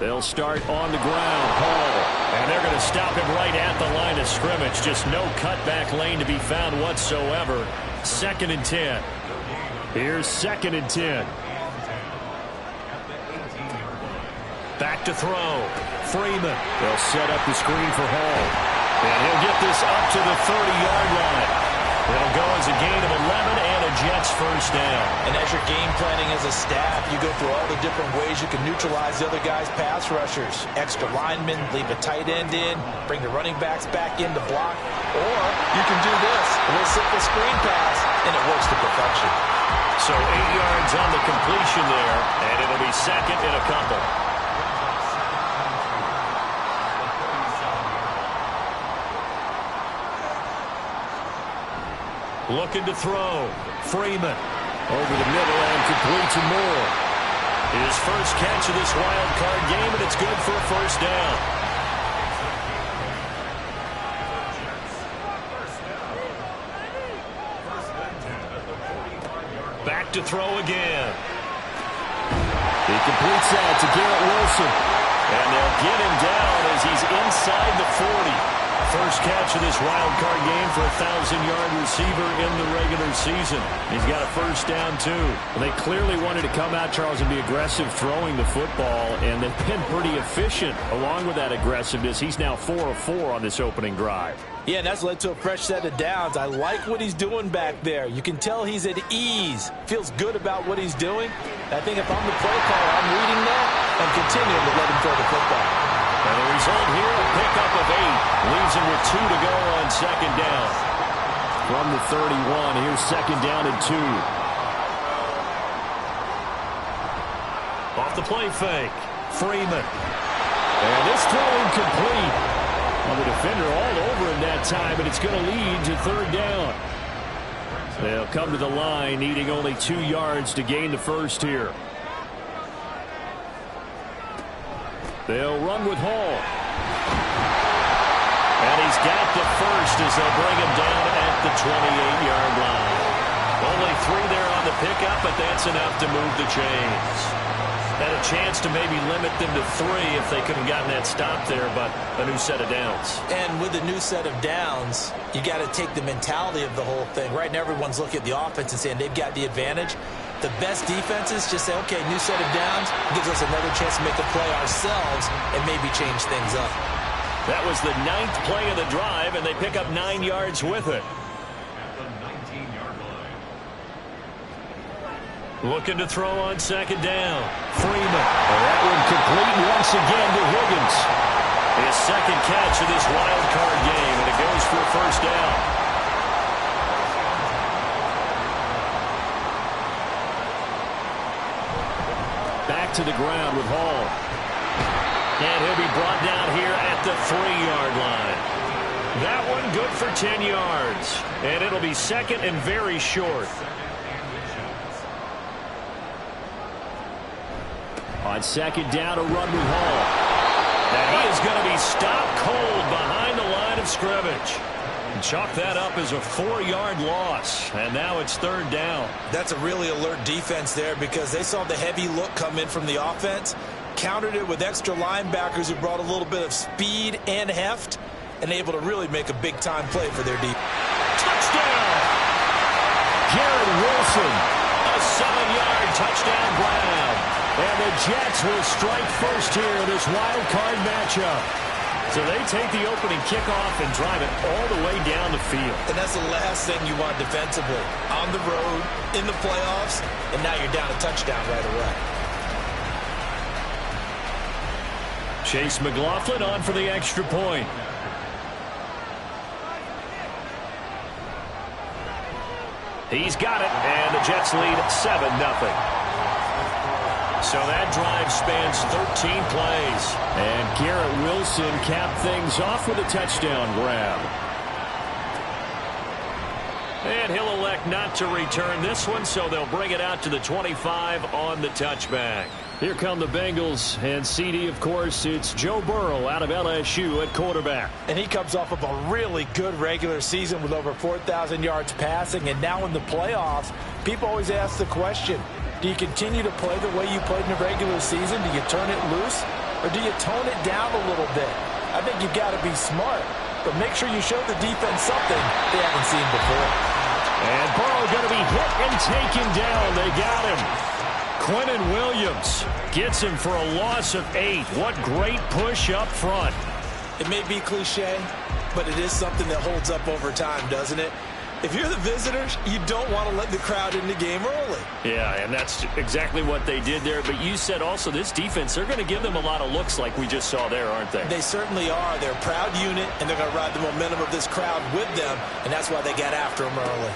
They'll start on the ground. Hall. And they're going to stop him right at the line of scrimmage. Just no cutback lane to be found whatsoever. 2nd and 10. Here's 2nd and 10. Back to throw. Freeman. They'll set up the screen for Hall. And he'll get this up to the 30-yard line. It'll go as a gain of 11 and a Jets first down. And as you're game planning as a staff, you go through all the different ways you can neutralize the other guy's pass rushers. Extra linemen, leave a tight end in, bring the running backs back in to block. Or you can do this, a little simple screen pass, and it works to perfection. So 8 yards on the completion there, and it'll be 2nd and a couple. Looking to throw. Freeman over the middle and complete to Moore. His first catch of this wild card game, and it's good for a first down. Back to throw again. He completes that to Garrett Wilson. And they'll get him down as he's inside the 40. First catch of this wild card game for a 1,000-yard receiver in the regular season. He's got a first down, too. Well, they clearly wanted to come out, Charles, and be aggressive throwing the football, and they've been pretty efficient along with that aggressiveness. He's now 4 of 4 on this opening drive. Yeah, and that's led to a fresh set of downs. I like what he's doing back there. You can tell he's at ease. Feels good about what he's doing. I think if I'm the play caller, I'm reading that and continuing to let him throw the football. And the result here, a pickup of 8. Leaves him with 2 to go on 2nd down. From the 31, here's 2nd down and 2. Off the play fake. Freeman. And this throw incomplete. Well, the defender all over him that time, and it's going to lead to 3rd down. They'll come to the line, needing only 2 yards to gain the first here. They'll run with Hall. And he's got the first as they'll bring him down at the 28-yard line. Only 3 there on the pickup, but that's enough to move the chains. Had a chance to maybe limit them to 3 if they could have gotten that stop there, but a new set of downs. And with the new set of downs, you got to take the mentality of the whole thing. Right now, everyone's looking at the offense and saying they've got the advantage. The best defenses just say, okay, new set of downs gives us another chance to make a play ourselves and maybe change things up. That was the 9th play of the drive, and they pick up 9 yards with it. Looking to throw on 2nd down. Freeman. And that one complete once again to Higgins. His 2nd catch of this wild card game, and it goes for a first down. Back to the ground with Hall. And he'll be brought down here at the 3-yard line. That one good for 10 yards. And it'll be 2nd and very short. On 2nd down, a run with Hall. And he is going to be stopped cold behind the line of scrimmage. And chalk that up as a 4-yard loss. And now it's 3rd down. That's a really alert defense there because they saw the heavy look come in from the offense, countered it with extra linebackers who brought a little bit of speed and heft, and able to really make a big-time play for their defense. Touchdown! Garrett Wilson, a 7-yard touchdown grab. And the Jets will strike first here in this wild card matchup. So they take the opening kickoff and drive it all the way down the field. And that's the last thing you want defensively. On the road, in the playoffs, and now you're down a touchdown right away. Chase McLaughlin on for the extra point. He's got it, and the Jets lead 7-0. So that drive spans 13 plays. And Garrett Wilson capped things off with a touchdown grab. And he'll elect not to return this one, so they'll bring it out to the 25 on the touchback. Here come the Bengals, and CD, of course, it's Joe Burrow out of LSU at quarterback. And he comes off of a really good regular season with over 4,000 yards passing, and now in the playoffs, people always ask the question, do you continue to play the way you played in the regular season? Do you turn it loose? or do you tone it down a little bit? I think you've got to be smart, but make sure you show the defense something they haven't seen before. And Burrow going to be hit and taken down. They got him. Quentin Williams gets him for a loss of 8. What great push up front. It may be cliche, but it is something that holds up over time, doesn't it? If you're the visitors, you don't want to let the crowd in the game early. Yeah, and that's exactly what they did there. But you said also this defense, they're going to give them a lot of looks like we just saw there, aren't they? They certainly are. They're a proud unit, and they're going to ride the momentum of this crowd with them, and that's why they got after them early.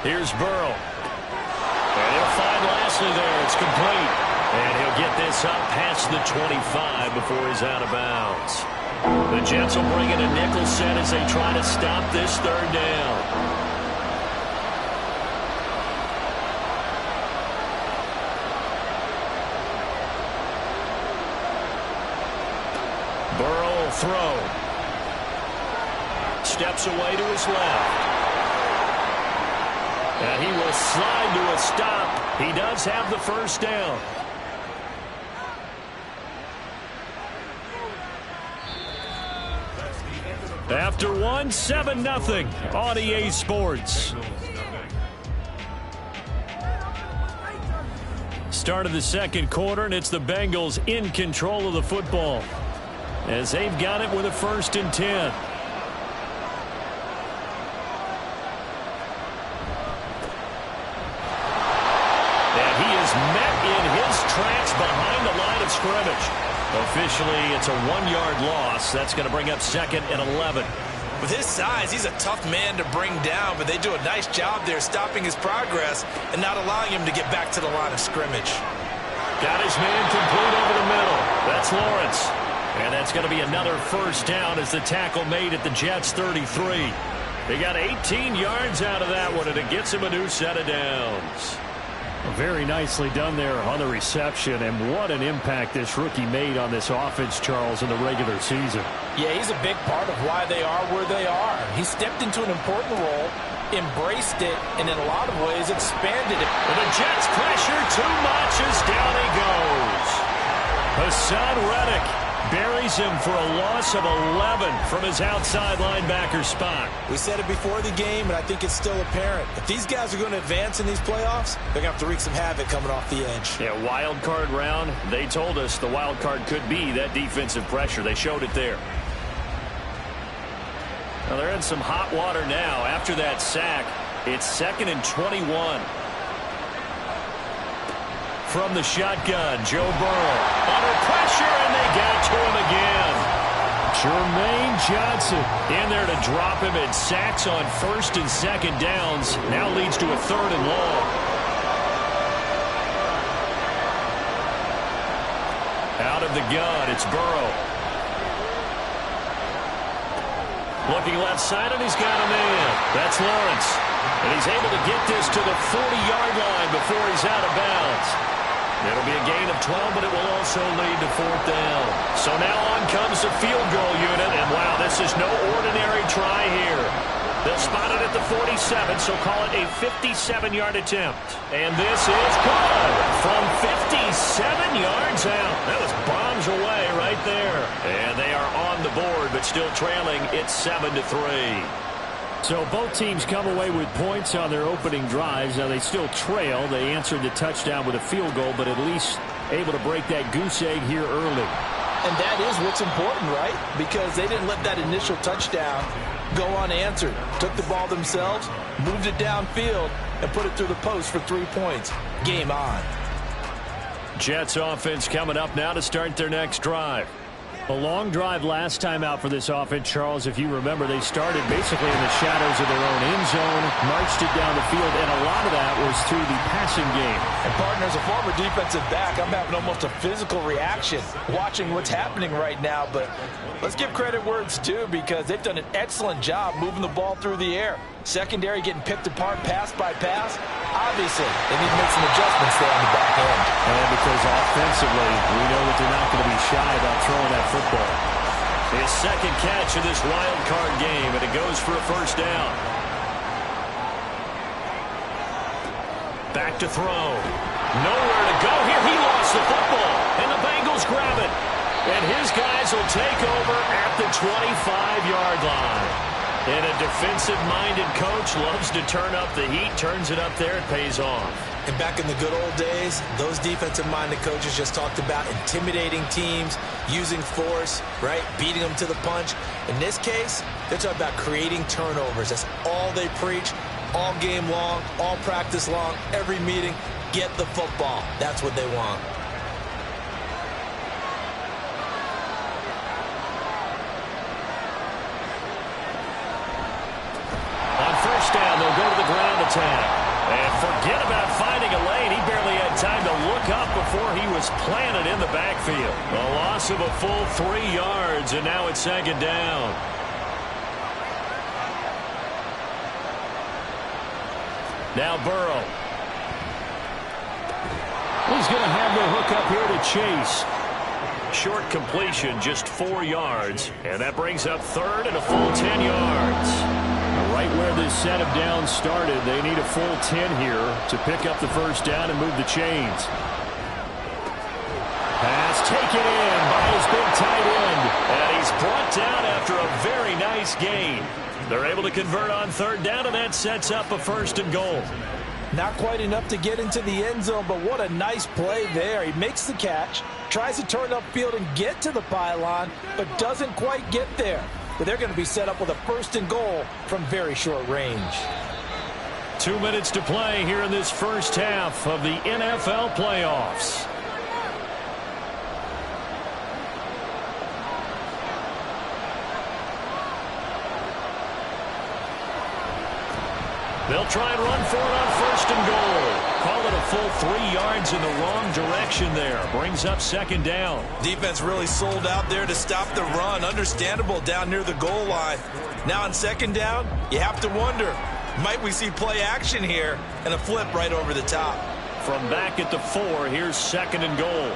Here's Burrow. And he'll find Lashley there. It's complete. And he'll get this up past the 25 before he's out of bounds. The Jets will bring in a nickel set as they try to stop this third down. Burrow will throw. Steps away to his left. And he will slide to a stop. He does have the first down. After 1, 7-0 on EA Sports. Start of the second quarter, and it's the Bengals in control of the football as they've got it with a 1st and 10. And he is met in his tracks behind the line of scrimmage. Officially, it's a 1-yard loss. That's going to bring up 2nd and 11. With his size, he's a tough man to bring down, but they do a nice job there stopping his progress and not allowing him to get back to the line of scrimmage. Got his man complete over the middle. That's Lawrence. And that's going to be another first down as the tackle made at the Jets' 33. They got 18 yards out of that one, and it gets him a new set of downs. Very nicely done there on the reception, and what an impact this rookie made on this offense, Charles, in the regular season. Yeah, he's a big part of why they are where they are. He stepped into an important role, embraced it, and in a lot of ways expanded it. And the Jets pressure too much as down he goes. Hassan Reddick buries him for a loss of 11 from his outside linebacker spot. We said it before the game, and I think it's still apparent. If these guys are going to advance in these playoffs, they're going to have to wreak some havoc coming off the edge. Yeah, wild card round. They told us the wild card could be that defensive pressure. They showed it there. Now they're in some hot water now. After that sack, it's 2nd and 21. From the shotgun, Joe Burrow under pressure, and they got to him again. Jermaine Johnson in there to drop him, and sacks on 1st and 2nd downs. Now leads to a 3rd and long. Out of the gun, it's Burrow. Looking left side, and he's got a man. That's Lawrence. And he's able to get this to the 40-yard line before he's out of bounds. It'll be a gain of 12, but it will also lead to 4th down. So now on comes the field goal unit, and wow, this is no ordinary try here. They'll spot it at the 47, so call it a 57-yard attempt. And this is good from 57 yards out. That was bombs away right there. And they are on the board, but still trailing. It's 7-3. So both teams come away with points on their opening drives. Now they still trail. They answered the touchdown with a field goal, but at least able to break that goose egg here early. And that is what's important, right? Because they didn't let that initial touchdown go unanswered. Took the ball themselves, moved it downfield, and put it through the post for 3 points. Game on. Jets offense coming up now to start their next drive. A long drive last time out for this offense, Charles. If you remember, they started basically in the shadows of their own end zone, marched it down the field, and a lot of that was through the passing game. And, partner, as a former defensive back, I'm having almost a physical reaction watching what's happening right now. But let's give credit where it's due, because they've done an excellent job moving the ball through the air. Secondary getting picked apart pass by pass. Obviously, they need to make some adjustments there on the back end. And because offensively, we know that they're not going to be shy about throwing that football. His 2nd catch of this wild card game, and it goes for a 1st down. Back to throw. Nowhere to go here. He lost the football, and the Bengals grab it. And his guys will take over at the 25-yard line. And a defensive-minded coach loves to turn up the heat, turns it up there, it pays off. And back in the good old days, those defensive-minded coaches just talked about intimidating teams, using force, right, beating them to the punch. In this case, they're talking about creating turnovers. That's all they preach, all game long, all practice long, every meeting. Get the football. That's what they want. On first down, they'll go to the ground attack. And forget about finding a lane. He barely had time to look up before he was planted in the backfield. A loss of a full 3 yards, and now it's second down. Now Burrow. He's going to have the hook up here to Chase. Short completion, just 4 yards. And that brings up third and a full 10 yards. Right where this set of downs started, they need a full 10 here to pick up the first down and move the chains. Pass taken in by his big tight end. And he's brought down after a very nice gain. They're able to convert on third down, and that sets up a first and goal. Not quite enough to get into the end zone, but what a nice play there. He makes the catch, tries to turn upfield and get to the pylon, but doesn't quite get there. But they're going to be set up with a first and goal from very short range. 2 minutes to play here in this first half of the NFL playoffs. They'll try and run for it on first and goal. Call it a full 3 yards in the wrong direction there. Brings up second down. Defense really sold out there to stop the run. Understandable down near the goal line. Now on second down, you have to wonder, might we see play action here and a flip right over the top? From back at the 4, here's second and goal.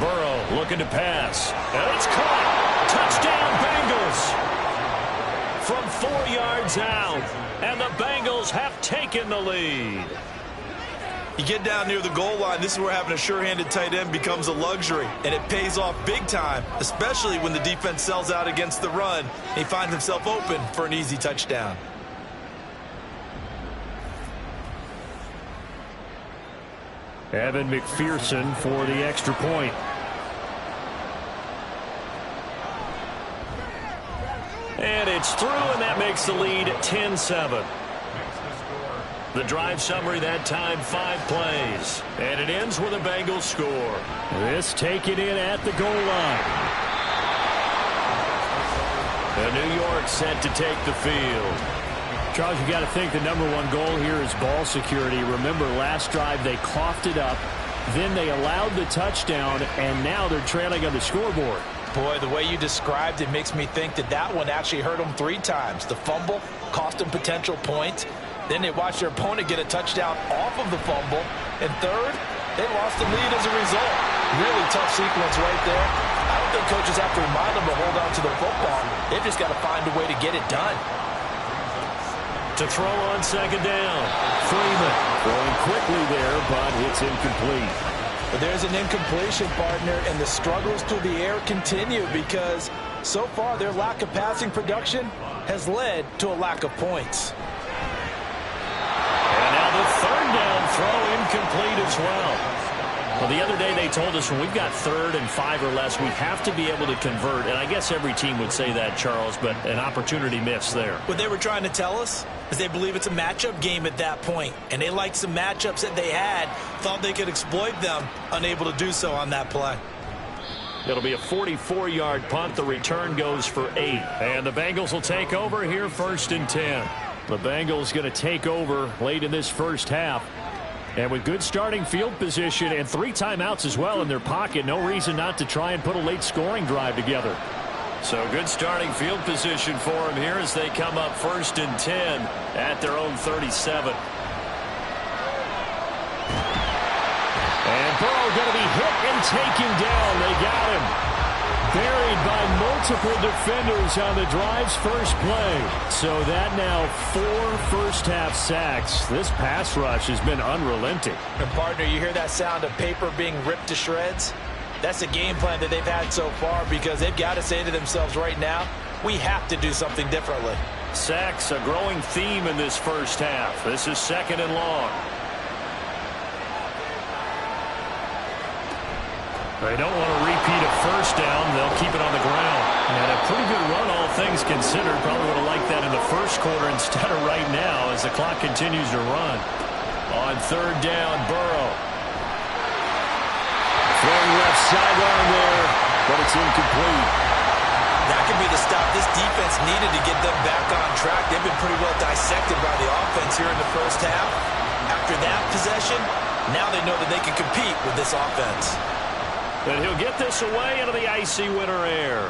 Burrow looking to pass. And it's caught. Touchdown, Bengals. From 4 yards out. And the Bengals have taken the lead. You get down near the goal line, this is where having a sure-handed tight end becomes a luxury. And it pays off big time, especially when the defense sells out against the run. He finds himself open for an easy touchdown. Evan McPherson for the extra point. And it's through, and that makes the lead 10-7. The drive summary that time, 5 plays. And it ends with a Bengals score. This taken in at the goal line. And New York set to take the field. Charles, you got to think the #1 goal here is ball security. Remember, last drive they coughed it up. Then they allowed the touchdown, and now they're trailing on the scoreboard. Boy, the way you described it makes me think that that one actually hurt them 3 times. The fumble cost them potential points. Then they watched their opponent get a touchdown off of the fumble. And third, they lost the lead as a result. Really tough sequence right there. I don't think coaches have to remind them to hold on to the football. They've just got to find a way to get it done. To throw on second down. Freeman throwing quickly there, but it's incomplete. But there's an incompletion, partner, and the struggles through the air continue because so far their lack of passing production has led to a lack of points. And now the third down throw incomplete as well. Well, the other day they told us when we've got 3rd and 5 or less, we have to be able to convert. And I guess every team would say that, Charles, but an opportunity missed there. What they were trying to tell us is they believe it's a matchup game at that point. And they liked some matchups that they had, thought they could exploit them, unable to do so on that play. It'll be a 44-yard punt. The return goes for 8. And the Bengals will take over here 1st and 10. The Bengals going to take over late in this first half. And with good starting field position and 3 timeouts as well in their pocket, no reason not to try and put a late scoring drive together. So good starting field position for them here as they come up 1st and 10 at their own 37. And Burrow going to be hit and taken down. They got him. Buried by multiple defenders on the drive's first play. So that now 4 first-half sacks. This pass rush has been unrelenting. And, partner, you hear that sound of paper being ripped to shreds? That's a game plan that they've had so far because they've got to say to themselves right now, we have to do something differently. Sacks, a growing theme in this first half. This is 2nd and long. They don't want to repeat a first down. They'll keep it on the ground. And a pretty good run, all things considered. Probably would have liked that in the first quarter instead of right now as the clock continues to run. On 3rd down, Burrow. Throwing left sideline there, but it's incomplete. That could be the stop this defense needed to get them back on track. They've been pretty well dissected by the offense here in the first half. After that possession, now they know that they can compete with this offense. And he'll get this away into the icy winter air.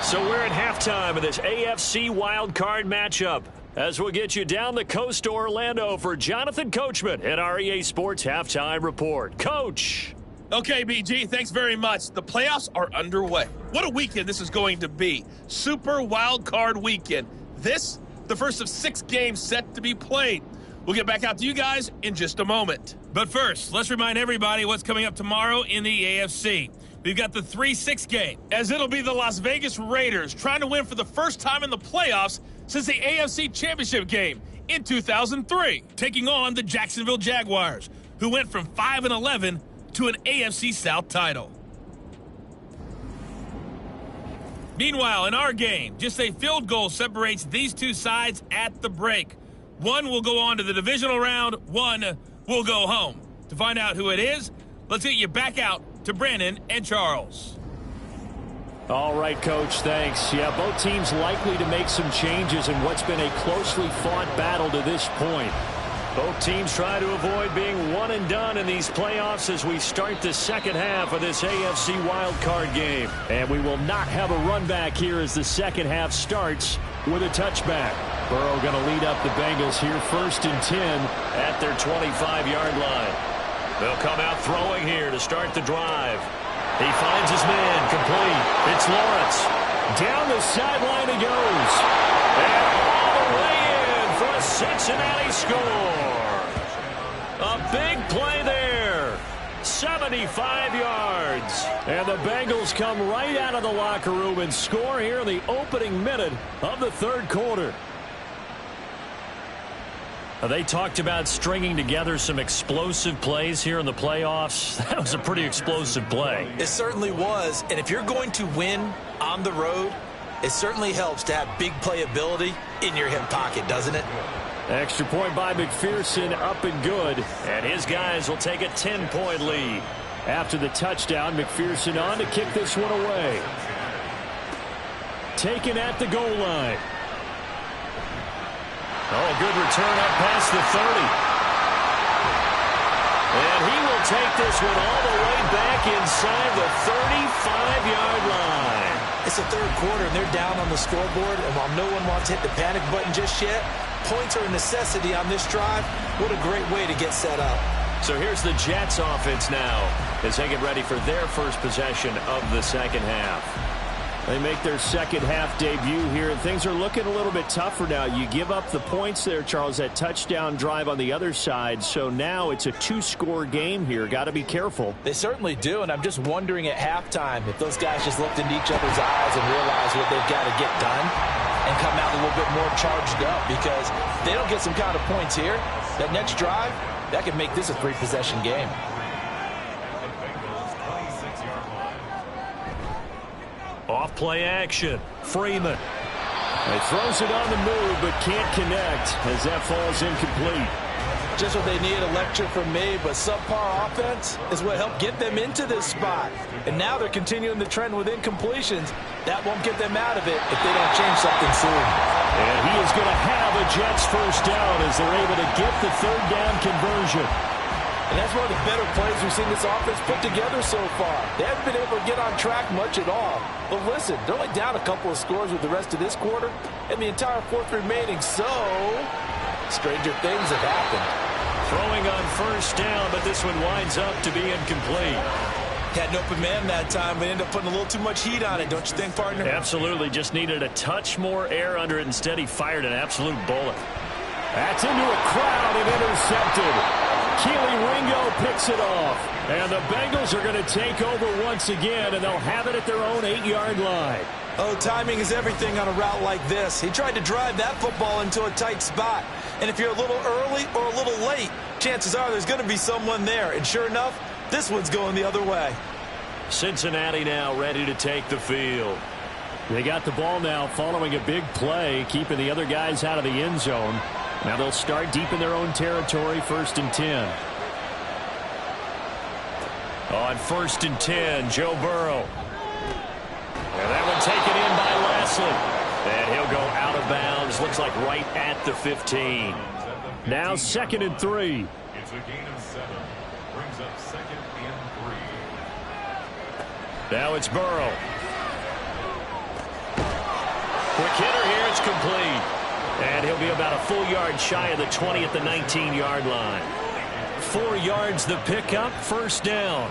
So we're at halftime of this AFC wildcard matchup. As we'll get you down the coast to Orlando for Jonathan Coachman at our EA Sports Halftime Report. Coach. Okay, BG, thanks very much. The playoffs are underway. What a weekend this is going to be. Super wild card weekend. This, the first of 6 games set to be played. We'll get back out to you guys in just a moment. But first, let's remind everybody what's coming up tomorrow in the AFC. We've got the 3-6 game, as it'll be the Las Vegas Raiders trying to win for the first time in the playoffs since the AFC Championship game in 2003, taking on the Jacksonville Jaguars, who went from 5-11 to an AFC South title. Meanwhile, in our game, just a field goal separates these two sides at the break. One will go on to the divisional round, one will go home. To find out who it is, let's get you back out to Brandon and Charles. All right, Coach, thanks. Yeah, both teams likely to make some changes in what's been a closely fought battle to this point. Both teams try to avoid being one and done in these playoffs as we start the second half of this AFC wildcard game. And we will not have a run back here as the second half starts with a touchback. Burrow going to lead up the Bengals here 1st and 10 at their 25-yard line. They'll come out throwing here to start the drive. He finds his man complete. It's Lawrence. Down the sideline he goes. And all the way in for a Cincinnati score. A big play there. 75 yards. And the Bengals come right out of the locker room and score here in the opening minute of the 3rd quarter. They talked about stringing together some explosive plays here in the playoffs. That was a pretty explosive play. It certainly was. And if you're going to win on the road, it certainly helps to have big playability in your hip pocket, doesn't it? Extra point by McPherson, up and good. And his guys will take a 10-point lead. After the touchdown, McPherson on to kick this one away. Taken at the goal line. Oh, good return up past the 30. And he will take this one all the way back inside the 35-yard line. It's the 3rd quarter, and they're down on the scoreboard. And while no one wants to hit the panic button just yet, points are a necessity on this drive. What a great way to get set up. So here's the Jets offense now as they get ready for their first possession of the second half. They make their second half debut here, and things are looking a little bit tougher now. You give up the points there, Charles, that touchdown drive on the other side. So now it's a 2-score game here. Got to be careful. They certainly do, and I'm just wondering at halftime if those guys just looked into each other's eyes and realized what they've got to get done and come out a little bit more charged up, because if they don't get some kind of points here, that next drive, that could make this a 3-possession game. Off play action. Freeman. He throws it on the move but can't connect as that falls incomplete. Just what they need, a lecture from me, but subpar offense is what helped get them into this spot. And now they're continuing the trend with incompletions. That won't get them out of it if they don't change something soon. And he is going to have a Jets first down as they're able to get the 3rd down conversion. And that's one of the better plays we've seen this offense put together so far. They haven't been able to get on track much at all. But listen, they're only down a couple of scores with the rest of this quarter and the entire 4th remaining. So, stranger things have happened. Throwing on first down, but this one winds up to be incomplete. Had an open man that time, but ended up putting a little too much heat on it, don't you think, partner? Absolutely. Just needed a touch more air under it. Instead, he fired an absolute bullet. That's into a crowd and intercepted. Keely Ringo picks it off. And the Bengals are going to take over once again, and they'll have it at their own 8-yard line. Oh, timing is everything on a route like this. He tried to drive that football into a tight spot. And if you're a little early or a little late, chances are there's going to be someone there. And sure enough, this one's going the other way. Cincinnati now ready to take the field. They got the ball now following a big play, keeping the other guys out of the end zone. Now they'll start deep in their own territory, 1st and 10. On 1st and 10, Joe Burrow. And that one taken in by Lashley. And he'll go out of bounds. Looks like right at the 15. Now 2nd and 3. It's a gain of 7. Brings up 2nd and 3. Now it's Burrow. Quick hitter here. It's complete. And he'll be about a full yard shy of the 20 at the 19-yard line. 4 yards the pickup. 1st down.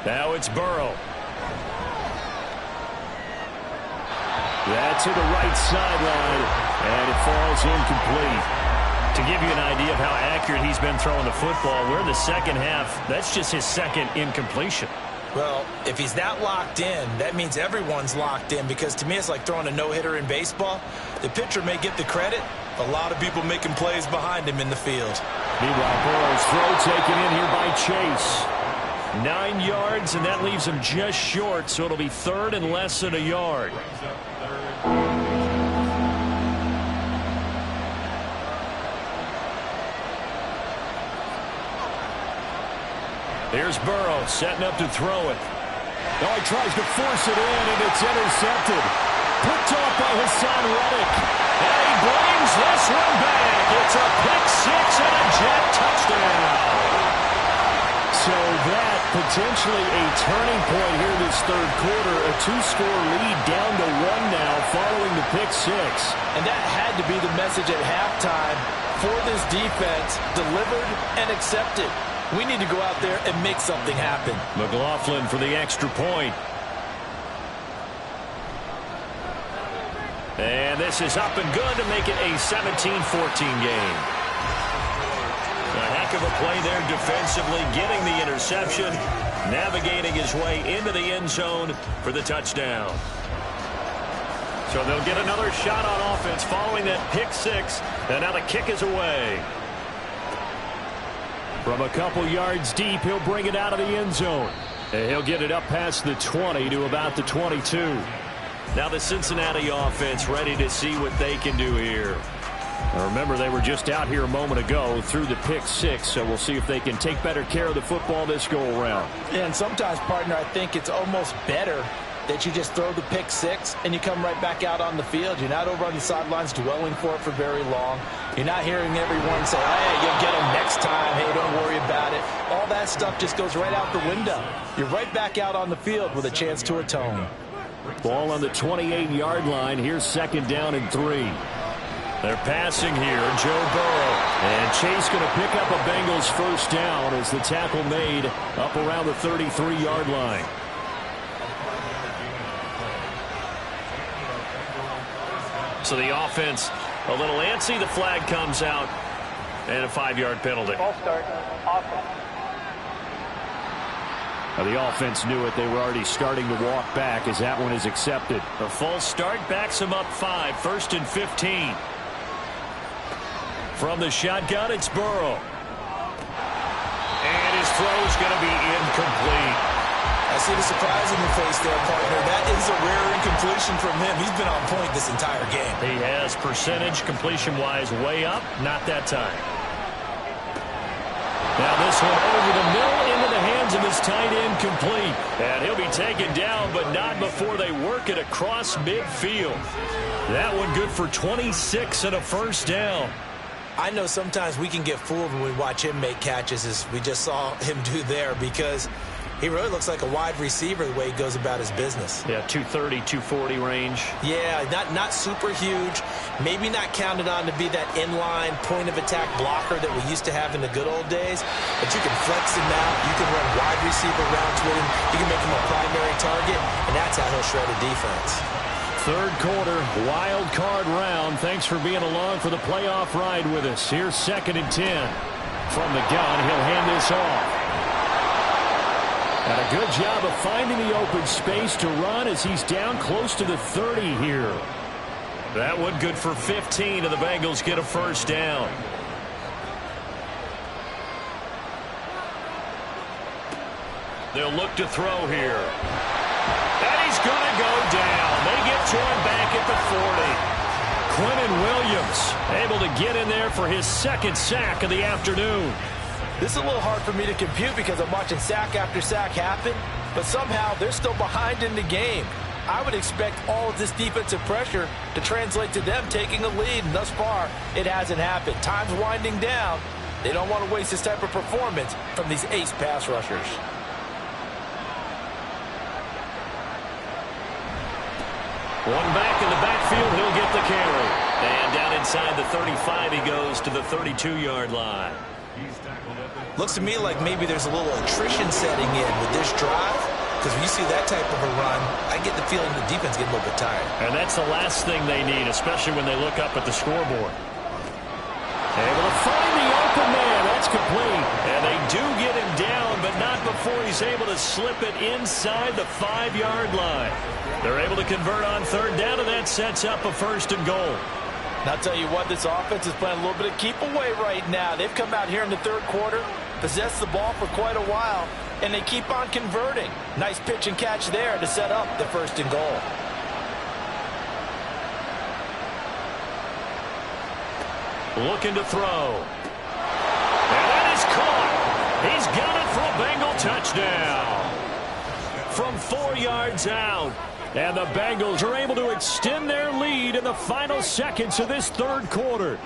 Now it's Burrow. That's to the right sideline, and it falls incomplete. To give you an idea of how accurate he's been throwing the football, we're in the second half. That's just his 2nd incompletion. Well, if he's that locked in, that means everyone's locked in, because to me it's like throwing a no-hitter in baseball. The pitcher may get the credit. A lot of people making plays behind him in the field. Meanwhile, Burrow's throw taken in here by Chase. 9 yards, and that leaves him just short, so it'll be 3rd and less than a yard. Here's Burrow setting up to throw it. Oh, he tries to force it in, and it's intercepted. Picked off by Hassan Reddick. And he brings this one back. It's a pick 6 and a jet touchdown. So that potentially a turning point here this 3rd quarter. A 2-score lead down to 1 now following the pick 6. And that had to be the message at halftime for this defense. Delivered and accepted. We need to go out there and make something happen. McLaughlin for the extra point. And this is up and good to make it a 17-14 game. A heck of a play there defensively, getting the interception, navigating his way into the end zone for the touchdown. So they'll get another shot on offense following that pick 6, and now the kick is away. From a couple yards deep, he'll bring it out of the end zone. And he'll get it up past the 20 to about the 22. Now the Cincinnati offense ready to see what they can do here. Now remember, they were just out here a moment ago through the pick 6, so we'll see if they can take better care of the football this go-around. Yeah, and sometimes, partner, I think it's almost better that you just throw the pick 6 and you come right back out on the field. You're not over on the sidelines dwelling for it for very long. You're not hearing everyone say, hey, you'll get them next time. Hey, don't worry about it. All that stuff just goes right out the window. You're right back out on the field with a chance to atone. Ball on the 28-yard line. Here's 2nd down and 3. They're passing here, Joe Burrow. And Chase going to pick up a Bengals 1st down as the tackle made up around the 33-yard line. So the offense a little antsy. The flag comes out, and a 5-yard penalty. False start. Offense. Now the offense knew it. They were already starting to walk back as that one is accepted. A false start backs them up 5. 1st and 15. From the shotgun, it's Burrow. And his throw is going to be incomplete. I see the surprise in your face there, partner. That is a rare incompletion from him. He's been on point this entire game. He has percentage completion-wise way up. Not that time. Now this one over the middle into the hands of his tight end, complete. And he'll be taken down, but not before they work it across midfield. That one good for 26 and a 1st down. I know sometimes we can get fooled when we watch him make catches, as we just saw him do there, because he really looks like a wide receiver the way he goes about his business. Yeah, 230, 240 range. Yeah, not super huge. Maybe not counted on to be that inline point-of-attack blocker that we used to have in the good old days. But you can flex him out. You can run wide receiver routes with him. You can make him a primary target, and that's how he'll shred a defense. Third quarter, wild card round. Thanks for being along for the playoff ride with us. Here's 2nd and 10. From the gun, he'll hand this off. And a good job of finding the open space to run as he's down close to the 30 here. That one good for 15, and the Bengals get a first down. They'll look to throw here. And he's going to go down. They get to him back at the 40. Quentin Williams able to get in there for his 2nd sack of the afternoon. This is a little hard for me to compute because I'm watching sack after sack happen, but somehow they're still behind in the game. I would expect all of this defensive pressure to translate to them taking a lead, and thus far, it hasn't happened. Time's winding down. They don't want to waste this type of performance from these ace pass rushers. One back in the backfield, he'll get the carry. And down inside the 35, he goes to the 32-yard line. Looks to me like maybe there's a little attrition setting in with this drive, because when you see that type of a run, I get the feeling the defense gets a little bit tired. And that's the last thing they need, especially when they look up at the scoreboard. Able to find the open man. That's complete. And they do get him down, but not before he's able to slip it inside the 5-yard line. They're able to convert on 3rd down, and that sets up a 1st and goal. And I'll tell you what, this offense is playing a little bit of keep away right now. They've come out here in the 3rd quarter, possessed the ball for quite a while, and they keep on converting. Nice pitch and catch there to set up the 1st and goal. Looking to throw. And that is caught. He's got it for a Bengal touchdown. From 4 yards out. And the Bengals are able to extend their lead in the final seconds of this 3rd quarter.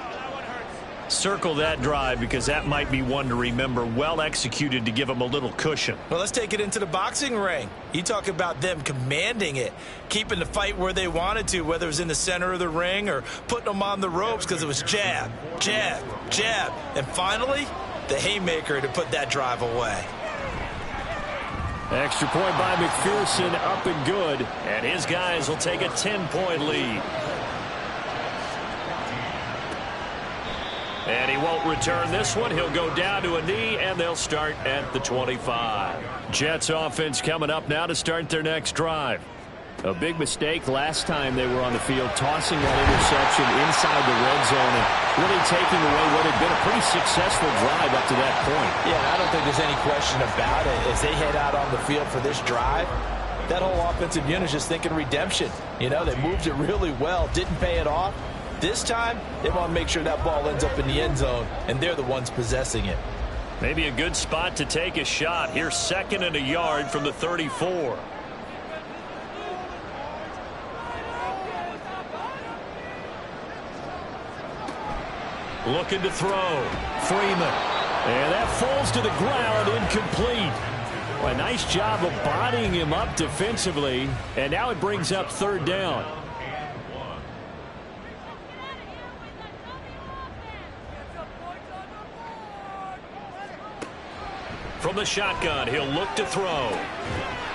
Circle that drive because that might be one to remember. Well executed to give them a little cushion. Well, let's take it into the boxing ring. You talk about them commanding it, keeping the fight where they wanted to, whether it was in the center of the ring or putting them on the ropes because it was jab, jab, jab. And finally, the haymaker to put that drive away. Extra point by McPherson, up and good. And his guys will take a 10-point lead. And he won't return this one. He'll go down to a knee, and they'll start at the 25. Jets offense coming up now to start their next drive. A big mistake last time they were on the field, tossing that interception inside the red zone and really taking away what had been a pretty successful drive up to that point. Yeah, and I don't think there's any question about it. As they head out on the field for this drive, that whole offensive unit is just thinking redemption. You know, they moved it really well, didn't pay it off. This time, they want to make sure that ball ends up in the end zone, and they're the ones possessing it. Maybe a good spot to take a shot. Here's 2nd and a yard from the 34. Looking to throw. Freeman. And that falls to the ground, incomplete. Well, a nice job of bodying him up defensively. And now it brings up 3rd down. From the shotgun, he'll look to throw.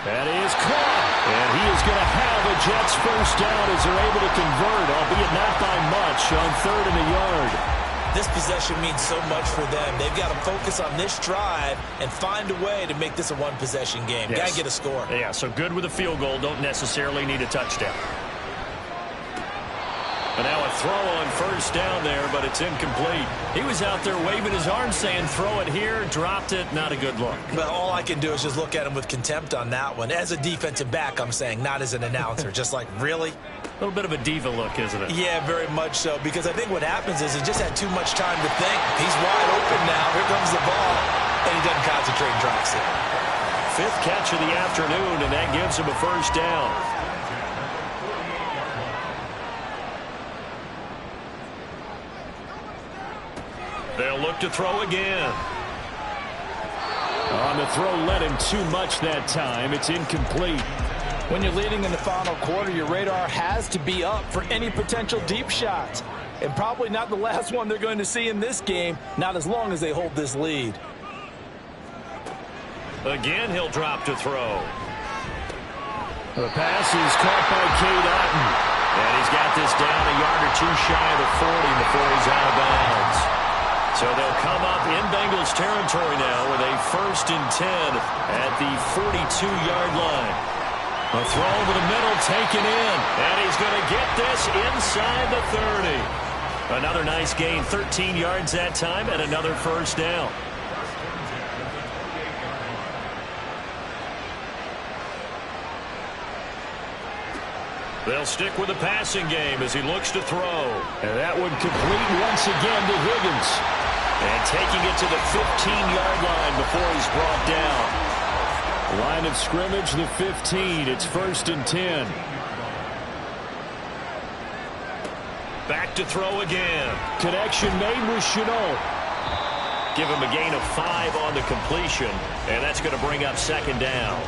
That is caught. And he is going to have a Jets first down as they're able to convert, albeit not by much, on 3rd and a yard. This possession means so much for them. They've got to focus on this drive and find a way to make this a one-possession game. Yes. Got to get a score. Yeah, so good with a field goal. Don't necessarily need a touchdown. And now a throw on 1st down there, but it's incomplete. He was out there waving his arms saying, throw it here, dropped it. Not a good look. But all I can do is just look at him with contempt on that one. As a defensive back, I'm saying, not as an announcer. Just like, really? A little bit of a diva look, isn't it? Yeah, very much so. Because I think what happens is he just had too much time to think. He's wide open now. Here comes the ball. And he doesn't concentrate and drops it. 5th catch of the afternoon, and that gives him a first down. They'll look to throw again. On the throw, led him too much that time. It's incomplete. When you're leading in the final quarter, your radar has to be up for any potential deep shots. And probably not the last one they're going to see in this game, not as long as they hold this lead. Again, he'll drop to throw. The pass is caught by Cade Otton. And he's got this down a yard or two shy of the 40 before he's out of bounds. So they'll come up in Bengals territory now with a 1st and 10 at the 42-yard line. A throw over the middle taken in. And he's going to get this inside the 30. Another nice gain, 13 yards that time, and another 1st down. They'll stick with the passing game as he looks to throw. And that would complete once again to Higgins. And taking it to the 15-yard line before he's brought down. Line of scrimmage, the 15. It's 1st and 10. Back to throw again. Connection made with Chenault. Give him a gain of 5 on the completion. And that's going to bring up 2nd down.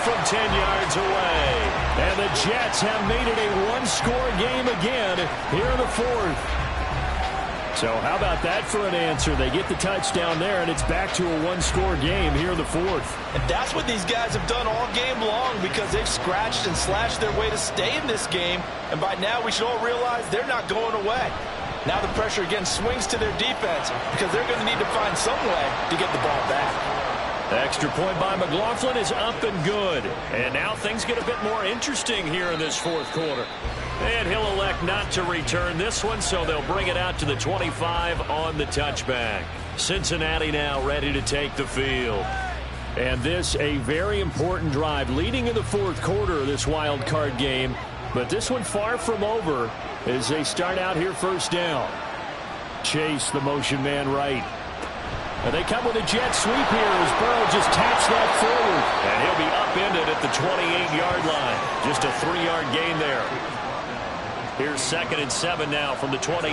From 10 yards away. And the Jets have made it a one-score game again here in the 4th. So how about that for an answer? They get the touchdown there, and it's back to a one-score game here in the 4th. And that's what these guys have done all game long because they've scratched and slashed their way to stay in this game. And by now we should all realize they're not going away. Now the pressure again swings to their defense because they're going to need to find some way to get the ball back. Extra point by McLaughlin is up and good. And now things get a bit more interesting here in this 4th quarter. And he'll elect not to return this one, so they'll bring it out to the 25 on the touchback. Cincinnati now ready to take the field. And this a very important drive leading in the 4th quarter of this wild card game. But this one far from over as they start out here 1st down. Chase, the motion man right. And they come with a jet sweep here as Burrow just taps that forward. And he'll be upended at the 28-yard line. Just a 3-yard gain there. Here's 2nd and 7 now from the 28.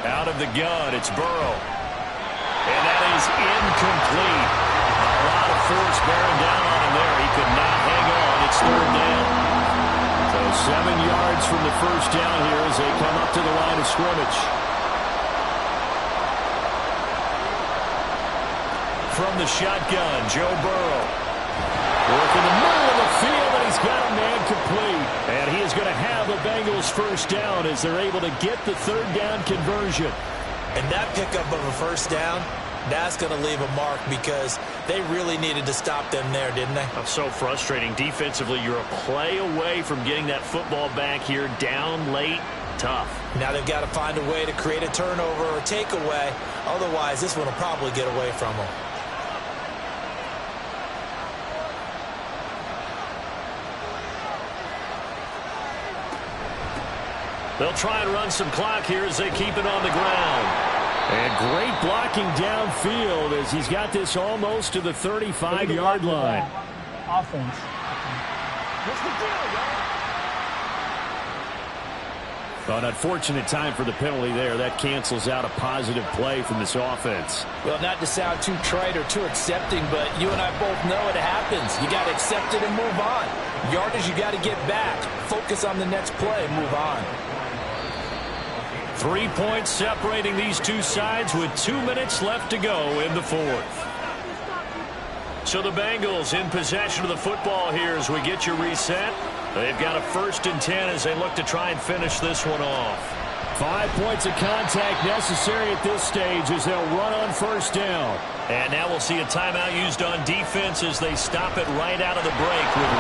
Out of the gun, it's Burrow. And that is incomplete. A lot of force bearing down on him there. He could not hang on. It's 3rd down. So 7 yards from the 1st down here as they come up to the line of scrimmage. From the shotgun, Joe Burrow. Working the middle of the field, and he's got a man complete. And he is going to have the Bengals 1st down as they're able to get the 3rd down conversion. And that pickup of a 1st down, that's going to leave a mark because they really needed to stop them there, didn't they? That's so frustrating. Defensively, you're a play away from getting that football back here down late. Tough. Now they've got to find a way to create a turnover or takeaway. Otherwise, this one will probably get away from them. They'll try and run some clock here as they keep it on the ground. And great blocking downfield as he's got this almost to the 35-yard line. Offense. What's the deal, y'all? An unfortunate time for the penalty there. That cancels out a positive play from this offense. Well, not to sound too trite or too accepting, but you and I both know it happens. You got to accept it and move on. Yardage, you got to get back. Focus on the next play and move on. 3 points separating these two sides with 2 minutes left to go in the 4th. So the Bengals in possession of the football here as we get you reset. They've got a 1st and 10 as they look to try and finish this one off. 5 points of contact necessary at this stage as they'll run on 1st down. And now we'll see a timeout used on defense as they stop it right out of the break with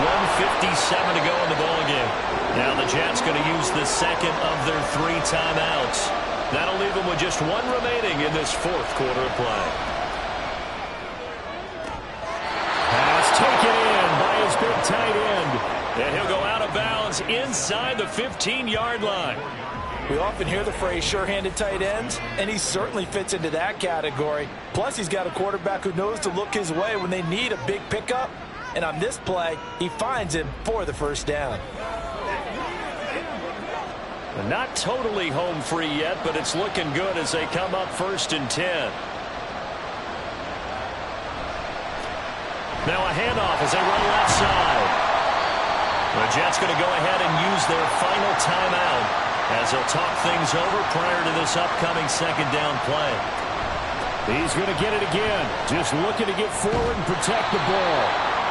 1:57 to go in the ballgame. Now the Jets going to use the 2nd of their 3 timeouts. That'll leave them with just 1 remaining in this 4th quarter of play. Pass taken in by his big tight end. And he'll go out of bounds inside the 15-yard line. We often hear the phrase sure-handed tight ends, and he certainly fits into that category. Plus, he's got a quarterback who knows to look his way when they need a big pickup. And on this play, he finds him for the 1st down. Not totally home free yet, but it's looking good as they come up 1st and 10. Now a handoff as they run left side. The Jets going to go ahead and use their final timeout as they'll talk things over prior to this upcoming 2nd down play. He's going to get it again. Just looking to get forward and protect the ball.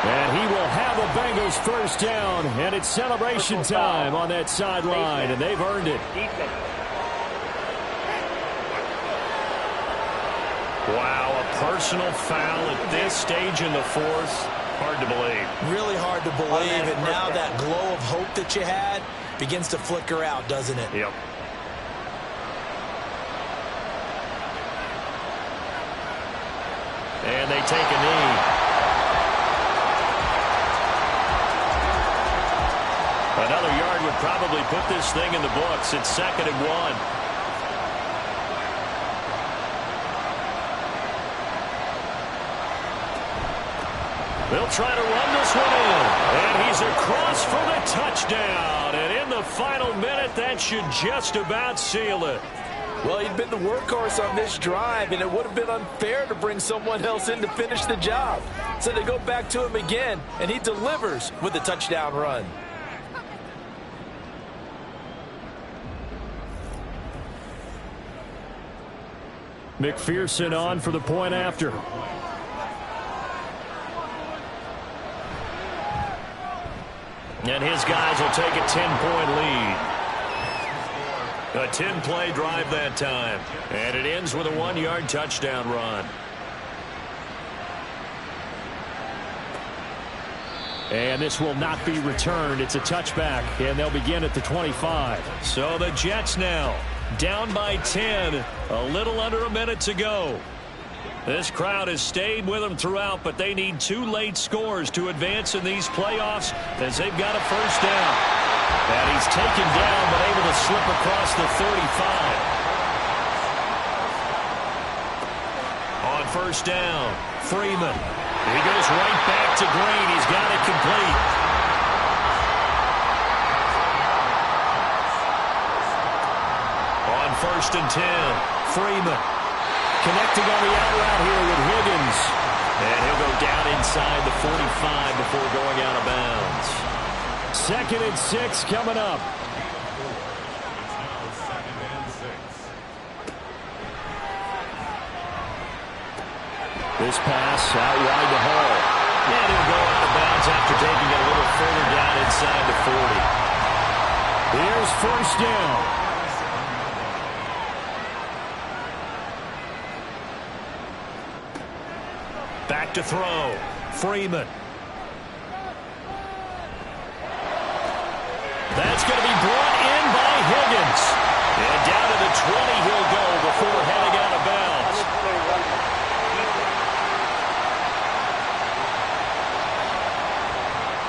And he will have the Bengals 1st down. And it's celebration time on that sideline. And they've earned it. Wow, a personal foul at this stage in the 4th. Hard to believe. Really hard to believe. And now that glow of hope that you had begins to flicker out, doesn't it? Yep. And they take a knee. Another yard would probably put this thing in the books. It's 2nd and 1. They'll try to run this one in. And he's across for the touchdown. And in the final minute, that should just about seal it. Well, he'd been the workhorse on this drive, and it would have been unfair to bring someone else in to finish the job. So they go back to him again, and he delivers with a touchdown run. McPherson on for the point after. And his guys will take a 10-point lead. A 10-play drive that time. And it ends with a 1-yard touchdown run. And this will not be returned. It's a touchback, and they'll begin at the 25. So the Jets now down by 10. A little under a minute to go. This crowd has stayed with them throughout, but they need 2 late scores to advance in these playoffs as they've got a 1st down. And he's taken down but able to slip across the 35. On 1st down, Freeman. He goes right back to Green. He's got it complete. On 1st and 10, Freeman. Connecting on the out route here with Higgins. And he'll go down inside the 45 before going out of bounds. 2nd and 6 coming up. This pass out wide to Hall. And he'll go out of bounds after taking it a little further down inside the 40. Here's 1st down. Back to throw. Freeman. That's going to be brought in by Higgins. And down to the 20 he'll go before heading out of bounds.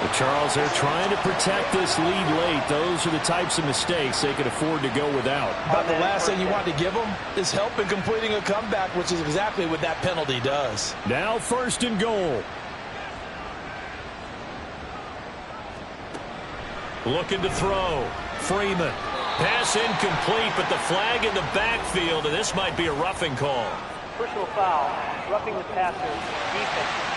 But Charles, they're trying to protect this lead late. Those are the types of mistakes they could afford to go without. About the last thing you want to give them is help in completing a comeback, which is exactly what that penalty does. Now 1st and goal. Looking to throw. Freeman. Pass incomplete, but the flag in the backfield, and this might be a roughing call. Personal foul. Roughing the passer. Defense.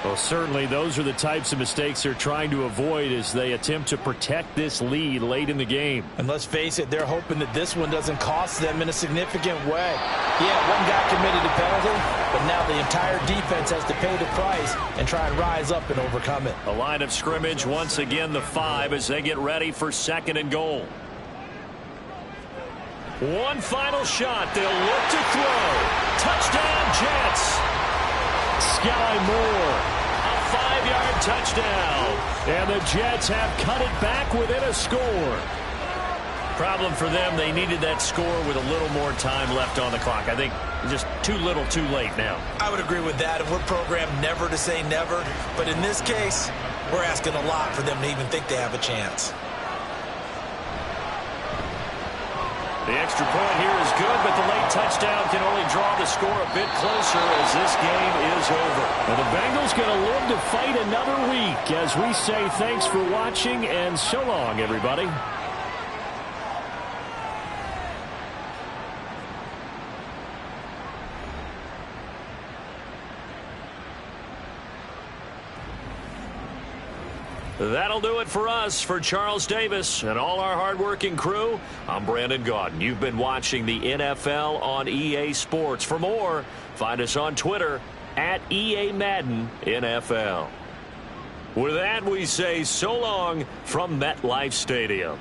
Well, certainly those are the types of mistakes they're trying to avoid as they attempt to protect this lead late in the game. And let's face it, they're hoping that this one doesn't cost them in a significant way. Yeah, one guy committed a penalty, but now the entire defense has to pay the price and try and rise up and overcome it. A line of scrimmage, once again the 5 as they get ready for 2nd and goal. One final shot. They'll look to throw. Touchdown, Jets. Sky Moore. A 5-yard touchdown. And the Jets have cut it back within a score. Problem for them, they needed that score with a little more time left on the clock. I think just too little too late now. I would agree with that, and we're programmed never to say never. But in this case, we're asking a lot for them to even think they have a chance. The extra point here is good, but the late touchdown can only draw the score a bit closer as this game is over. And the Bengals going to live to fight another week as we say thanks for watching and so long, everybody. That'll do it for us. For Charles Davis and all our hardworking crew, I'm Brandon Gaudin. You've been watching the NFL on EA Sports. For more, find us on Twitter at EA Madden NFL. With that, we say so long from MetLife Stadium.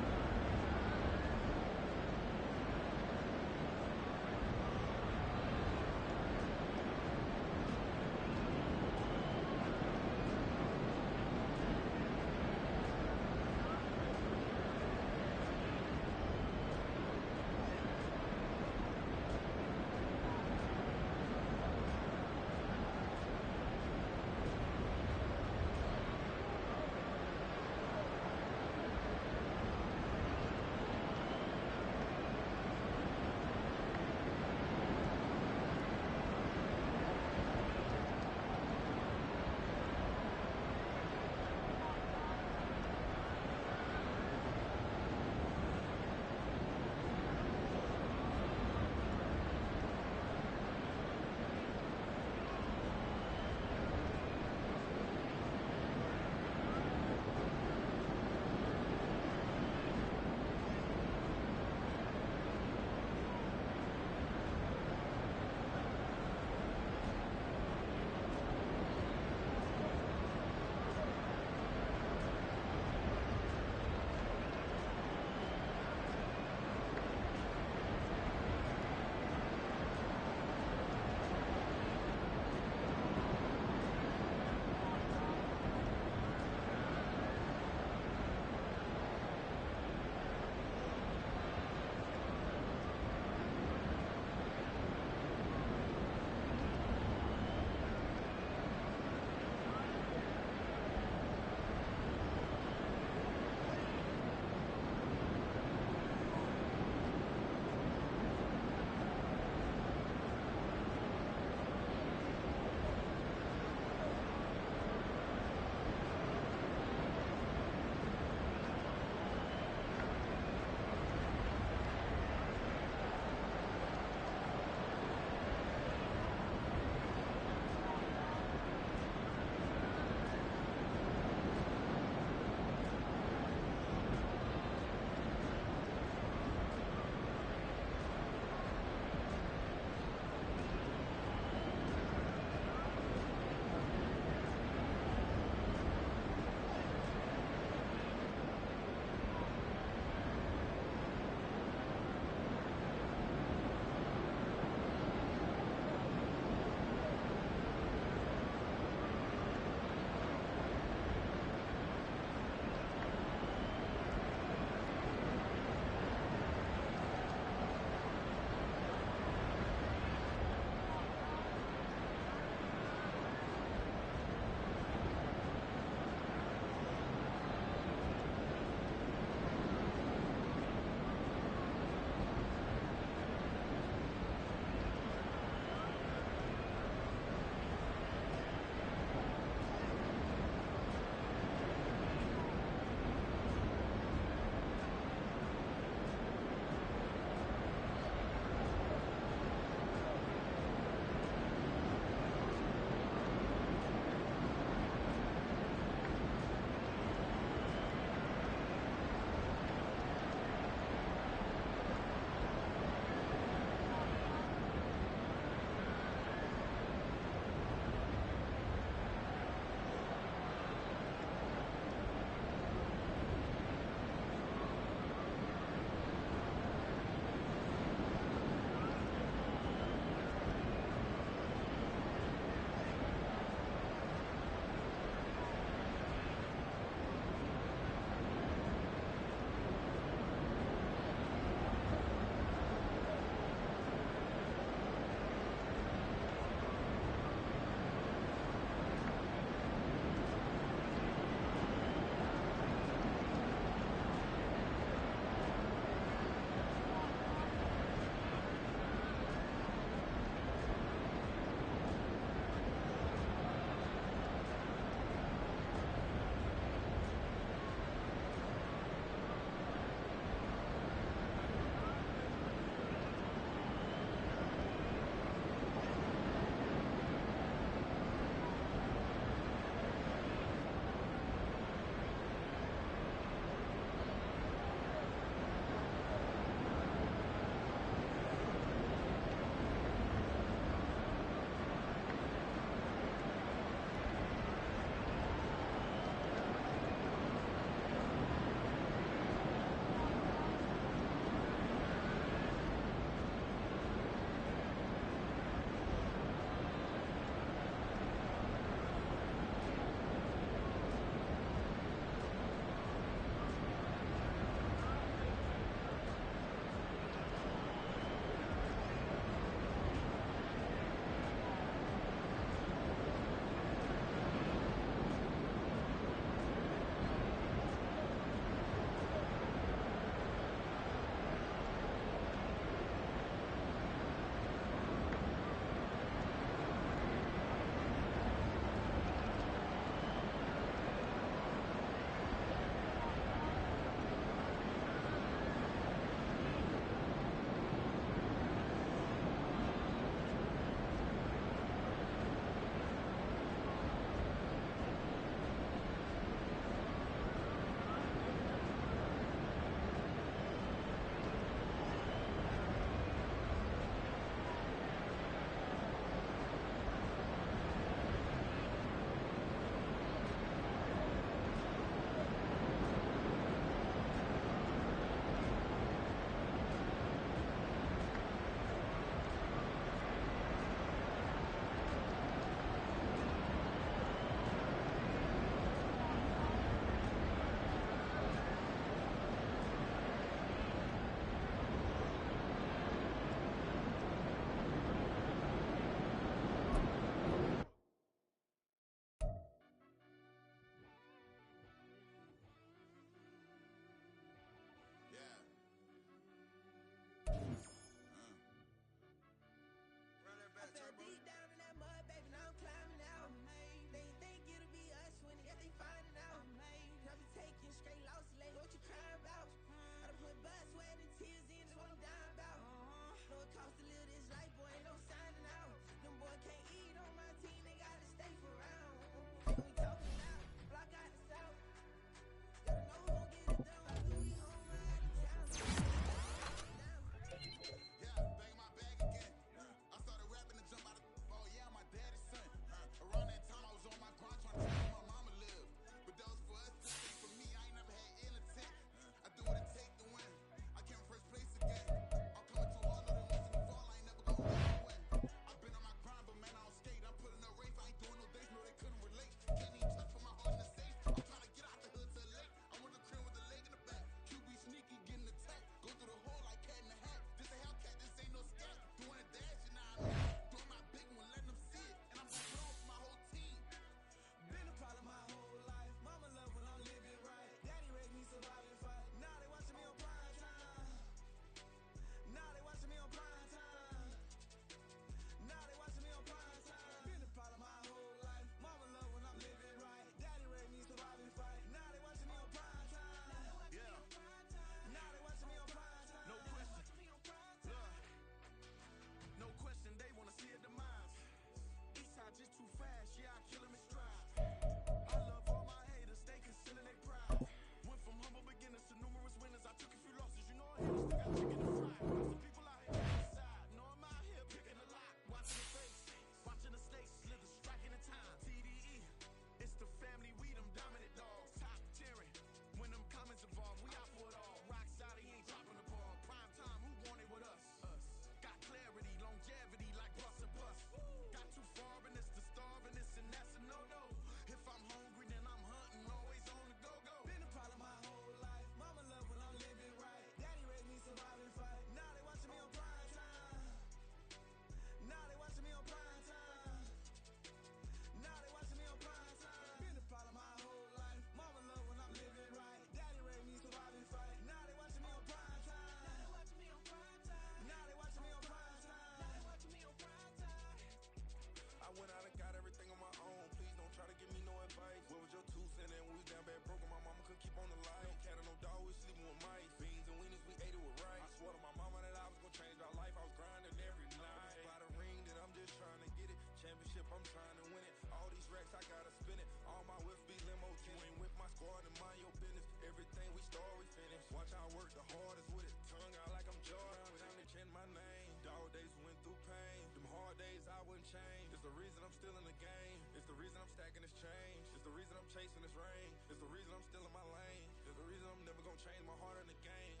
I'm trying to win it. All these racks, I gotta spin it. All my whips be limo. You ain't with my squad and mind your business. Everything we start, we finish. Watch I work the hardest with it. Tongue out like I'm Jordan. Time to change my name. Dog days went through pain. Them hard days I wouldn't change. It's the reason I'm still in the game. It's the reason I'm stacking this change. It's the reason I'm chasing this rain. It's the reason I'm still in my lane. It's the reason I'm never gonna change my heart in the game.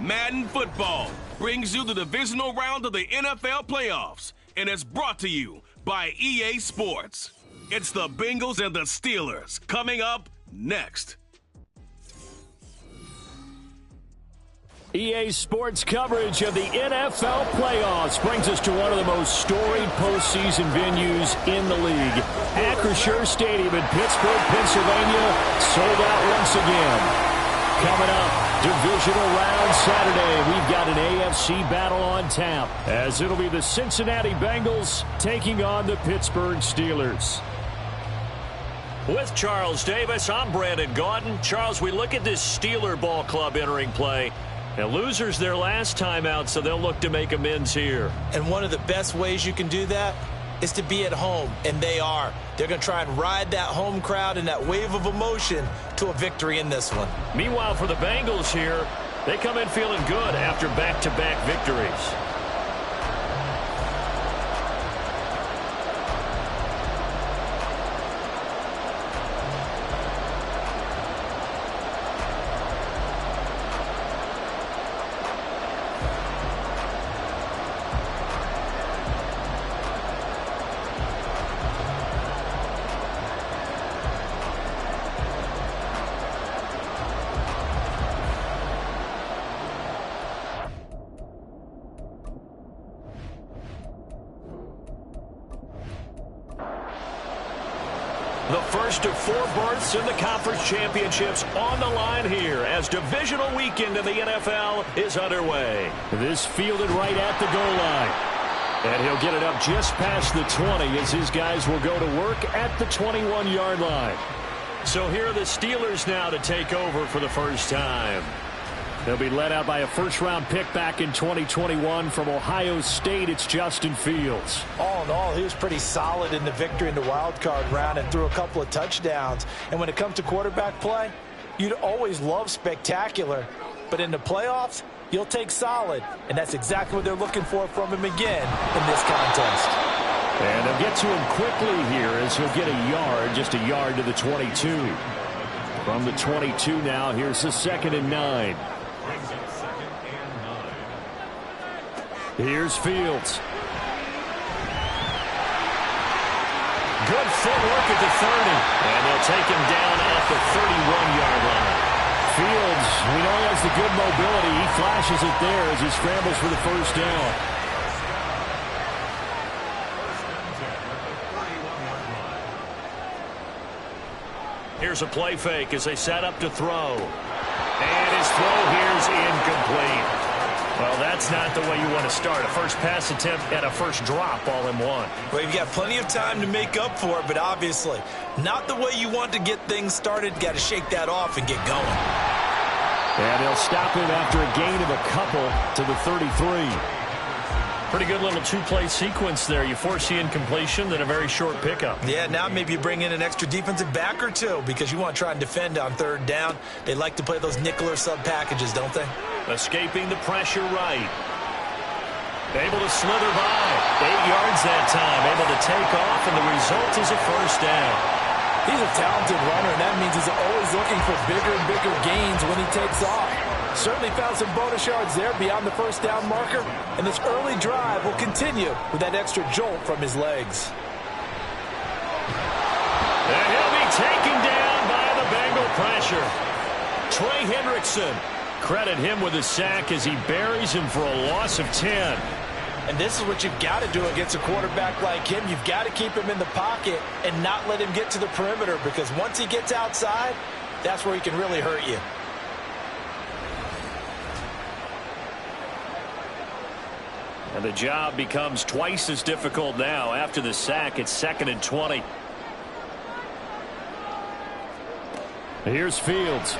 Madden Football brings you the divisional round of the NFL playoffs, and it's brought to you by EA Sports. It's the Bengals and the Steelers coming up next. EA Sports coverage of the NFL playoffs brings us to one of the most storied postseason venues in the league. Acrisure Stadium in Pittsburgh, Pennsylvania, sold out once again. Coming up, divisional round Saturday, we've got an AFC battle on tap, as it'll be the Cincinnati Bengals taking on the Pittsburgh Steelers. With Charles Davis, I'm Brandon Gaudin. Charles, we look at this Steeler ball club entering play. And losers their last time out, so they'll look to make amends here. And one of the best ways you can do that is to be at home, and they are. They're going to try and ride that home crowd and that wave of emotion to a victory in this one. Meanwhile, for the Bengals here, they come in feeling good after back-to-back victories. The first of 4 berths in the conference championships on the line here as divisional weekend in the NFL is underway. This fielded right at the goal line. And he'll get it up just past the 20 as his guys will go to work at the 21-yard line. So here are the Steelers now to take over for the first time. They'll be led out by a first-round pick back in 2021 from Ohio State. It's Justin Fields. All in all, he was pretty solid in the victory in the wild card round and threw a couple of touchdowns. And when it comes to quarterback play, you'd always love spectacular. But in the playoffs, you'll take solid. And that's exactly what they're looking for from him again in this contest. And they'll get to him quickly here as he'll get a yard, just a yard to the 22. From the 22 now, here's the 2nd and 9. Here's Fields. Good footwork at the 30. And they'll take him down at the 31-yard line. Fields, we know he has the good mobility. He flashes it there as he scrambles for the first down. Here's a play fake as they set up to throw. And his throw here's incomplete. Well, that's not the way you want to start. A first pass attempt and a first drop all in one. Well, you've got plenty of time to make up for it, but obviously not the way you want to get things started. Got to shake that off and get going. And they'll stop him after a gain of a couple to the 33. Pretty good little two-play sequence there. You force the incompletion, then a very short pickup. Yeah, now maybe you bring in an extra defensive back or two because you want to try and defend on 3rd down. They like to play those nickel or sub packages, don't they? Escaping the pressure right. Able to slither by. 8 yards that time. Able to take off, and the result is a first down. He's a talented runner, and that means he's always looking for bigger and bigger gains when he takes off. Certainly found some bonus yards there beyond the first down marker, and this early drive will continue with that extra jolt from his legs. And he'll be taken down by the Bengal pressure. Trey Hendrickson. Credit him with a sack as he buries him for a loss of 10. And this is what you've got to do against a quarterback like him. You've got to keep him in the pocket and not let him get to the perimeter, because once he gets outside, that's where he can really hurt you. And the job becomes twice as difficult now. After the sack, it's 2nd and 20. Here's Fields.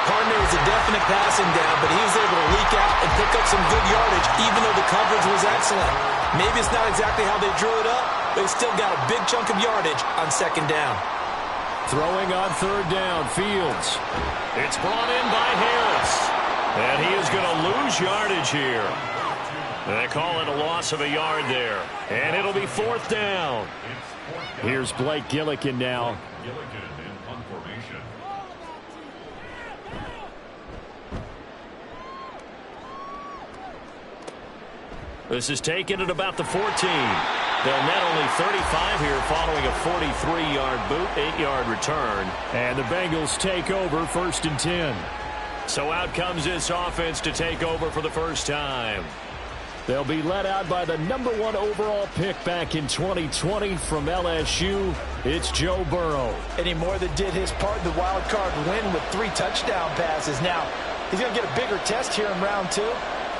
Partner was a definite passing down, but he was able to leak out and pick up some good yardage, even though the coverage was excellent. Maybe it's not exactly how they drew it up, but he still got a big chunk of yardage on 2nd down. Throwing on 3rd down, Fields. It's brought in by Harris. And he is going to lose yardage here. They call it a loss of a yard there. And it'll be 4th down. Here's Blake Gillikin now. Gillikin in punt formation. This is taken at about the 14. They'll net only 35 here following a 43-yard boot, 8-yard return. And the Bengals take over 1st and 10. So out comes this offense to take over for the first time. They'll be led out by the #1 overall pick back in 2020 from LSU. It's Joe Burrow. And he more than did his part in the wild card win with 3 touchdown passes. Now, he's going to get a bigger test here in round 2.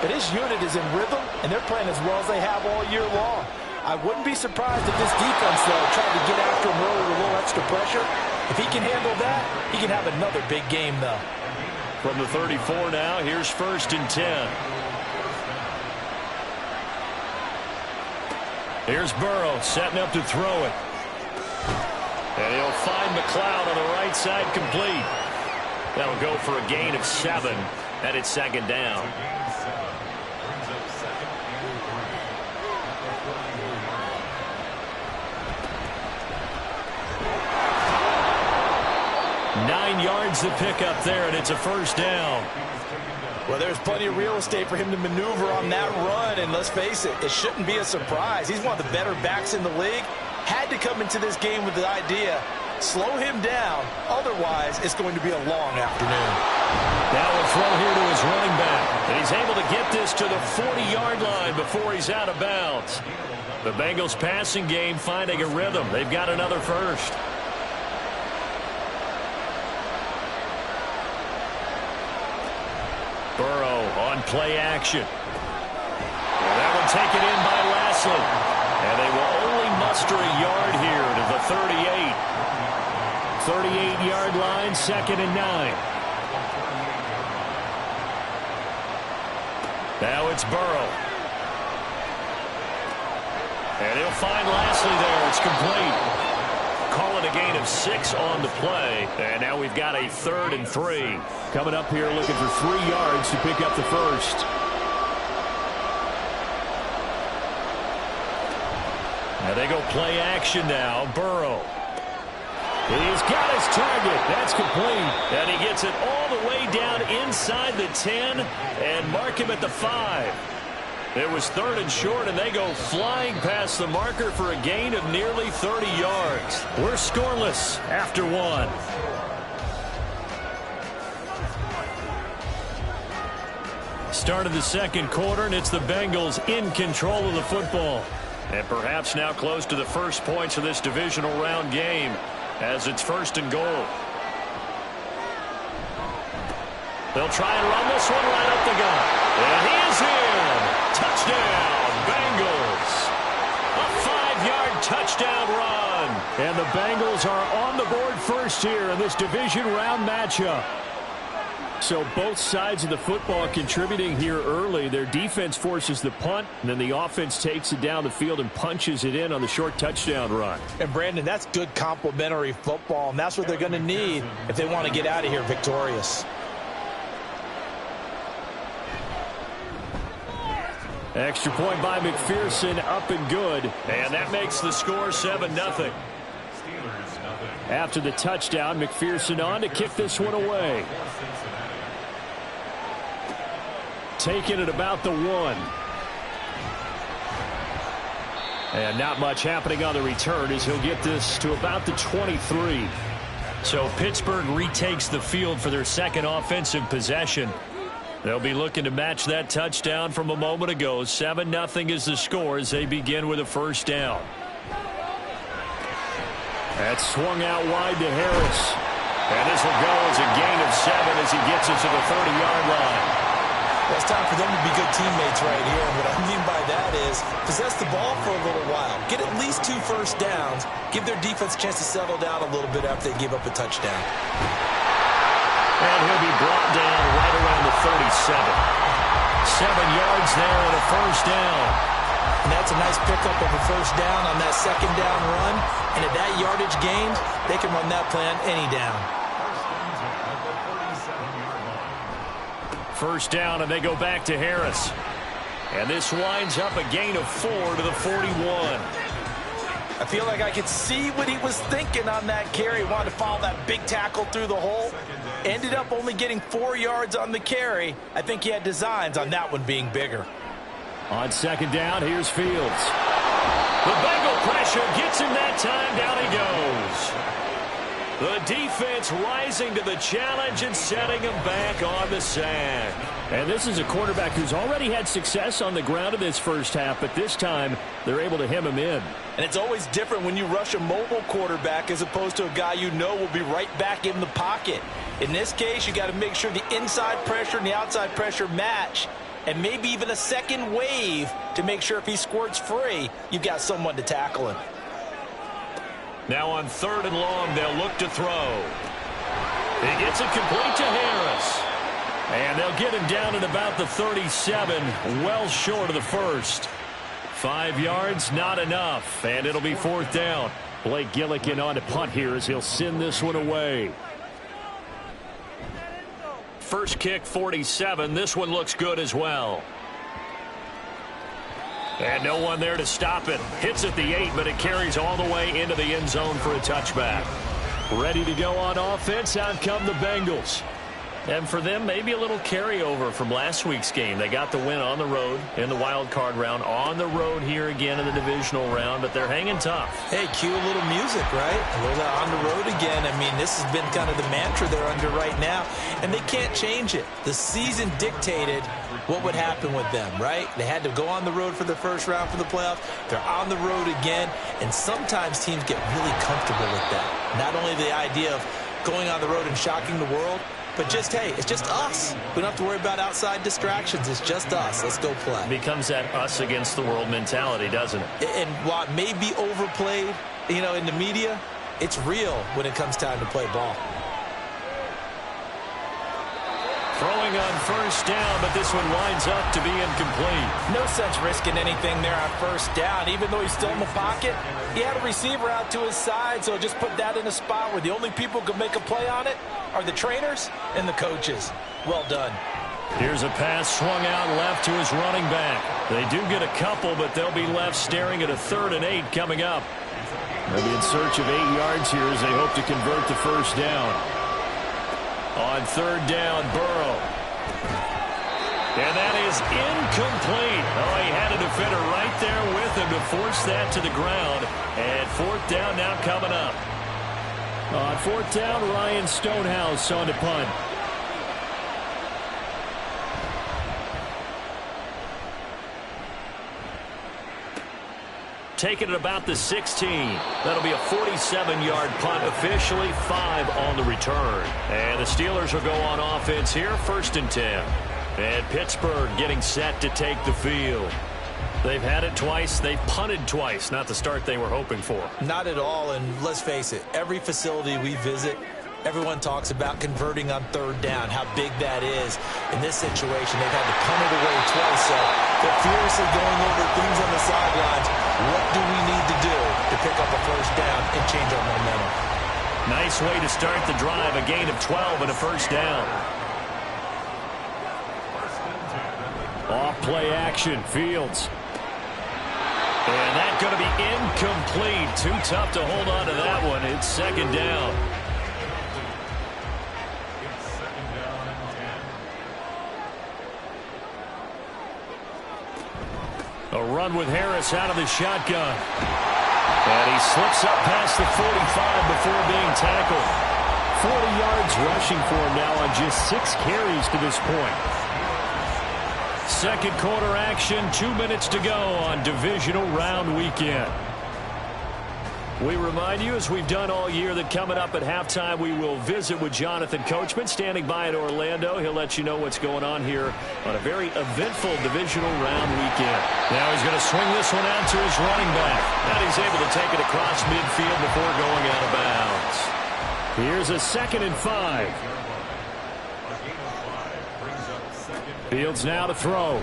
But his unit is in rhythm, and they're playing as well as they have all year long. I wouldn't be surprised if this defense, though, tried to get after him early with a little extra pressure. If he can handle that, he can have another big game, though. From the 34 now, here's 1st and 10. Here's Burrow setting up to throw it. And he'll find McLeod on the right side, complete. That'll go for a gain of 7, and it's 2nd down. Brings up 2nd and 3. 9 yards to pick up there, and it's a 1st down. Well, there's plenty of real estate for him to maneuver on that run, and let's face it, it shouldn't be a surprise. He's one of the better backs in the league. Had to come into this game with the idea, slow him down, otherwise it's going to be a long afternoon. Now a throw here to his running back, and he's able to get this to the 40-yard line before he's out of bounds. The Bengals passing game finding a rhythm. They've got another first. Burrow on play action. And that one taken in by Lashley. And they will only muster a yard here to the 38. 38-yard line, 2nd and 9. Now it's Burrow. And he'll find Lashley there. It's complete. Call it a gain of 6 on the play. And now we've got a 3rd and 3. Coming up here looking for 3 yards to pick up the first. And they go play action now. Burrow. He's got his target. That's complete. And he gets it all the way down inside the 10 and mark him at the 5. It was 3rd and short, and they go flying past the marker for a gain of nearly 30 yards. We're scoreless after 1. Start of the 2nd quarter, and it's the Bengals in control of the football. And perhaps now close to the first points of this divisional round game as it's 1st and goal. They'll try and run this one right up the gut. And he is in. Touchdown, Bengals. A 5-yard touchdown run. And the Bengals are on the board first here in this division round matchup. So both sides of the football contributing here early. Their defense forces the punt, and then the offense takes it down the field and punches it in on the short touchdown run. And, Brandon, that's good complementary football, and that's what they're going to need if they want to get out of here victorious. Extra point by McPherson, up and good. And that makes the score 7-0. After the touchdown, McPherson on to kick this one away. Taken at about the 1. And not much happening on the return as he'll get this to about the 23. So Pittsburgh retakes the field for their second offensive possession. They'll be looking to match that touchdown from a moment ago. 7-0 is the score as they begin with a first down. That's swung out wide to Harris. And this will go as a gain of 7 as he gets it to the 30-yard line. Well, it's time for them to be good teammates right here. And what I mean by that is possess the ball for a little while. Get at least 2 first downs. Give their defense a chance to settle down a little bit after they give up a touchdown. And he'll be brought down right around the 37. 7 yards there and a first down. And that's a nice pickup of a first down on that second down run. And at that yardage gained, they can run that play on any down. First down, and they go back to Harris. And this winds up a gain of 4 to the 41. I feel like I could see what he was thinking on that carry. He wanted to follow that big tackle through the hole. Ended up only getting 4 yards on the carry. I think he had designs on that one being bigger. On second down, here's Fields. The Bengal pressure gets him that time. Down he goes. The defense rising to the challenge and setting him back on the sack. And this is a quarterback who's already had success on the ground in this first half, but this time they're able to hem him in. And it's always different when you rush a mobile quarterback as opposed to a guy you know will be right back in the pocket. In this case, you got to make sure the inside pressure and the outside pressure match, and maybe even a second wave to make sure if he squirts free, you've got someone to tackle him. Now on 3rd and long, they'll look to throw. He gets it complete to Harris. And they'll get him down at about the 37, well short of the first. 5 yards, not enough, and it'll be 4th down. Blake Gillikin on to punt here as he'll send this one away. First kick, 47. This one looks good as well. And no one there to stop it. Hits at the 8, but it carries all the way into the end zone for a touchback. Ready to go on offense. Out come the Bengals. And for them, maybe a little carryover from last week's game. They got the win on the road in the wild card round, on the road here again in the divisional round, but they're hanging tough. Hey, cue a little music, right? A little on the road again. I mean, this has been kind of the mantra they're under right now, and they can't change it. The season dictated what would happen with them, right? They had to go on the road for the first round for the playoffs. They're on the road again, and sometimes teams get really comfortable with that. Not only the idea of going on the road and shocking the world, but just, hey, it's just us. We don't have to worry about outside distractions. It's just us. Let's go play. It becomes that us against the world mentality, doesn't it? And while it may be overplayed, you know, in the media, it's real when it comes time to play ball. Throwing on first down, but this one winds up to be incomplete. No sense risking anything there on first down. Even though he's still in the pocket, he had a receiver out to his side, so just put that in a spot where the only people who can make a play on it are the trainers and the coaches. Well done. Here's a pass swung out left to his running back. They do get a couple, but they'll be left staring at a 3rd and 8 coming up. They'll be in search of 8 yards here as they hope to convert the first down. On 3rd down, Burrow. And that is incomplete. Oh, he had a defender right there with him to force that to the ground. And 4th down now coming up. On 4th down, Ryan Stonehouse on to punt. Taking it about the 16. That'll be a 47-yard punt, officially 5 on the return. And the Steelers will go on offense here, 1st and 10. And Pittsburgh getting set to take the field. They've had it twice. They've punted twice. Not the start they were hoping for. Not at all, and let's face it, every facility we visit, everyone talks about converting on 3rd down, how big that is. In this situation, they've had to punt it away twice, so they're furiously going over things on the sidelines. What do we need to do to pick up a first down and change our momentum? Nice way to start the drive, a gain of 12 and a first down. Off play action, Fields. And that's going to be incomplete. Too tough to hold on to that one. It's 2nd down. A run with Harris out of the shotgun. And he slips up past the 45 before being tackled. 40 yards rushing for him now on just 6 carries to this point. Second quarter action, 2 minutes to go on divisional round weekend. We remind you, as we've done all year, that coming up at halftime, we will visit with Jonathan Coachman, standing by in Orlando. He'll let you know what's going on here on a very eventful divisional round weekend. Now he's going to swing this one out to his running back. And he's able to take it across midfield before going out of bounds. Here's a 2nd and 5. Fields now to throw.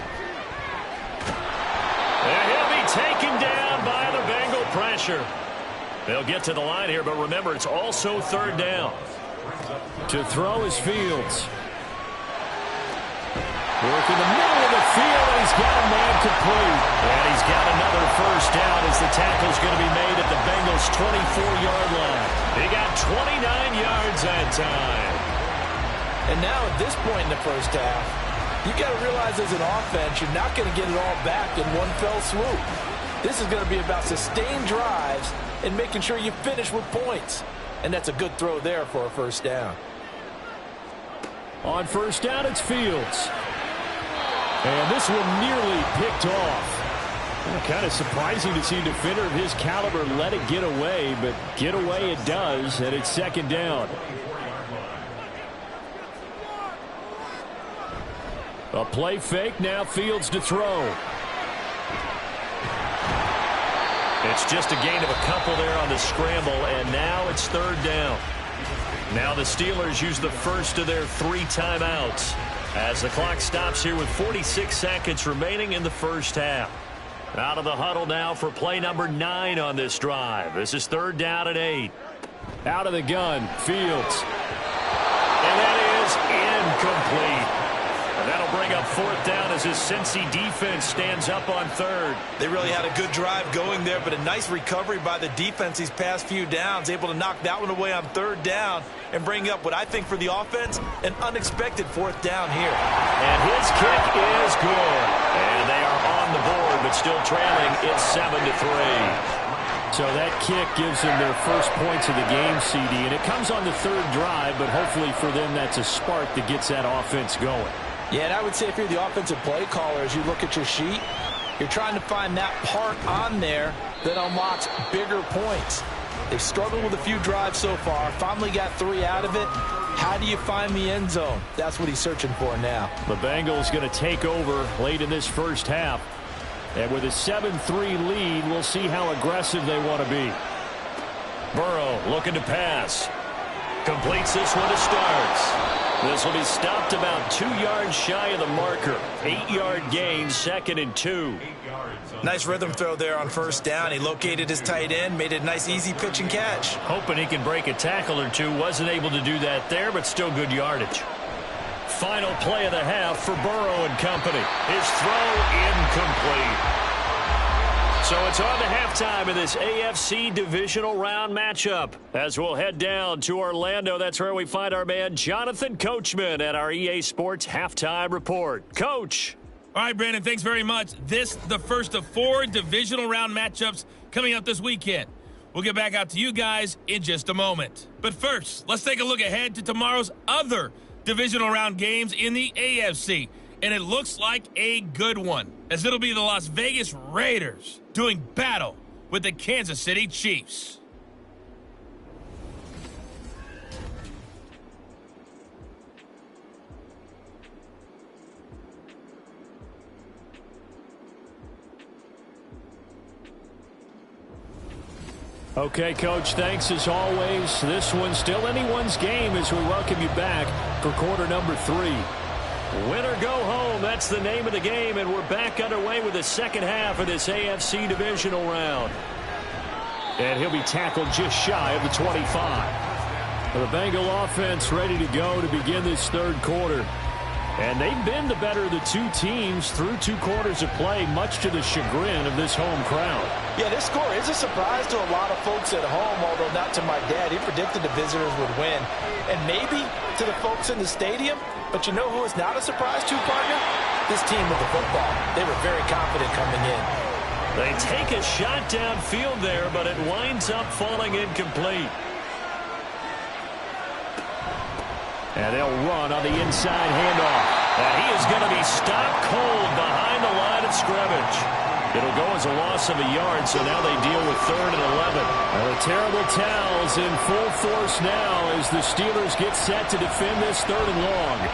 And he'll be taken down by the Bengal pressure. They'll get to the line here, but remember, it's also 3rd down. To throw is Fields. Working the middle of the field, and he's got a man complete. And he's got another 1st down as the tackle's going to be made at the Bengals' 24-yard line. He got 29 yards that time. And now at this point in the first half, you got to realize as an offense, you're not going to get it all back in one fell swoop. This is going to be about sustained drives and making sure you finish with points. And that's a good throw there for a 1st down. On 1st down, it's Fields. And this one nearly picked off. Kind of surprising to see a defender of his caliber let it get away, but get away it does, and it's 2nd down. A play fake, now Fields to throw. It's just a gain of a couple there on the scramble, and now it's 3rd down. Now the Steelers use the 1st of their 3 timeouts as the clock stops here with 46 seconds remaining in the first half. Out of the huddle now for play number 9 on this drive. This is 3rd down and 8. Out of the gun, Fields. And that is incomplete. And that'll bring up 4th down as his Cincy defense stands up on 3rd. They really had a good drive going there, but a nice recovery by the defense these past few downs, able to knock that one away on 3rd down and bring up what I think for the offense, an unexpected 4th down here. And his kick is good. And they are on the board, but still trailing. It's 7-3. So that kick gives them their first points of the game, CD, and it comes on the 3rd drive, but hopefully for them that's a spark that gets that offense going. Yeah, and I would say if you're the offensive play caller, as you look at your sheet, you're trying to find that part on there that unlocks bigger points. They've struggled with a few drives so far, finally got 3 out of it. How do you find the end zone? That's what he's searching for now. The Bengals going to take over late in this first half. And with a 7-3 lead, we'll see how aggressive they want to be. Burrow looking to pass. Completes this one to starts. This will be stopped about 2 yards shy of the marker. 8-yard gain, 2nd and 2. Nice rhythm throw there on 1st down. He located his tight end, made it a nice easy pitch and catch. Hoping he can break a tackle or two. Wasn't able to do that there, but still good yardage. Final play of the half for Burrow and company. His throw incomplete. So it's on to halftime of this AFC divisional round matchup. As we'll head down to Orlando, that's where we find our man Jonathan Coachman at our EA Sports Halftime Report. Coach. All right, Brandon, thanks very much. This the first of 4 divisional round matchups coming up this weekend. We'll get back out to you guys in just a moment. But first, let's take a look ahead to tomorrow's other divisional round games in the AFC. And it looks like a good one, as it'll be the Las Vegas Raiders doing battle with the Kansas City Chiefs. Okay, Coach, thanks as always. This one's still anyone's game as we welcome you back for quarter number 3. Win or go home, that's the name of the game, and we're back underway with the second half of this AFC divisional round. And he'll be tackled just shy of the 25. The Bengal offense ready to go to begin this third quarter. And they've been the better of the 2 teams through 2 quarters of play, much to the chagrin of this home crowd. Yeah, this score is a surprise to a lot of folks at home, although not to my dad. He predicted the visitors would win. And maybe to the folks in the stadium. But you know who is not a surprise to, partner? This team with the football, they were very confident coming in. They take a shot downfield there, but it winds up falling incomplete. And they'll run on the inside handoff. And he is going to be stopped cold behind the line of scrimmage. It'll go as a loss of a yard, so now they deal with 3rd and 11. And the terrible towels in full force now as the Steelers get set to defend this 3rd and long.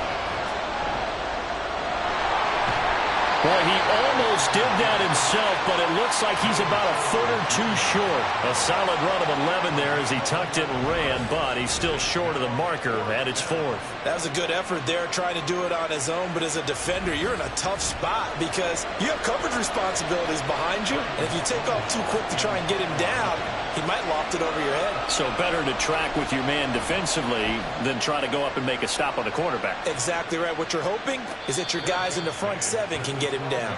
Boy, he almost did that himself, but it looks like he's about a foot or two short. A solid run of 11 there as he tucked it and ran, but he's still short of the marker at its 4th. That was a good effort there, trying to do it on his own, but as a defender, you're in a tough spot because you have coverage responsibilities behind you, and if you take off too quick to try and get him down, he might loft it over your head. So better to track with your man defensively than try to go up and make a stop on the quarterback. Exactly right. What you're hoping is that your guys in the front 7 can get him down.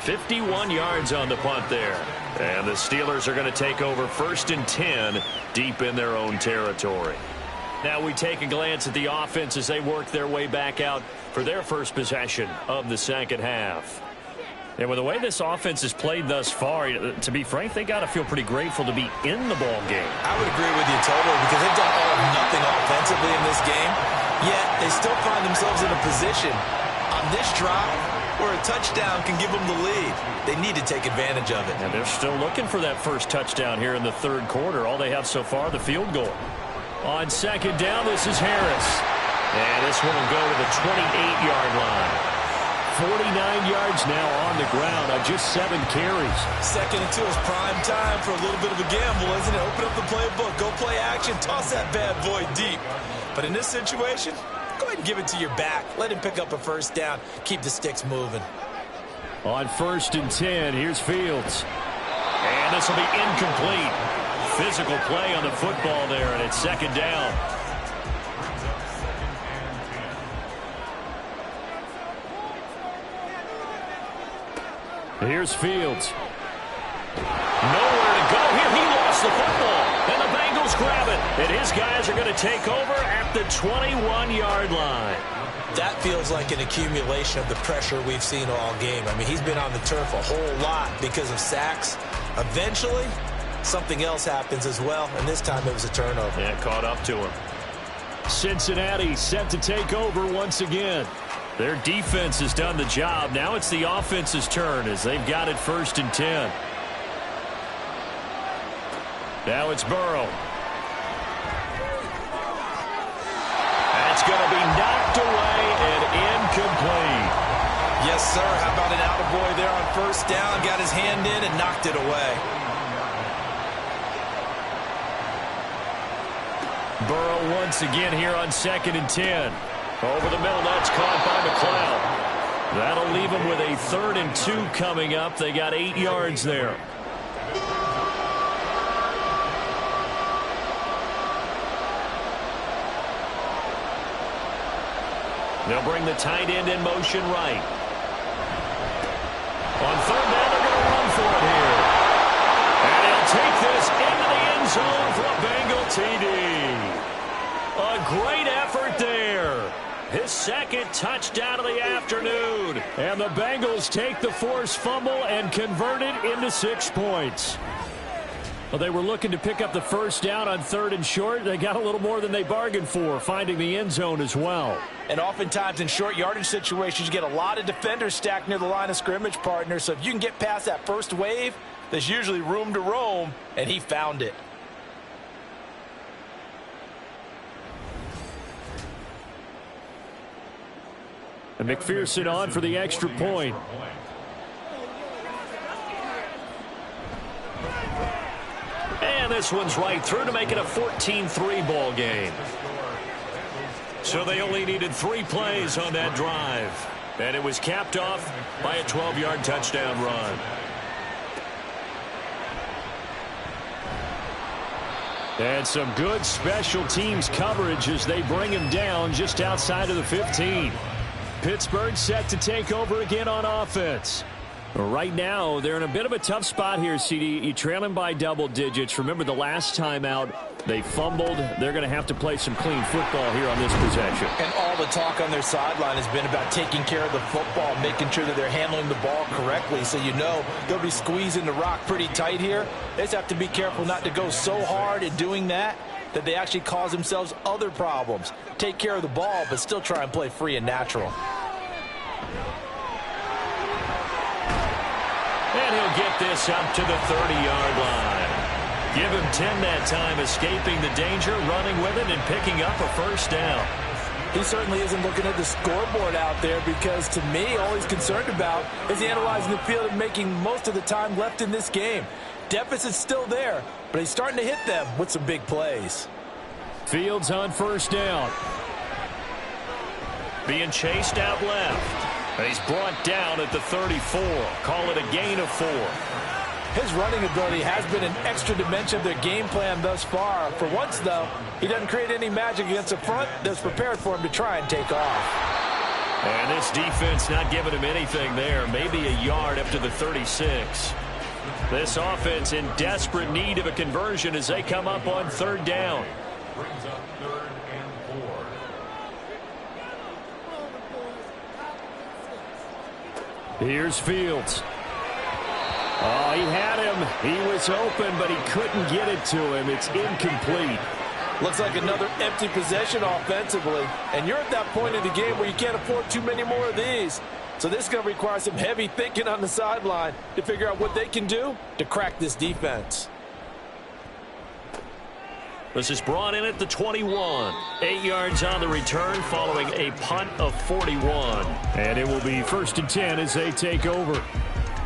51 yards on the punt there. And the Steelers are going to take over 1st and 10 deep in their own territory. Now we take a glance at the offense as they work their way back out for their first possession of the second half. And with the way this offense has played thus far, to be frank, they got to feel pretty grateful to be in the ball game. I would agree with you totally because they've done all or nothing offensively in this game, yet they still find themselves in a position on this drive where a touchdown can give them the lead. They need to take advantage of it. And they're still looking for that first touchdown here in the 3rd quarter. All they have so far, the field goal. On 2nd down, this is Harris. And this one will go to the 28-yard line. 49 yards now on the ground on just 7 carries. 2nd and 2 is prime time for a little bit of a gamble, isn't it? Open up the playbook, go play action, toss that bad boy deep. But in this situation, go ahead and give it to your back. Let him pick up a first down. Keep the sticks moving. On 1st and 10, here's Fields. And this will be incomplete. Physical play on the football there, and it's 2nd down. Here's Fields. Nowhere to go here. He lost the football. And the Bengals grab it. And his guys are going to take over at the 21-yard line. That feels like an accumulation of the pressure we've seen all game. I mean, he's been on the turf a whole lot because of sacks. Eventually, something else happens as well, and this time it was a turnover. Yeah, caught up to him. Cincinnati set to take over once again. Their defense has done the job. Now it's the offense's turn as they've got it 1st and 10. Now it's Burrow. That's going to be knocked away and incomplete. Yes, sir. How about an attaboy there on 1st down? Got his hand in and knocked it away. Burrow once again here on 2nd and 10. Over the middle, that's caught by McLeod. That'll leave them with a 3rd and 2 coming up. They got 8 yards there. They'll bring the tight end in motion right. On 3rd down, they're going to run for it here. And he'll take this into the end zone for a Bengal TD. A great effort there. His 2nd touchdown of the afternoon. And the Bengals take the forced fumble and convert it into 6 points. Well, they were looking to pick up the first down on 3rd and short. They got a little more than they bargained for, finding the end zone as well. And oftentimes in short yardage situations, you get a lot of defenders stacked near the line of scrimmage, partner. So if you can get past that first wave, there's usually room to roam, and he found it. And McPherson on for the extra point. And this one's right through to make it a 14-3 ball game. So they only needed 3 plays on that drive. And it was capped off by a 12-yard touchdown run. And some good special teams coverage as they bring him down just outside of the 15. Pittsburgh set to take over again on offense. Right now, they're in a bit of a tough spot here, CD. You trail them by double digits. Remember the last time out, they fumbled. They're going to have to play some clean football here on this possession. And all the talk on their sideline has been about taking care of the football, making sure that they're handling the ball correctly. So you know they'll be squeezing the rock pretty tight here. They just have to be careful not to go so hard in doing that they actually cause themselves other problems. Take care of the ball, but still try and play free and natural. And he'll get this up to the 30-yard line. Give him 10 that time, escaping the danger, running with it, and picking up a first down. He certainly isn't looking at the scoreboard out there because, to me, all he's concerned about is analyzing the field and making most of the time left in this game. Deficit's still there, but he's starting to hit them with some big plays. Fields on first down. Being chased out left. He's brought down at the 34. Call it a gain of 4. His running ability has been an extra dimension of their game plan thus far. For once, though, he doesn't create any magic against the front that's prepared for him to try and take off. And this defense not giving him anything there. Maybe a yard up to the 36. This offense in desperate need of a conversion as they come up on third down. Brings up 3rd and 4. Here's Fields. Oh, he had him. He was open, but he couldn't get it to him. It's incomplete. Looks like another empty possession offensively. And you're at that point in the game where you can't afford too many more of these. So this is going to require some heavy thinking on the sideline to figure out what they can do to crack this defense. This is brought in at the 21. 8 yards on the return following a punt of 41. And it will be 1st and 10 as they take over.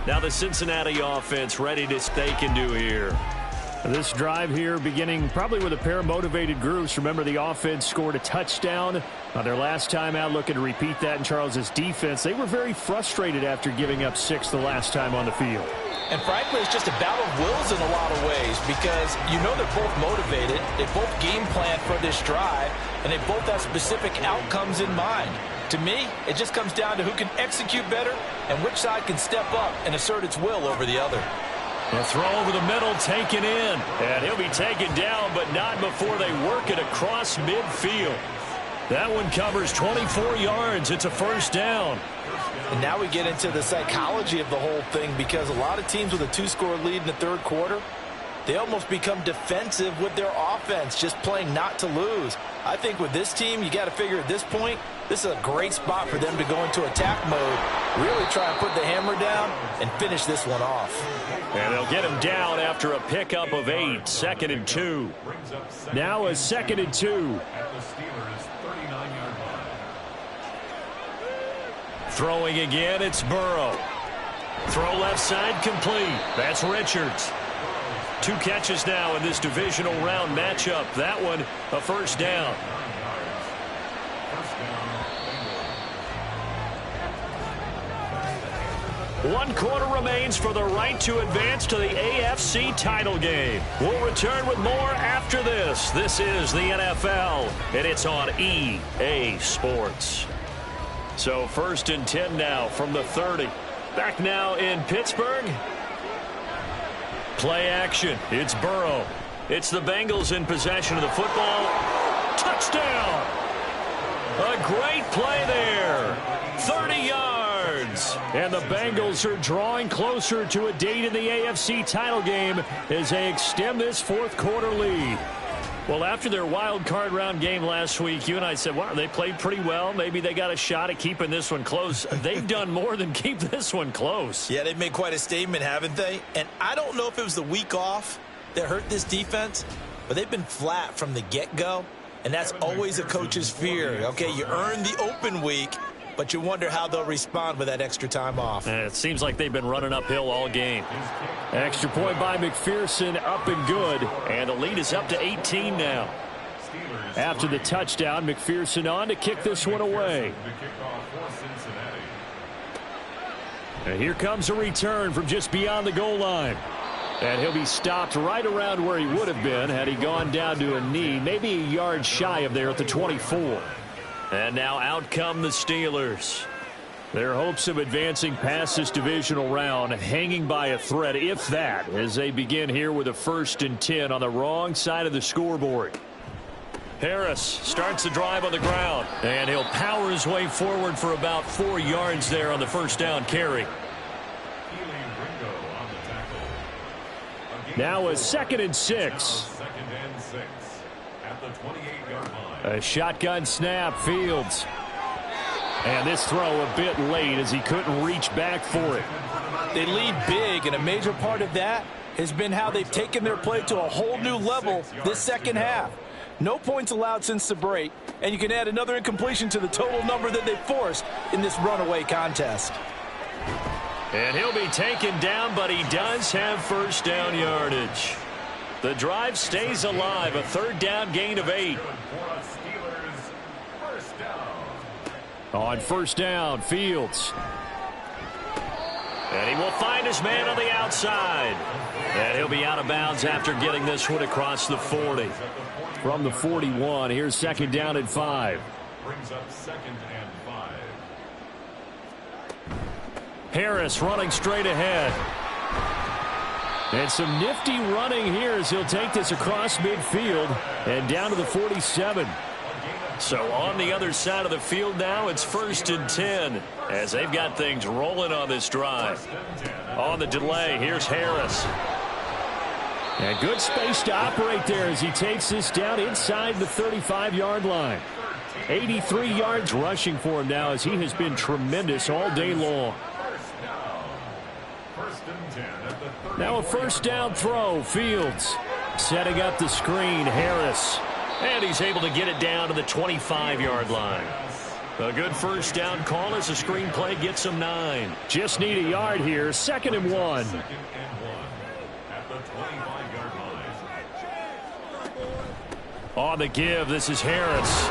Now the Cincinnati offense ready to they can do here. This drive here beginning probably with a pair of motivated groups. Remember, the offense scored a touchdown on their last time out, looking to repeat that in Charles's defense. They were very frustrated after giving up 6 the last time on the field. And frankly, it's just a battle of wills in a lot of ways because you know they're both motivated. They both game plan for this drive, and they both have specific outcomes in mind. To me, it just comes down to who can execute better and which side can step up and assert its will over the other. A throw over the middle taken in. And he'll be taken down, but not before they work it across midfield. That one covers 24 yards. It's a first down. And now we get into the psychology of the whole thing because a lot of teams with a 2-score lead in the third quarter, they almost become defensive with their offense, just playing not to lose. I think with this team, you got to figure at this point, this is a great spot for them to go into attack mode, really try and put the hammer down and finish this one off. And they'll get him down after a pickup of 8, 2nd and 2. Now a 2nd and 2. At the Steelers' 39-yard line. Throwing again, it's Burrow. Throw left side complete. That's Richards. 2 catches now in this divisional round matchup. That one, a first down. First down, Bengals. 1 quarter remains for the right to advance to the AFC title game. We'll return with more after this. This is the NFL, and it's on EA Sports. So 1st and 10 now from the 30. Back now in Pittsburgh. Play action. It's Burrow. It's the Bengals in possession of the football. Touchdown! A great play there. 30 yards. And the Bengals are drawing closer to a date in the AFC title game as they extend this 4th quarter lead. Well, after their wild card round game last week, you and I said, wow, they played pretty well. Maybe they got a shot at keeping this one close. They've done more than keep this one close. Yeah, they've made quite a statement, haven't they? And I don't know if it was the week off that hurt this defense, but they've been flat from the get-go, and that's always a coach's fear. Okay, you earn the open week, but you wonder how they'll respond with that extra time off. And it seems like they've been running uphill all game. Extra point by McPherson, up and good. And the lead is up to 18 now. After the touchdown, McPherson on to kick this one away. And here comes a return from just beyond the goal line. And he'll be stopped right around where he would have been had he gone down to a knee, maybe a yard shy of there at the 24. And now out come the Steelers. Their hopes of advancing past this divisional round hanging by a thread, if that, as they begin here with a 1st and 10 on the wrong side of the scoreboard. Harris starts the drive on the ground, and he'll power his way forward for about 4 yards there on the first down carry. Now a 2nd and 6. At the 28-yard line. A shotgun snap, Fields. And this throw a bit late as he couldn't reach back for it. They lead big, and a major part of that has been how they've taken their play to a whole new level this second half. No points allowed since the break, and you can add another incompletion to the total number that they forced in this runaway contest. And he'll be taken down, but he does have first down yardage. The drive stays alive, a 3rd down gain of 8. On first down, Fields. And he will find his man on the outside. And he'll be out of bounds after getting this one across the 40. From the 41, here's 2nd down and 5. Brings up 2nd and 5. Harris running straight ahead. And some nifty running here as he'll take this across midfield and down to the 47. So on the other side of the field now, it's 1st and 10 as they've got things rolling on this drive. On the delay, here's Harris. And good space to operate there as he takes this down inside the 35-yard line. 83 yards rushing for him now as he has been tremendous all day long. Now a 1st down throw, Fields. Setting up the screen, Harris. And he's able to get it down to the 25-yard line. A good 1st down call as the screen play gets him 9. Just need a yard here, 2nd and 1. At the 25-yard line. On the give, this is Harris.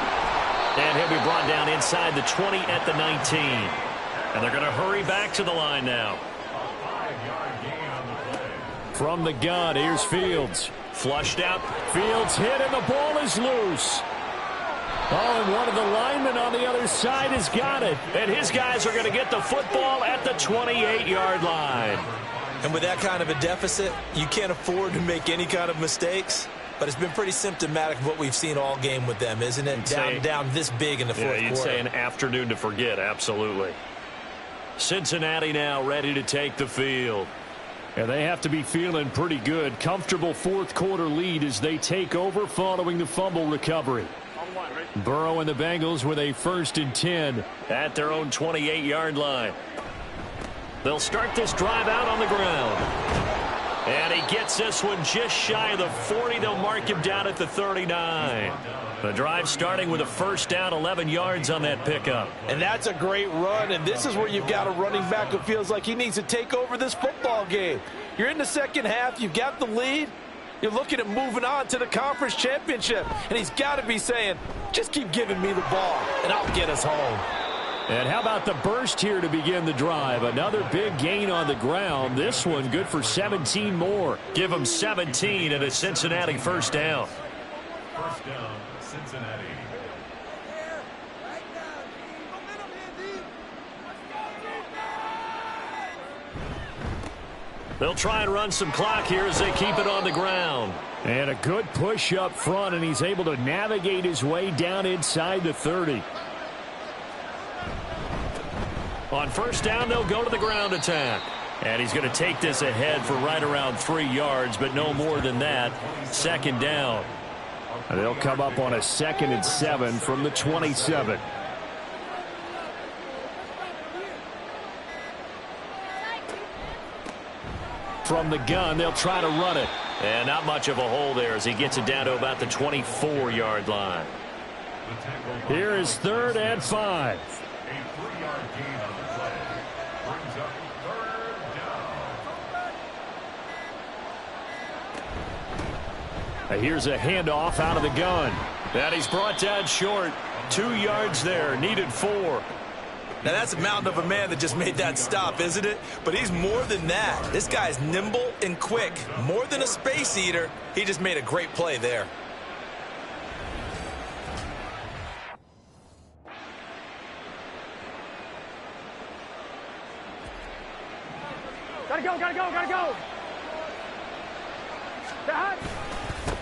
And he'll be brought down inside the 20 at the 19. And they're going to hurry back to the line now. From the gun, here's Fields. Flushed out. Fields hit, and the ball is loose. Oh, and one of the linemen on the other side has got it. And his guys are going to get the football at the 28-yard line. And with that kind of a deficit, you can't afford to make any kind of mistakes. But it's been pretty symptomatic of what we've seen all game with them, isn't it? Down this big in the fourth quarter. You'd say an afternoon to forget, absolutely. Cincinnati now ready to take the field. And they have to be feeling pretty good. Comfortable 4th quarter lead as they take over following the fumble recovery. Burrow and the Bengals with a 1st and 10 at their own 28-yard line. They'll start this drive out on the ground. And he gets this one just shy of the 40. They'll mark him down at the 39. The drive starting with a 1st down, 11 yards on that pickup. And that's a great run, and this is where you've got a running back who feels like he needs to take over this football game. You're in the second half, you've got the lead, you're looking at moving on to the conference championship, and he's got to be saying, just keep giving me the ball, and I'll get us home. And how about the burst here to begin the drive? Another big gain on the ground. This one good for 17 more. Give them 17 and a Cincinnati 1st down. 1st down, Cincinnati. They'll try and run some clock here as they keep it on the ground. And a good push up front, and he's able to navigate his way down inside the 30. On 1st down, they'll go to the ground attack. And he's going to take this ahead for right around 3 yards, but no more than that. 2nd down. And they'll come up on a 2nd and 7 from the 27. From the gun, they'll try to run it. And not much of a hole there as he gets it down to about the 24-yard line. Here is 3rd and 5. A 3-yard gain on the play. Brings up 3rd down. Here's a handoff out of the gun. And he's brought down short. 2 yards there, needed 4. Now, that's a mountain of a man that just made that stop, isn't it? But he's more than that. This guy's nimble and quick. More than a space eater. He just made a great play there. Gotta go, gotta go, gotta go.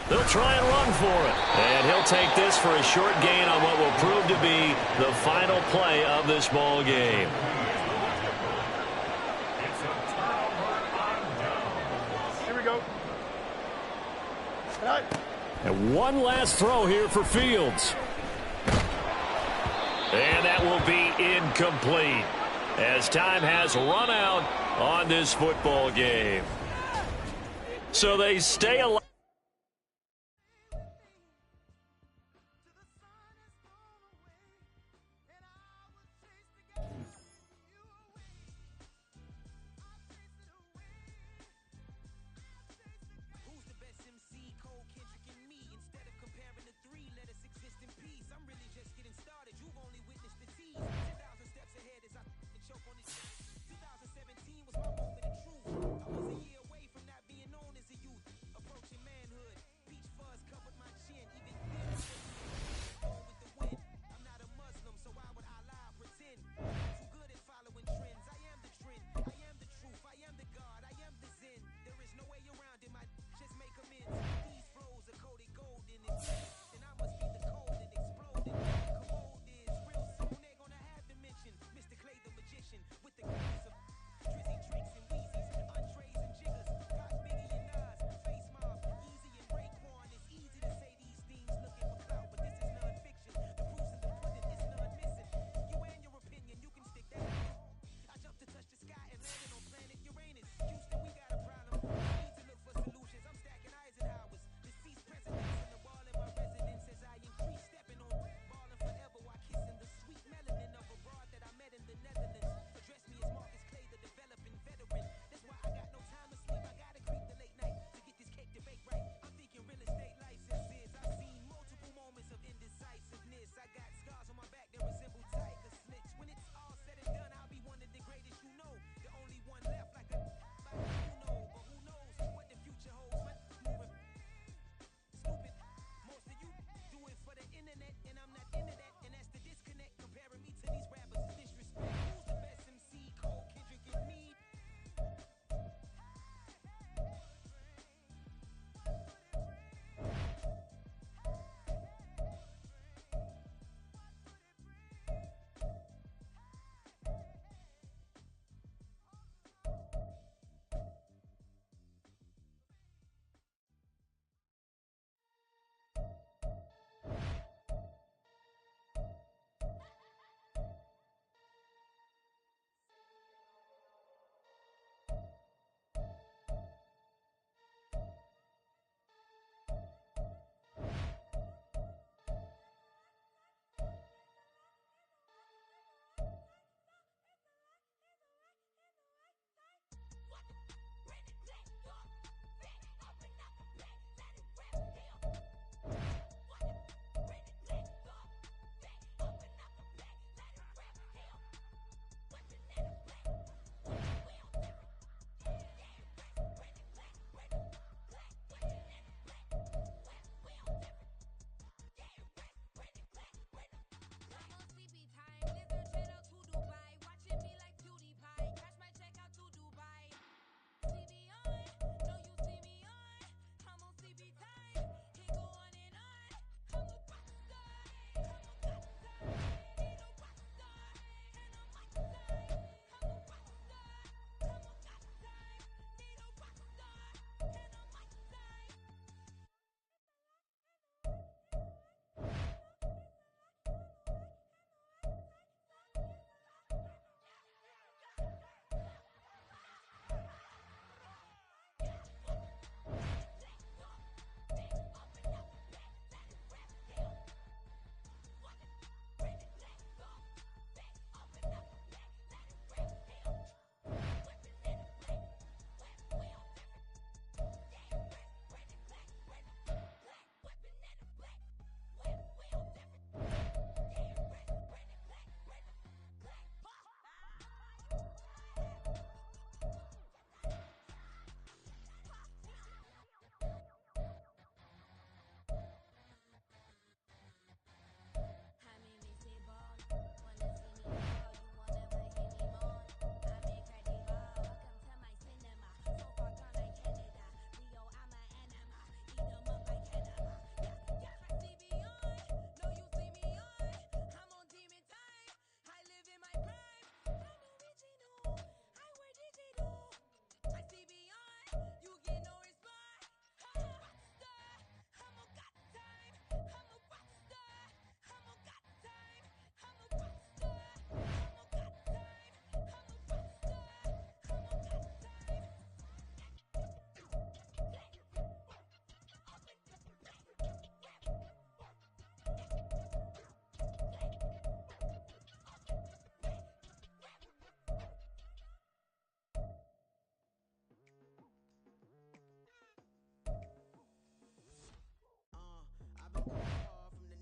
They'll try and run for it. And he'll take this for a short gain on what will prove to be the final play of this ball game. Here we go. And one last throw here for Fields. And that will be incomplete as time has run out on this football game. So they stay alive.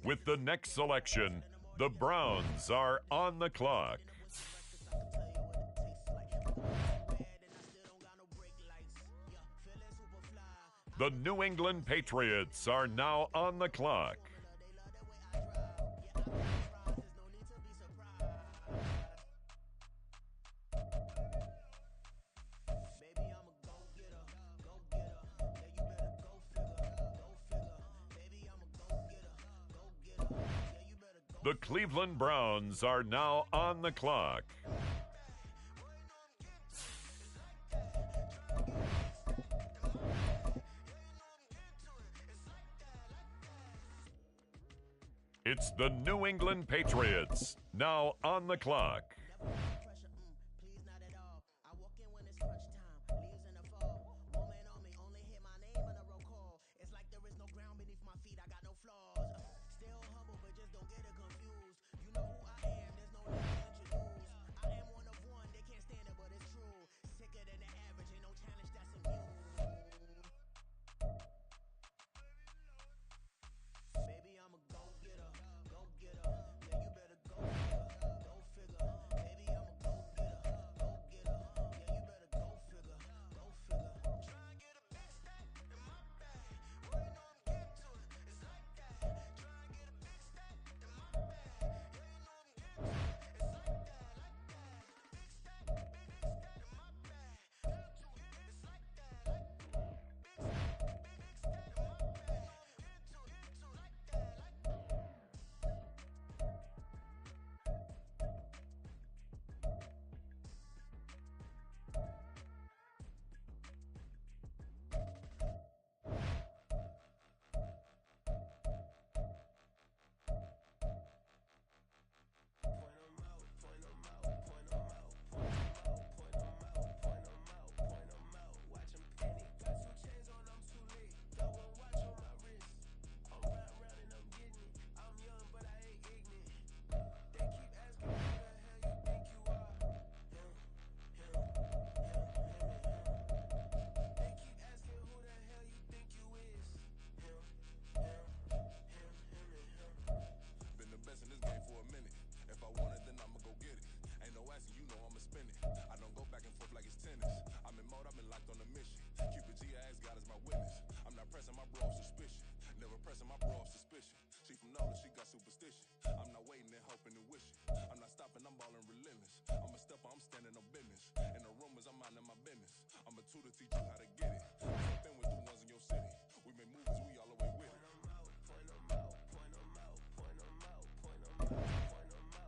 With the next selection, the Browns are on the clock. The New England Patriots are now on the clock. The Cleveland Browns are now on the clock. It's the New England Patriots, now on the clock.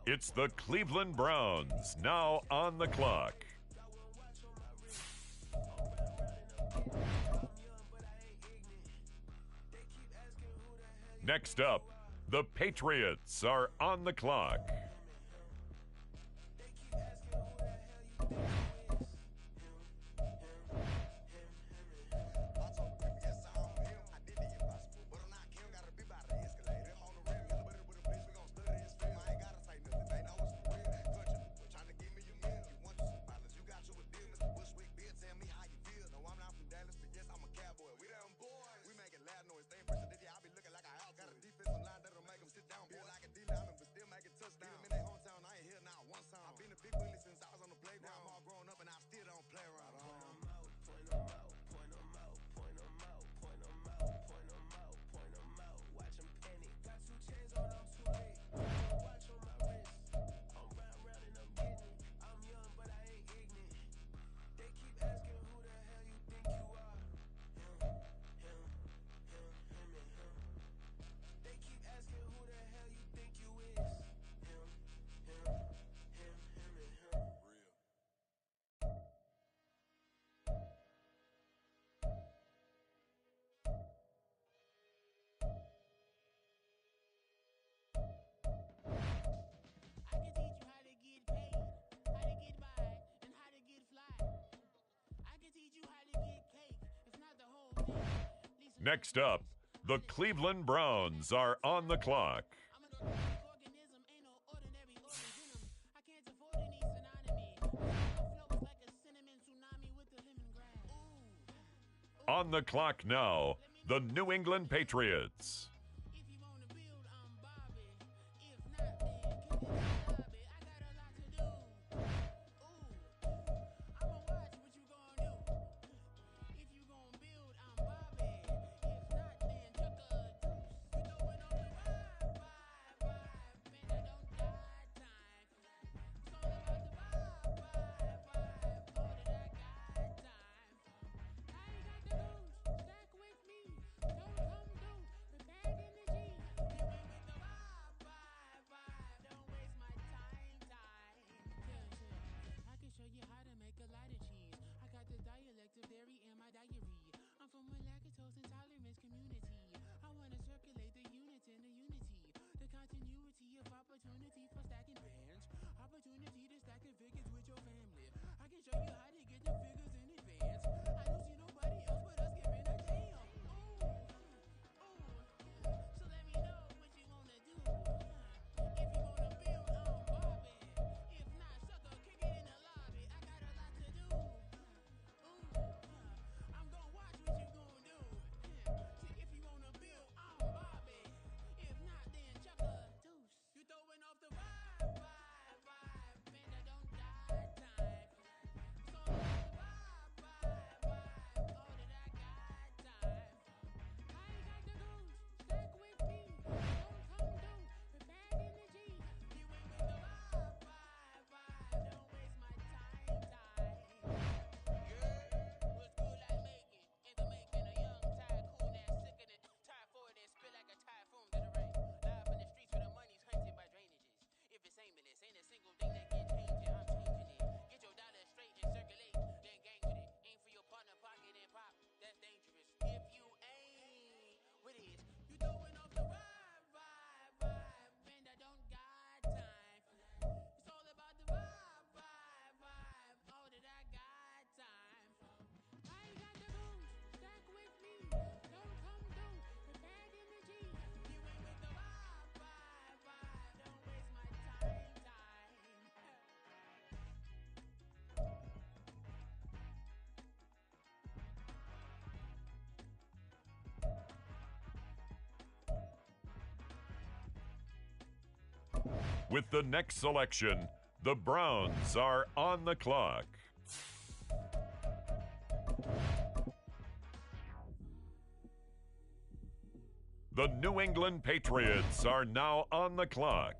It's the Cleveland Browns, now on the clock. Next up, the Patriots are on the clock. Next up, the Cleveland Browns are on the clock. On the clock now, the New England Patriots. With the next selection, the Browns are on the clock. The New England Patriots are now on the clock.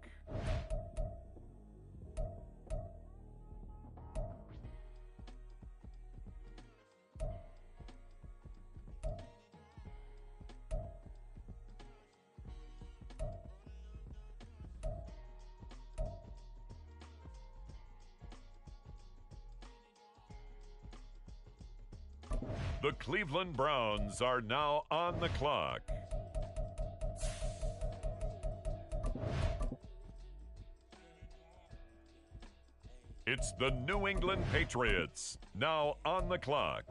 The Cleveland Browns are now on the clock. It's the New England Patriots now on the clock.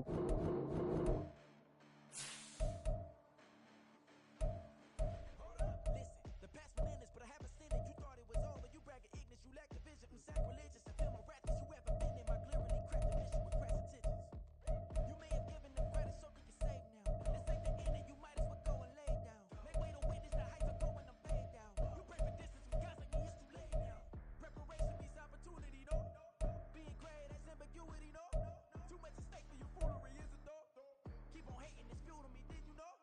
Hold up, listen. The past relentless, but I haven't seen it. You thought it was over. You bragging ignorance. You lack the vision. I'm sacrilegious. I feel my reckless. You haven't been in my clearly cracked the mission with crass intentions. You may have given them credit so you can save now. This ain't the end, and you might as well go and lay down. Make way to witness the heights of going, I'm paid down. You pray for distance from God's like me, it's too late now. Preparation means opportunity, though. Being great, that's ambiguity, no. Too much at stake for your foolery, is it though? Keep on hating, it's fuel to me, did you know?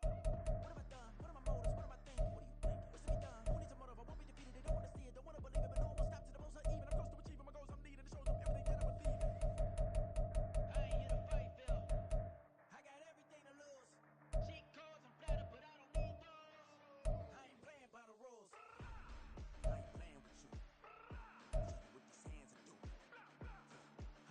What have I done? What are my motives? What am I thinking? What are you thinking? What's to be done? Who needs a motive? I won't be defeated. They don't want to see it, don't want to believe it, but no one will stop to the most uneven. I'm close to achieving my goals, I'm needing. It shows them everything that I believe in. I ain't here to fight, Phil. I got everything to lose. Cheat codes and flatter, but I don't need those. I ain't playing by the rules. I ain't playing with you. What these hands are doing.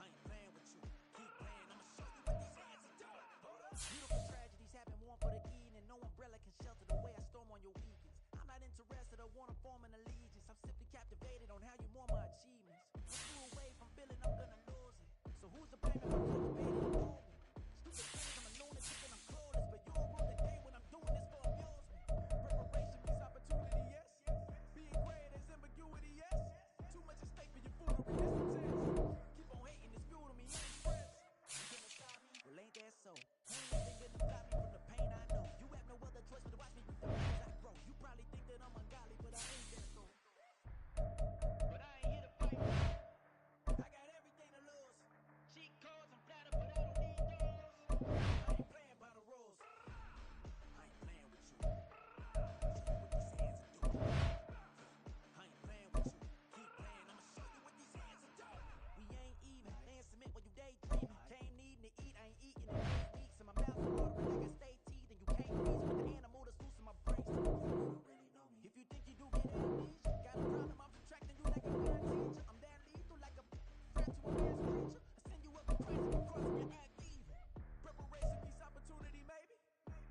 I ain't playing with you. Keep playing, I'ma show you what these hands are doing. Hold up. Beautiful tragedies happen, one for the evening. No umbrella can shelter the way I storm on your weekends. I'm not interested or wanna form an allegiance. I'm simply captivated on how you more my achievements. Push you away from feeling I'm gonna lose it. So who's to blame if I'm motivated and moving? Stupid things, I'm a lunatic and I'm clueless. But you'll rule the day when I'm doing this for amusement. Preparation means opportunity, yes. Being great is ambiguity, yes. Too much at stake for your foolery, it's intense. Keep on hating, it's fuel to me, ain't friends. You gonna stop me? Well, ain't that so? Ain't nothing gonna stop me from the pain I know. You have no other choice but to watch me with the pains I grow. You probably think that I'm ungodly, but I ain't that so. But I ain't here to fight. I got everything to lose. Cheat codes and flatter, but I don't need those. I ain't playing by the rules. I ain't playing with you. Show you what these hands are doing. I ain't playing with you. Keep playing, I'ma show you what these hands are doing. We ain't even. They submit when you daydreaming. Came needing to eat, I ain't eating in 8 weeks. And my mouth is watering like I stay teeth. And you can't reach with the animal that's loose in my brain. So you don't really know me. If you think you do get amnesia, got a problem, I'm subtracting you like a bad teacher. I'm that lethal like a threat to a man's creature. I send you up to Christ if you cross and you act evil. Preparation means opportunity, maybe.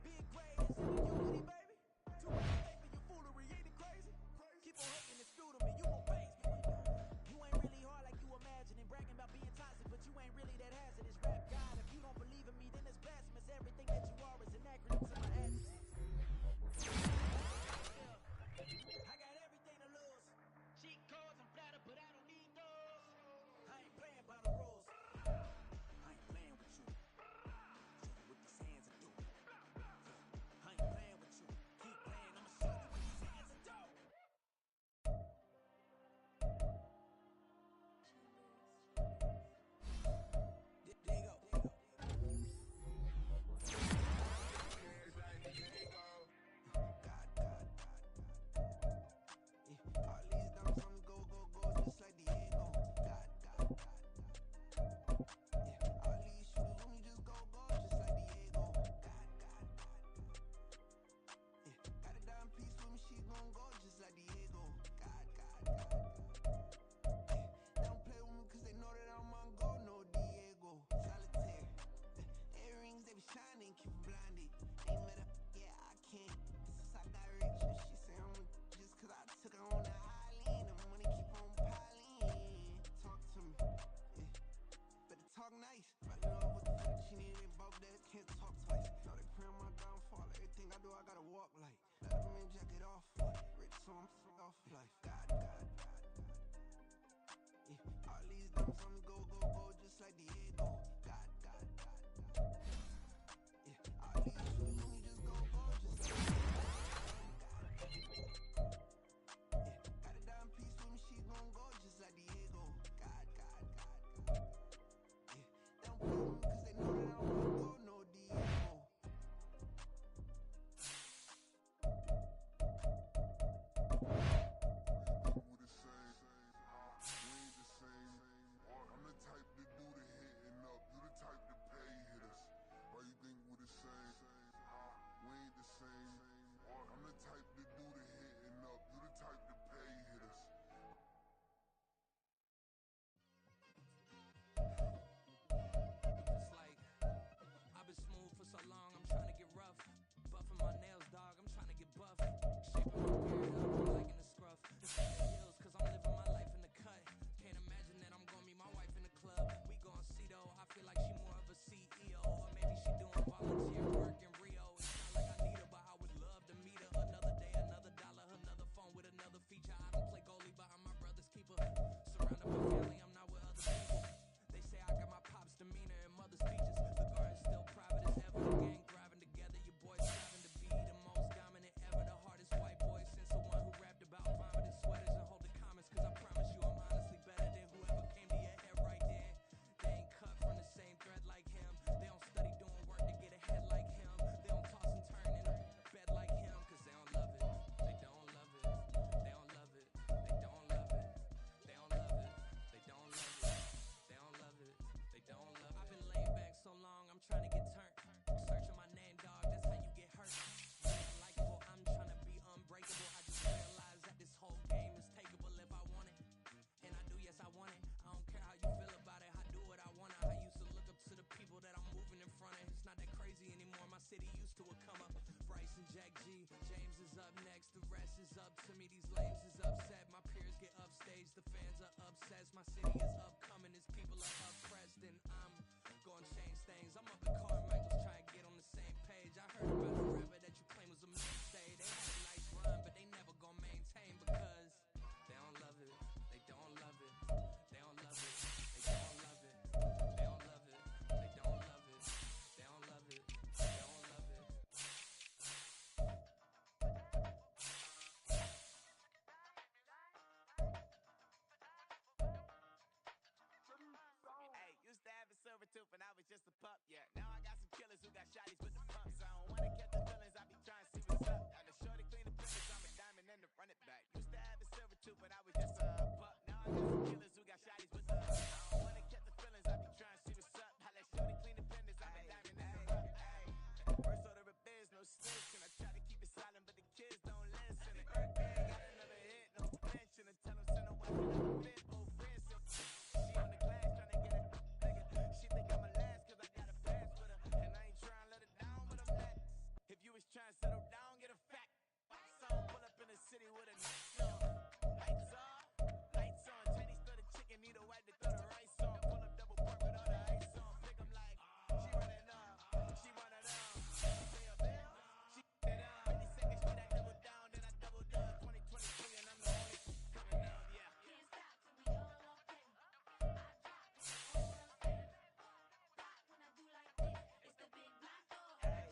Being great is ambiguity, baby. Too much at stake for your foolery, ain't it crazy? Keep on hating, it's fuel to me, you gon' phase me. You ain't really hard like you imagine and bragging about being toxic, but you ain't really that hazardous. Rap God, if you don't believe in me, then it's blasphemous. Everything that you are is an acronym to my adjectives. I got everything to lose. Cheat codes and flatter, but I don't need those. I ain't playing by the rules. I ain't playing with you. Show you what these hands are doing. I ain't playing with you. Keep playing, I'ma show you what these hands are doing. There you go. God. Yeah. All these dumps on me go, just like Diego. God. Yeah. All these shooters on me just go, just like Diego. God. Yeah. Got a dime piece with me, she gon' go just like Diego. God. Yeah. They don't play with me cause they know that I'm on go, no Diego. Solitaire. Earrings, they be shining, keep blinded. Ain't met up, yeah, I can't. Since I got rich, and she say I'm just cause I took her on the island. The money keep on piling. Talk to me, yeah. Better talk nice. Right love with the fettuccine and bulk that can't talk twice. Know they pray on my downfall. Everything I do, I gotta walk like. Let them in jacket off. Rich, so I'm off life. God. Yeah. All these dumps on me go, just like Diego. God. Yeah, all these shooters on me just go, just like God. Yeah, got a dime piece with me, she gon' go just like Diego. God. Yeah, they don't play with me cause they know that I don't wanna go, no Diego. I'm the type city used to a come up. Bryce and Jack G, James is up next. The rest is up to me. These lames is upset. My peers get upstaged. The fans are obsessed. My city is upcoming. His people are oppressed. And I'm gonna change things. I'm up at Carmichael's trying to get on the same page. I heard about the rapper that you claim was a mainstay. They had a nice run, but they never gonna maintain because they don't love it. They don't love it. They don't love it. They don't love it. They don't love it. They don't love it. They don't love it. They don't love it. Hey, used to have a silver tooth and I was just a pup, yeah. Now I got some killers who got shotties with the pumps. I don't wanna catch the feelings, I be trying to see what's up. Got the shorty clean the fingers, I'm a diamond and to run it back. Used to have a silver tooth but I was just a pup. Now I got some killers who got shotties with the pumps. I don't wanna catch the feelings, I be trying to see what's up. How that shorty clean the fingers, I'm a diamond and to run it back. First order of biz, no snitching. I try to keep it silent, but the kids don't listen. And got another hit, no mention. And tell them send a wife another fit, oh Vincent. She on the glass trying to get a nigga. She think I'm a last cause I got a pass with her. And I ain't trying to let her down, but I'm not. If you was trying to settle down, get a fact. Son, pull up in the city with a night on. Lights off, lights on. Chinese throw the chicken, need a wipe to throw the rice on. Pull up double park with all the ice on. Pick 'em like, she running up, she running up. She pay a bill, she it up. 50 seconds, she that double down, then I doubled up. 2023 and I'm the only coming up, yeah. Can't stop till we all up in. I drop it, all up in. Rock when I do like this, it's the big black door. Hey,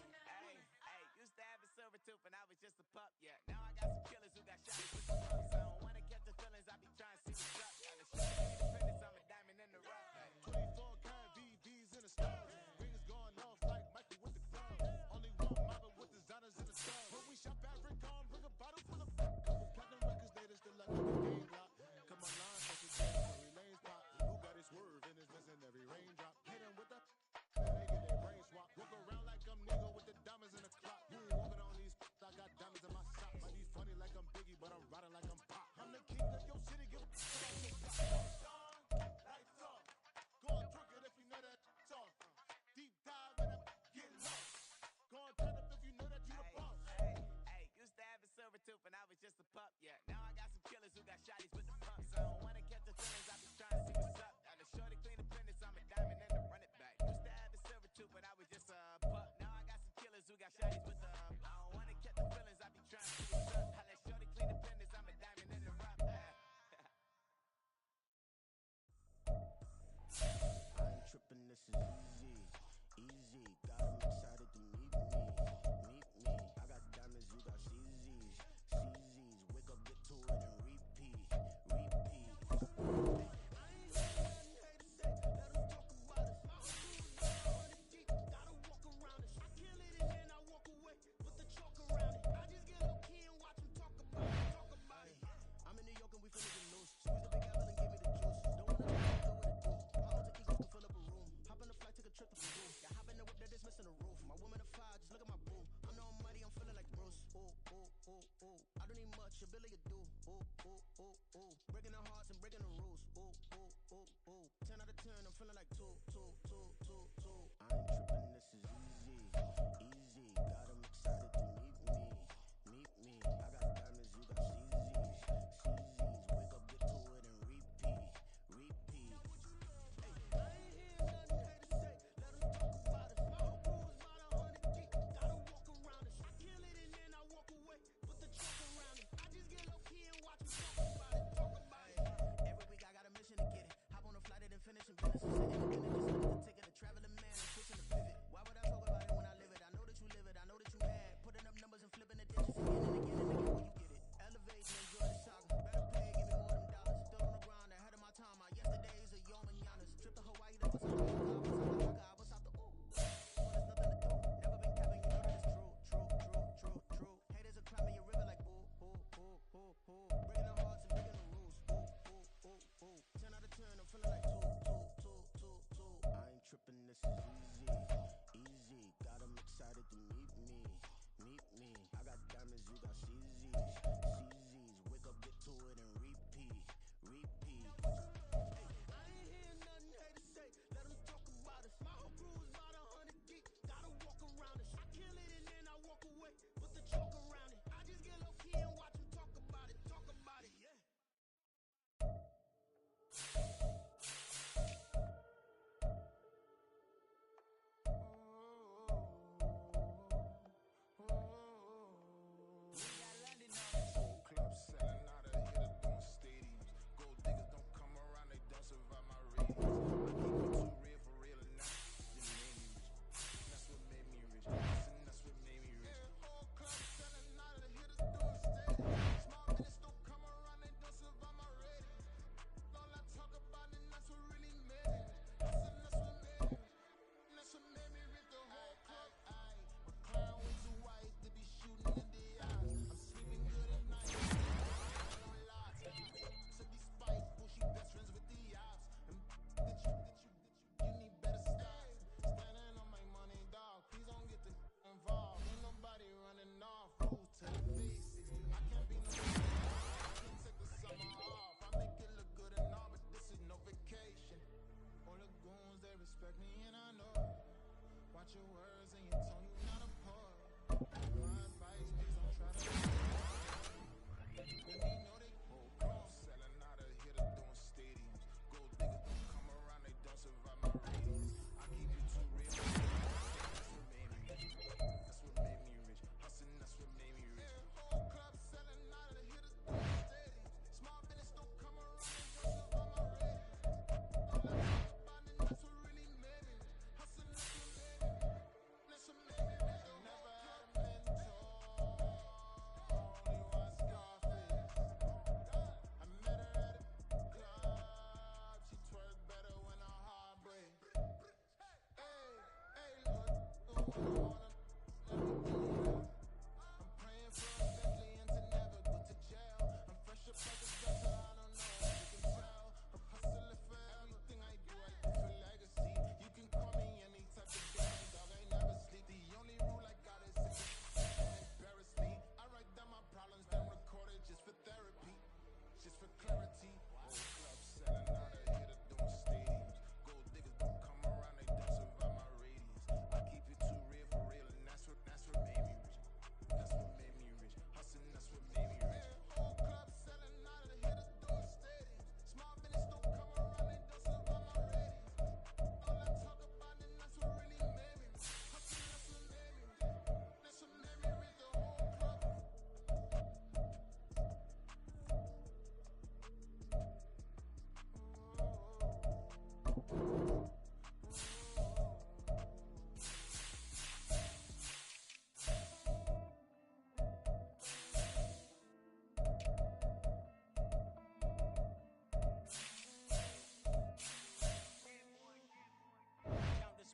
used to have a silver tooth and I was just a pup, yeah. Now I got some killers who got shot with the pumps. I don't wanna catch the feelings, I be trying to see what's up. Got the shit independence, I'm a diamond in the rough. 24 karat VVs in the stars. Rings going off like Michael with the gloves. Only one mama with designers in the stars. When we shop African, bring a bottle full of couple platinum records later, still like the game lock. Come on, line, such a game, lanes pop. Who got his swerve and is missing every raindrop? Hit him with the and they get their brain swap. Walk around like I'm nigga with the diamonds in the clock. You ain't walking on these, I got diamonds in my socks. Might be funny like I'm Biggie, but I'm riding like I'm Pop. I'm the king of your city, give a lights off. Go and drink it if you know that off. Deep dive and get lost. Go and turn up if you know that you the boss. Hey, used to have a silver tooth and I was just a pup, yeah. Now I got some killers who got shotties with the pumps. I don't wanna catch the feelings, I be trying to see what's up. Got the shorty clean the fingers, I'm a diamond and to run it back. Used to have a silver tooth but I was just a pup. Now I got some killers who got shotties with the I don't wanna catch the feelings, I be trying to see what's up. How that shorty clean the fingers, I'm a diamond and to run it back. I ain't tripping, this is easy, easy. Got 'em excited to meet me, meet me. I got diamonds, you got CZs, CZs. Wake up, get to it and repeat, repeat. I ain't heard nothing hate to say, let 'em talk about us. My shoes down on the deep, gotta walk around it. I kill it and then I walk away, put the chalk around it. I just get low key and watch them talk about it, talk about it. I'm in New York and we finna get loose. Squeeze the big apple and give me the juice. Don't wanna know what it do. My alter egos can fill up a room. Hop on the flight, take a trip to Peru. Yeah, hop in the whip, they're dismissing the roof. My woman a fire, just look at my boo. I'm no money, I'm feeling like Bruce. Ooh, ooh, ooh, ooh. I don't need much, ability to do. Ooh, ooh, ooh, ooh. Breaking the hearts and breaking the rules. Ooh, ooh, ooh, ooh. 10 out of 10, I'm feeling like 2, 2, 2, 2, 2. I ain't tripping, this is easy, easy. Got 'em excited to meet me, meet me. I got diamonds, you got CZs, CZs. Wake up, get to it and repeat, repeat. I ain't hear nothing hate to say, let 'em talk about us. My whole crew is about 100 deep, gotta walk around us. I kill it and then I walk away, put the chalk around it. I just get low key and watch them talk about it, talk about it. Every week I got a mission to get it. Hop on a flight and then finish in business. It's an independent, just look at the ticket, a traveling man.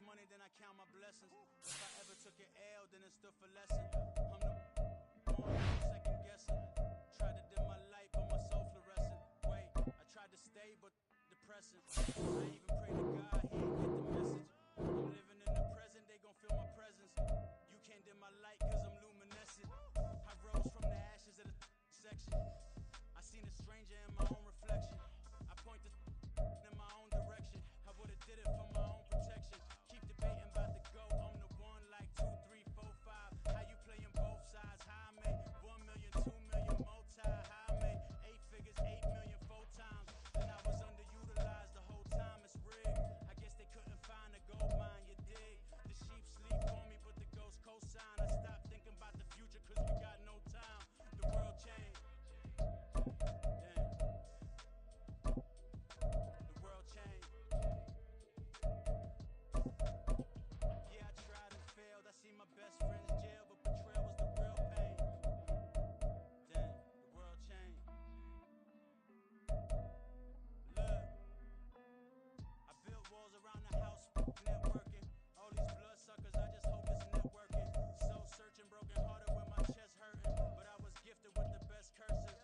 Money, then I count my blessings. If I ever took an L, then it stood for lesson. I'm the second guessing. Tried to dim my light, but my soul fluorescent. Wait, I tried to stay, but depressing. I even pray to God, he ain't get the message. I'm living in the present, they gon' feel my presence. You can't dim my light, cause I'm luminescent. I rose from the ashes of the section. I seen a stranger in my own reflection. I point the in my own direction. I would've did it for my own protection. Keep debating about the go. I'm the one like 2, 3, 4, 5. How you playing both sides? How I made 1 million, 2 million, multi. How I made 8 figures, 8 million, 4 times. And I was underutilized the whole time. It's rigged. I guess they couldn't find a gold mine. You dig? The sheep sleep on me, but the ghost co-sign. I stopped thinking about the future, cause we got no time. The world changed. Damn. The world changed. Yeah, I tried and failed. I see my best friends jail, but betrayal was the real pain. Damn, the world changed. Look, I built walls around the house, networking. All these bloodsuckers, I just hope it's networking. Soul searching, broken hearted with my chest hurting. But I was gifted with the best curses.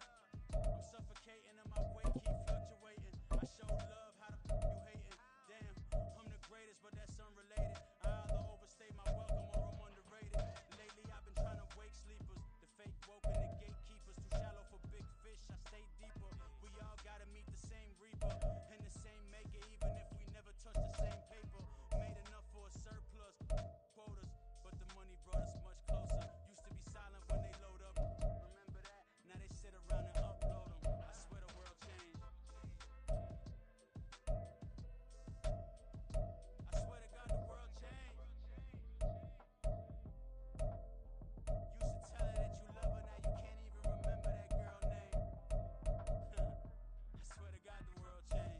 I'm suffocating and my weight keep fluctuating. I show love, how the you hating? Damn, I'm the greatest, but that's unrelated. I either overstay my welcome or I'm underrated. Lately I've been trying to wake sleepers. The fake woke and the gatekeepers. Too shallow for big fish, I stay deeper. We all gotta meet the same reaper and the same maker, even if we never touch the same paper. Made enough for a surplus, quotas, but the money brought us much closer. Used to be silent when they load up. Remember that? Now they sit around and upload them. I swear the world changed. I swear to God the world changed. Used to tell her that you love her, now you can't even remember that girl name. I swear to God the world changed.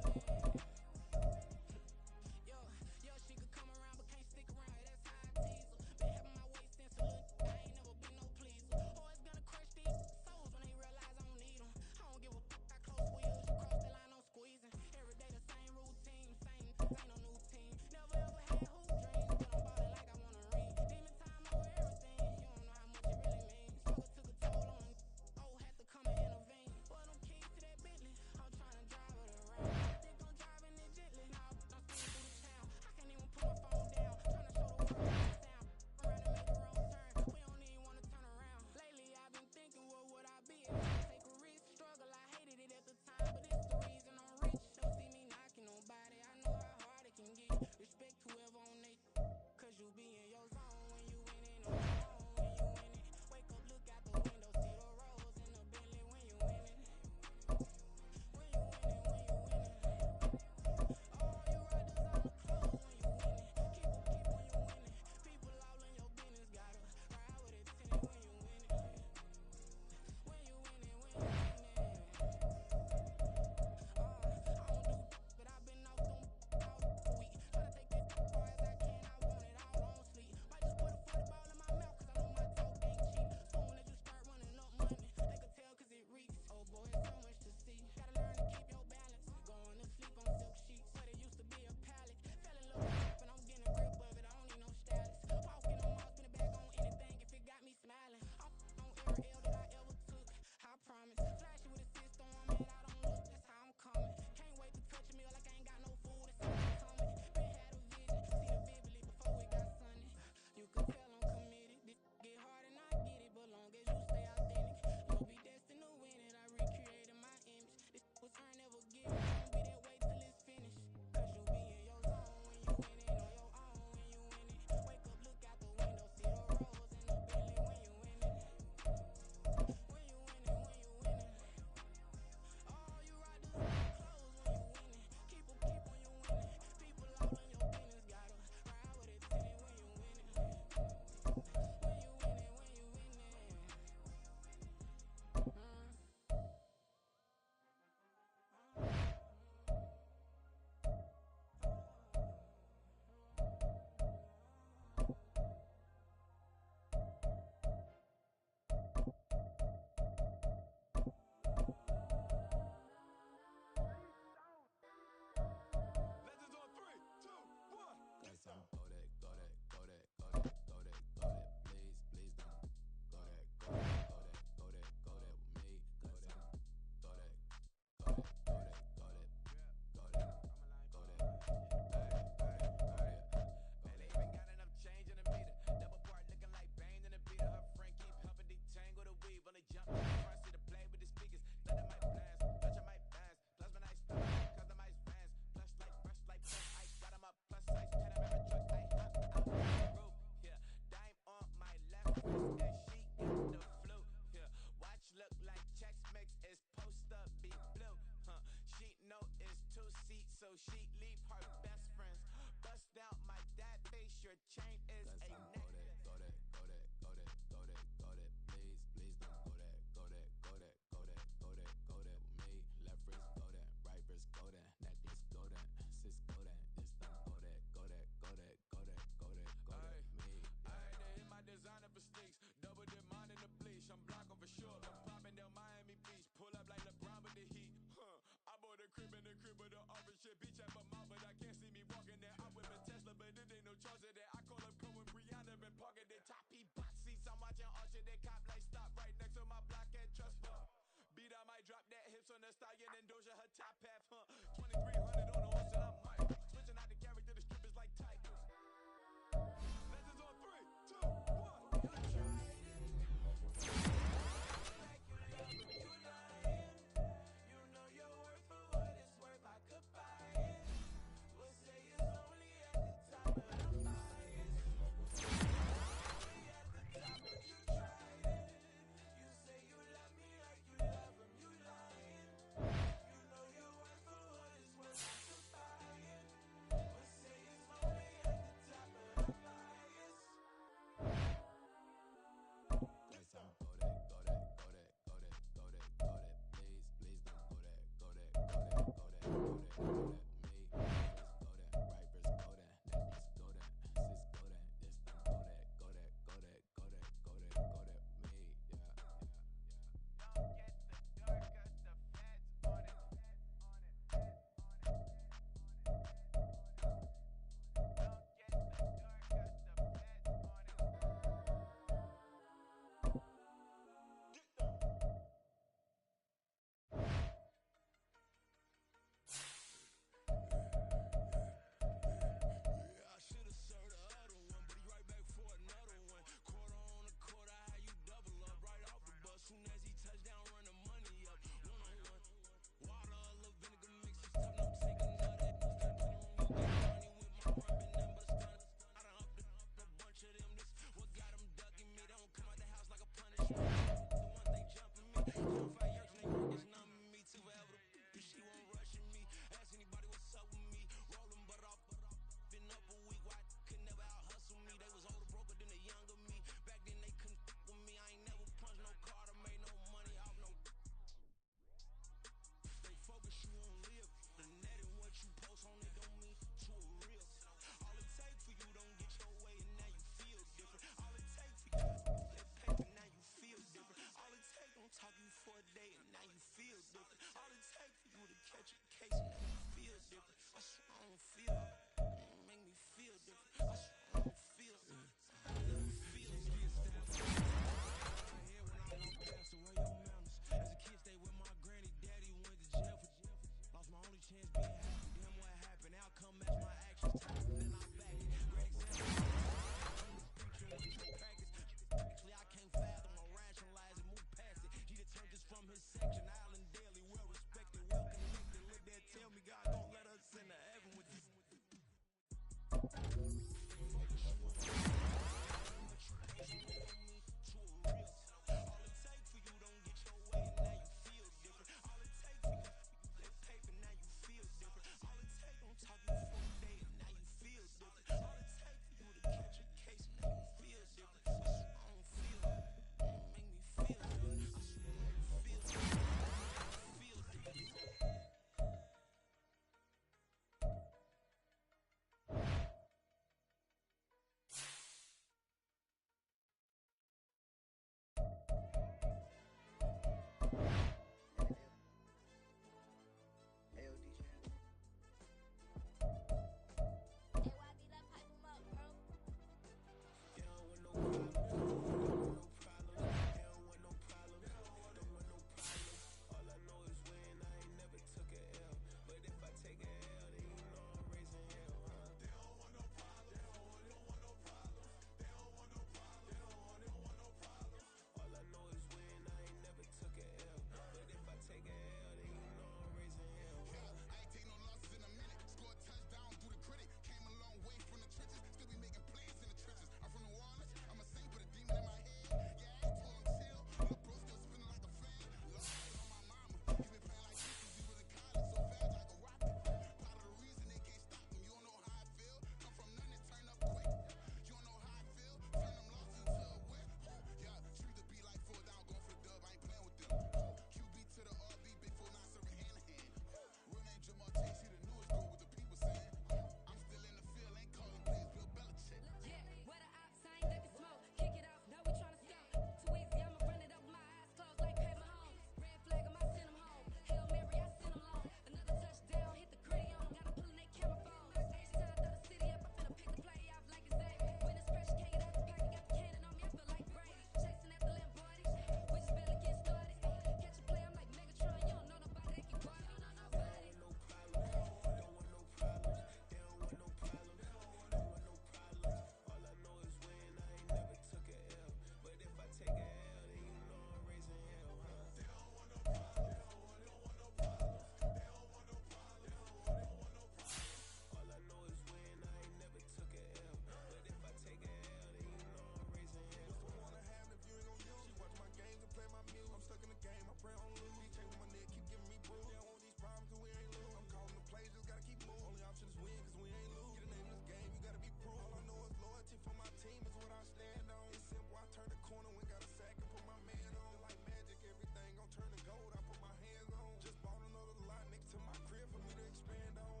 friend on loose. These chains on my neck keep giving me bruise. They don't want these problems cause we ain't lose. I'm calling the plays, just gotta keep moving. Only option is win cause we ain't lose. Get a name in this game, you gotta be proof. All I know is loyalty for my team is what I stand on. It's simple, I turn the corner when got a sack and put my man on. Like magic, everything gon' turn to gold, I put my hands on. Just bought another lot next to my crib for me to expand on.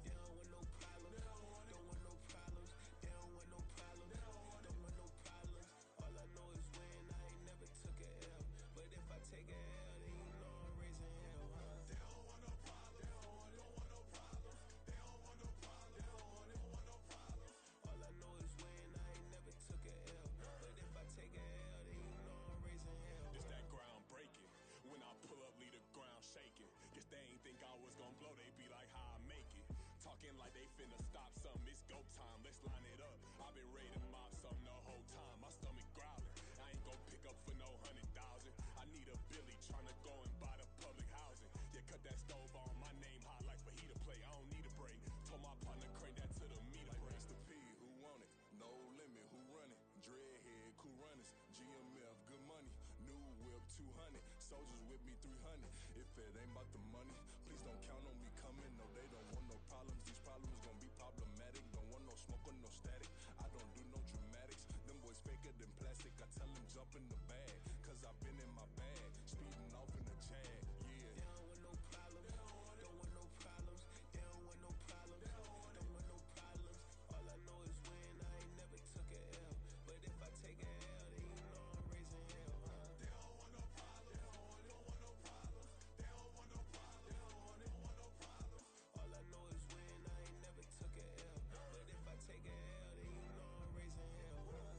They don't want no problems. Don't want no problems. They don't want no problems. Don't want no problems. All I know is win. I ain't never took a L. But if I take a L, then you know I'm raising hell, huh? They don't want no problems. They don't want no problems. They don't want no problems. They don't want no problems. All I know is win. I ain't never took a L. But if I take a L, then you know I'm raising hell. This that ground breaking. When I pull up, leave the ground shaking. Guess they ain't think I was gon' blow. They be like, how I make it. Talking like they finna stop something. It's go time. Let's line it up. I've been ready to mop something the whole time. My stomach growling. I ain't gon' pick up for no 100,000. I need a Billy tryna go and buy the public housing. Yeah, cut that stove on. My name hot like fajita plate. I don't need a break. Told my partner crank that to the meter Like break. Mr. P, who want it? No limit, who run it? Dreadhead, cool runners. GMF, good money. New whip, 200. Soldiers with me, 300. If it ain't about the money, please don't count on me coming. No, they don't want no problems. These problems gon' be problematic. Don't want no smoke or no static. I don't do no dramatics. Them boys faker than plastic. I tell them jump in the bag, cause I've been in my bag. Speeding off in the Jag, yeah. They don't want no problems. Don't want no problems. They don't want no problems. Don't want no problems. All I know is win. I ain't never took a L. But if I take a L, then you know I'm raising hell, huh? They don't want no problems. They don't want no problems. They don't want no problems. They don't want no problems. All I know is win. I ain't never took a L. But if I take a L, then you know I'm raising hell, huh?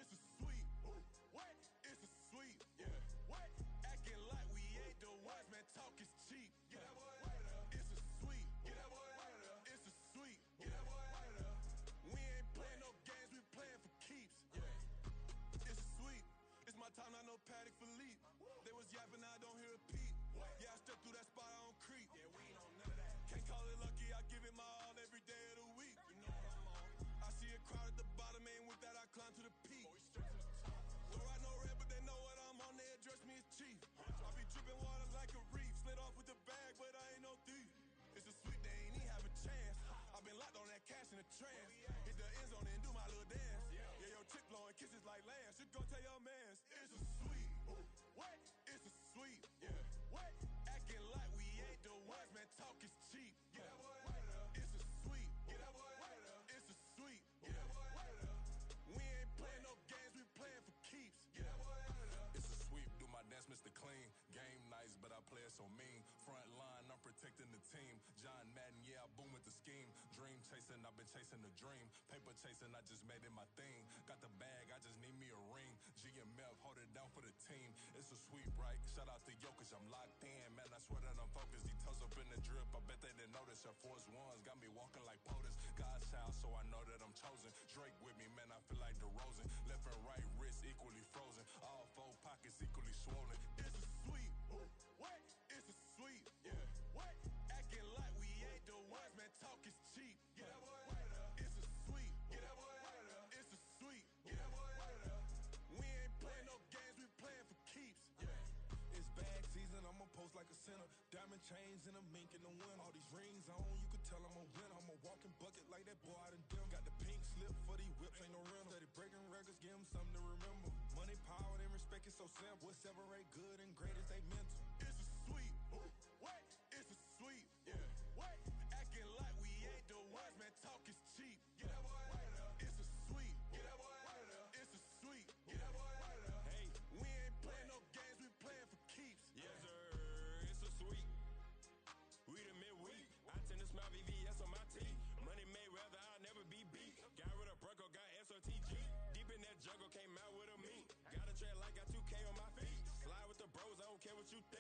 It's a sweep. What? It's a sweep. Yeah. What? Acting like we ain't the ones, man. Talk is cheap. Get that boy out of there. It's a sweep. Get that boy out of there. It's a sweep. Get that boy out of there. We ain't playing no games. We playing for keeps. Yeah. It's a sweep. It's my time. I know Paddock Philippe. They was yapping. I don't hear a peep. Yeah, I stepped through that spot. I don't creep. Yeah, we ain't on none of that. Can't call it lucky. I give it my all every day of the week. You know what I'm on. I see a crowd at the bottom, ain't with that, I climb to the peak. Don't ride no red, but they know what I'm on, they address me as chief. I be dripping water like a reef, slid off with the bag, but I ain't no thief. It's a sweet, they ain't even have a chance. I've been locked on that cash in a trance. Hit the end zone and do my little dance. Yeah, your chick blowing kisses like Lance. You go tell your mans. It's a sweet. What? It's a sweet. Yeah. What? Acting like we ain't the ones, man. Talk is cheap. Get that boy out of there. It's a sweet. Get that boy out of there. It's a sweet. Get that boy out of there. We ain't playing no games, we playing for keeps. Get that boy out of there. It's a sweep. Do my dance, Mr. Clean. Game nice, but I play it so mean. Front line, I'm protecting the team. John Madden, yeah, I boom with the scheme. Dream chasing, I've been chasing the dream. Paper chasing, I just made it my thing. Got the bag, I just need me a ring. GMF, hold it down for the team. It's a sweep, right? Shout out to Jokic, I'm locked in. Man, I swear that I'm focused. He toes up in the drip, I bet they didn't notice. Air Force Ones got me walking like POTUS. God's child, so I know that I'm chosen. Drake with me, man, I feel like DeRozan. Left and right wrist equally frozen. All four pockets equally swollen. It's a sweep. What? It's a sweep. Yeah. What? Acting like we ain't the ones, man. Talk is cheap. Get that boy out of there. It's a sweep. Get that boy out of there. It's a sweep. Get that boy out of there. We ain't playing no games, we playing for keeps. Yeah. It's bag season, I'ma post like a sinner. Diamond chains and a mink in the winter. All these rings on, you could tell I'm a winner. I'm a walking bucket like that boy out in Denver. Got the pink slip for these whips, ain't no rental. Steady breaking records, give them something to remember. Money, power, and respect is so simple. What separate good and great is they mental. It's a sweep. What? It's a sweep. Yeah. What? Acting like we ain't the ones, man. Talk is cheap. Get that boy out of there. It's a sweep. Get that boy out of there. It's a sweep. Get that boy out of there. Hey, we ain't playing no games, we playing for keeps. Yes, sir. It's a sweep. We the midweek. I tend to smile VVS on my team. Money made rather I'll never be beat. Got rid of Bronco, got SOTG. Deep in that jungle, came out with a meat. Got a track like got 2K on my feet. Slide with the bros, I don't care what you think.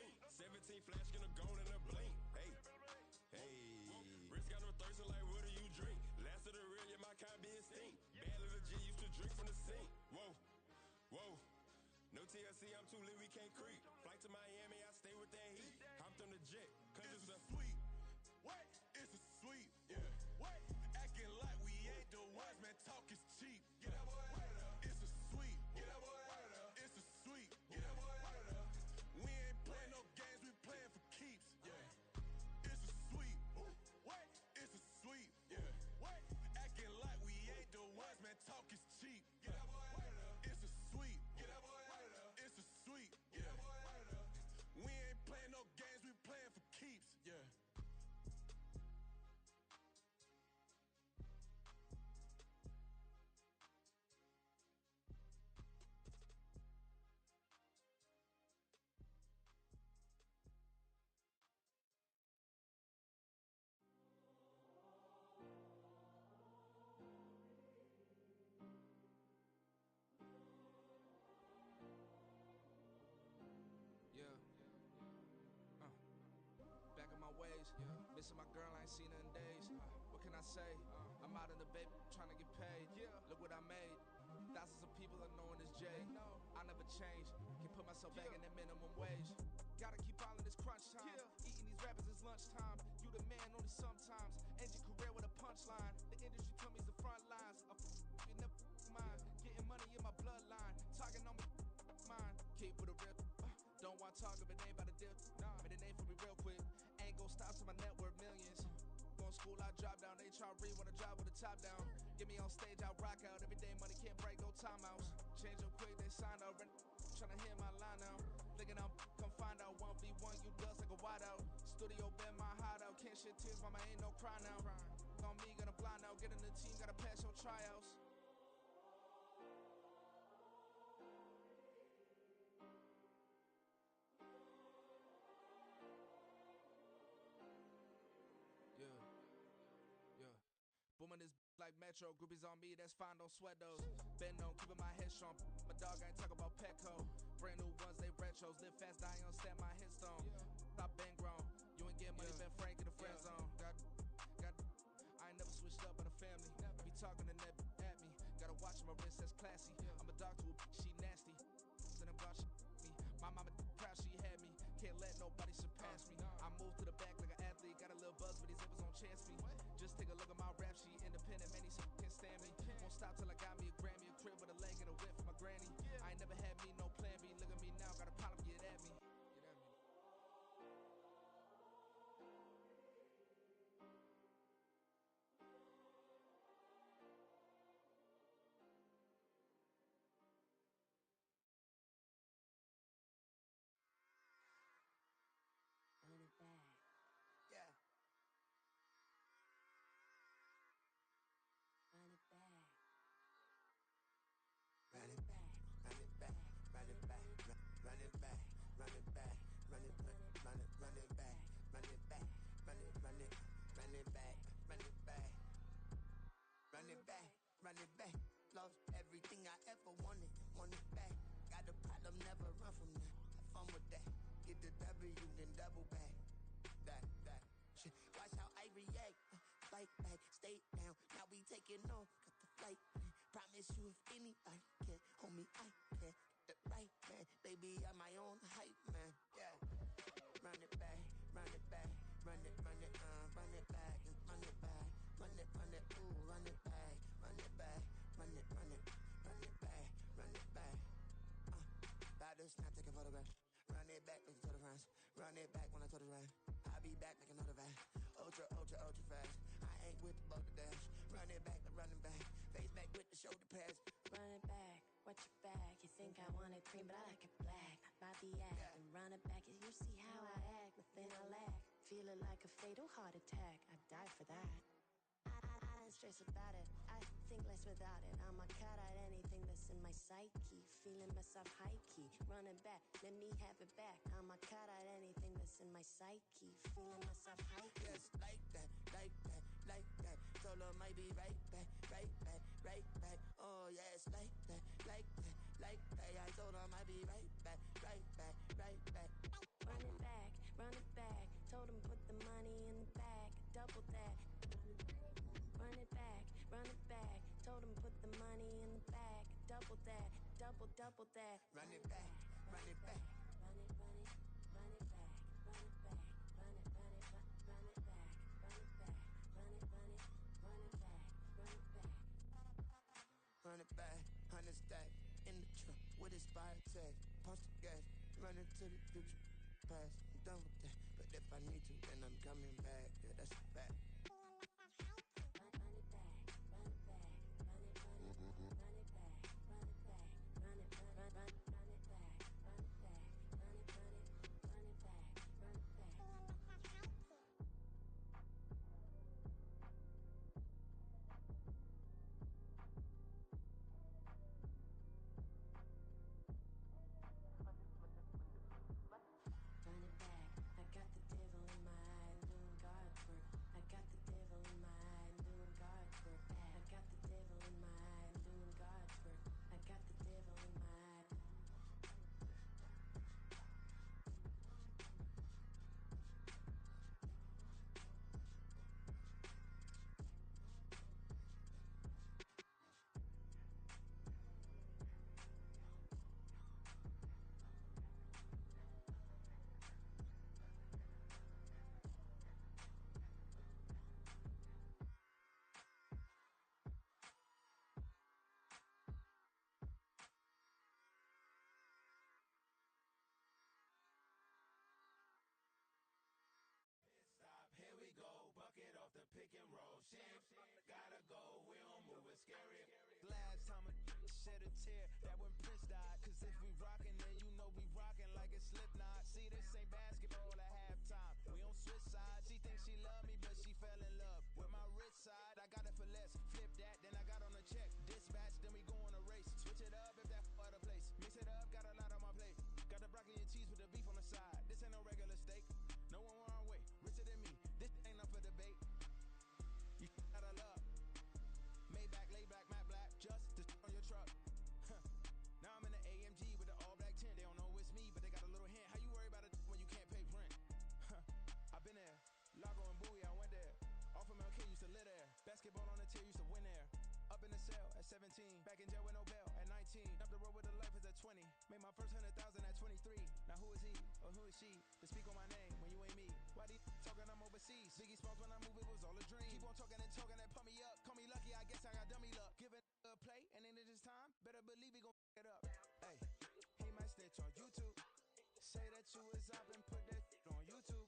got them thirsty like, what do you drink? Last of the real, yeah, my kind be extinct. Bad little G used to drink from the sink. Whoa, whoa. No TLC, I'm too lit, we can't creep. Flight to Miami, I stay with that heat. Hopped on the jet, cause it's a sweet. What? It's a sweet. Yeah. What? Acting like we ain't the ones, man. Talk is cheap. Get that boy out of there. It's a sweet. Get that boy out of there. It's a sweet. Get that boy out of there. We ain't playing no games, we playing for keeps. Yeah. It's a sweet. What? It's a sweet. Yeah. What? Acting like we ain't the ones, man. Talk is cheap. Get that boy out of there. It's a sweet. Get that boy out of there. It's a sweet. Get that boy out of there. We ain't playing no games, we playing for keeps. Yeah. Yeah. Back in my ways, missing my girl, I ain't seen her in days. What can I say? I'm out in the baby, trying to get paid. Look what I made. Thousands of people are knowing this J. I never change. Can put myself back in that minimum wage. Gotta keep all in this crunch time. Eating these rappers is lunchtime. You the man only sometimes. End your career with a punchline. The industry told me it's the front lines. You never mind. Getting money in my bloodline. Talking on my mind. Keep with a real. Don't want to talk if it ain't about a deal. But it ain't for me real quick. Ain't gon' stop till my net worth millions. Going school, I drop down. HRE wanna drive with the top down. Get me on stage, I rock out. Every day money can't break, no timeouts. Change up quick, they sign up. Tryna hear my line now. Thinking I'm come find out. 1v1, you dust like a wideout. Studio been my hideout. Can't shed tears, mama ain't no cry now. On me, gonna blind out. Get in the team, gotta pass your tryouts. Yeah. Booming this like Metro. Groupies on me, that's fine, don't sweat those. Been on, keeping my head strong. My dog ain't talk about Petco. Brand new ones, they retros. Live fast, die on set, my headstone. Stop been grown. You ain't get money, been frank in the friend zone. Got. I ain't never switched up on a family. Be talking to that at me. Gotta watch my wrist, that's classy. I'm a dog to a she nasty. Then I'm glad she me. My mama proud she had me. Can't let nobody surpass me. I moved to the back like an athlete. Got a little buzz, but these zippers on chance me. Just take a look at my rap sheet. Independent, man, these can't stand me. Won't stop till I got me a Grammy, a crib with a leg and a whip for my granny. I ain't never had me no plan B. Look at me now, got a problem, get at me. Run it back. Yeah. Run it back. Run it back, run it back, run it back, run it back, run it back, run it, run it, run it back, run it back, run it, run it, run it back, run it back, run it back, run it back. Lost everything I ever wanted, want it back. Got a problem, never run from that. Have fun with that. Get the W, then double back. That. Shit. Watch how I react. Fight back, stay down. Now we taking off. Got the flight plan. Promise you if anybody can, homie, I can. Get the right man. Baby, I'm my own hype man. Yeah. Run it back, run it back. Run it, run it, run it back. And run it back. Run it, ooh, run it back. Run it back. Run it, run it. Run it back, run it back. About to snap, take a photograph. Run it back like a total friends. Run it back when I told it right. I'll be back like another van. Ultra, ultra, ultra fast. I ain't with the boulder dash. Run it back, running back. Face back with the shoulder pads. Run it back, watch your back. You think I want it cream, but I like it black. Not by the act. And run it back, you see how I act. Nothing I lack. Feeling like a fatal heart attack. I'd die for that. I don't stress about it. I think less without it. I'ma cut out anything that's in my psyche. Feeling myself high key. Running back, let me have it back. I'ma cut out anything that's in my psyche. Feeling myself high key. Yes, like that, like that, like that. Solo might be right back, right back, right back. Oh yes, like that, like that, like that. I told him I'd be right back, right back, right back. Run it back, run it back. Told him put the money in the bag, double that. Run it back, run it back. Told him put the money in the bag. Double that, double that. Run it back, run it back. Run it, run it, run it back, run it back, run it, run it, run it back, run it back, run it, run it, run it back, run it back. Run it back, 100 stack. In the truck with his fire tag. Punch the gas, run into the future. Past, I'm done with that. But if I need to, then I'm coming back. Yeah, that's a fact. Run it back, run it back, run it, run it, run it back, run it back, run it, run it back, run it back, run it, run it, run it back, run it back. Run it back, I got the devil in my eye, I'm doing God's work. I got the devil in my eye, I'm doing God's work. I got the devil in my eye, I'm doing God's work. I got the devil in my eye. Stop, here we go, bucket off the pick and roll. Shit, gotta go, we don't move, it's scary. Last time a shed a tear, that when Prince died. Cause if we rockin', then you know we rockin' like it's Slipknot. See, this ain't basketball at halftime. We on switch sides. She thinks she love me, but she fell in love with my rich side. I got it for less. Flip that, then I got on a check. Dispatch, then we go on a race. Switch it up if that other place. Mix it up, got a lot on my plate. Got the broccoli and cheese with the beef on the side. This ain't no regular steak. No one wrong way, richer than me. This ain't up for debate. You out of luck. Maybach, laid back, matte black, just to on your truck. Now I'm in the AMG with the all black tint. They don't know it's me, but they got a little hint. How you worry about it when you can't pay rent? I've been there. Lago and Bowie, I went there. Off of MLK, used to live there. Basketball on the tier, used to win there. Up in the cell at 17. Back in jail with no bail at 19. Up the road with the life is at 20. Made my first 100,000 at 23. Now who is he or who is she to speak on my name when you ain't me? Why these talking I'm overseas? Biggie Smalls when I move, it was all a dream. Keep on talking and pump me up. Call me lucky, I guess I got dummy luck. Give it a play and then it's time. Better believe we gon' it up. Hey, he might snitch on YouTube. Say that you was up and put that on YouTube.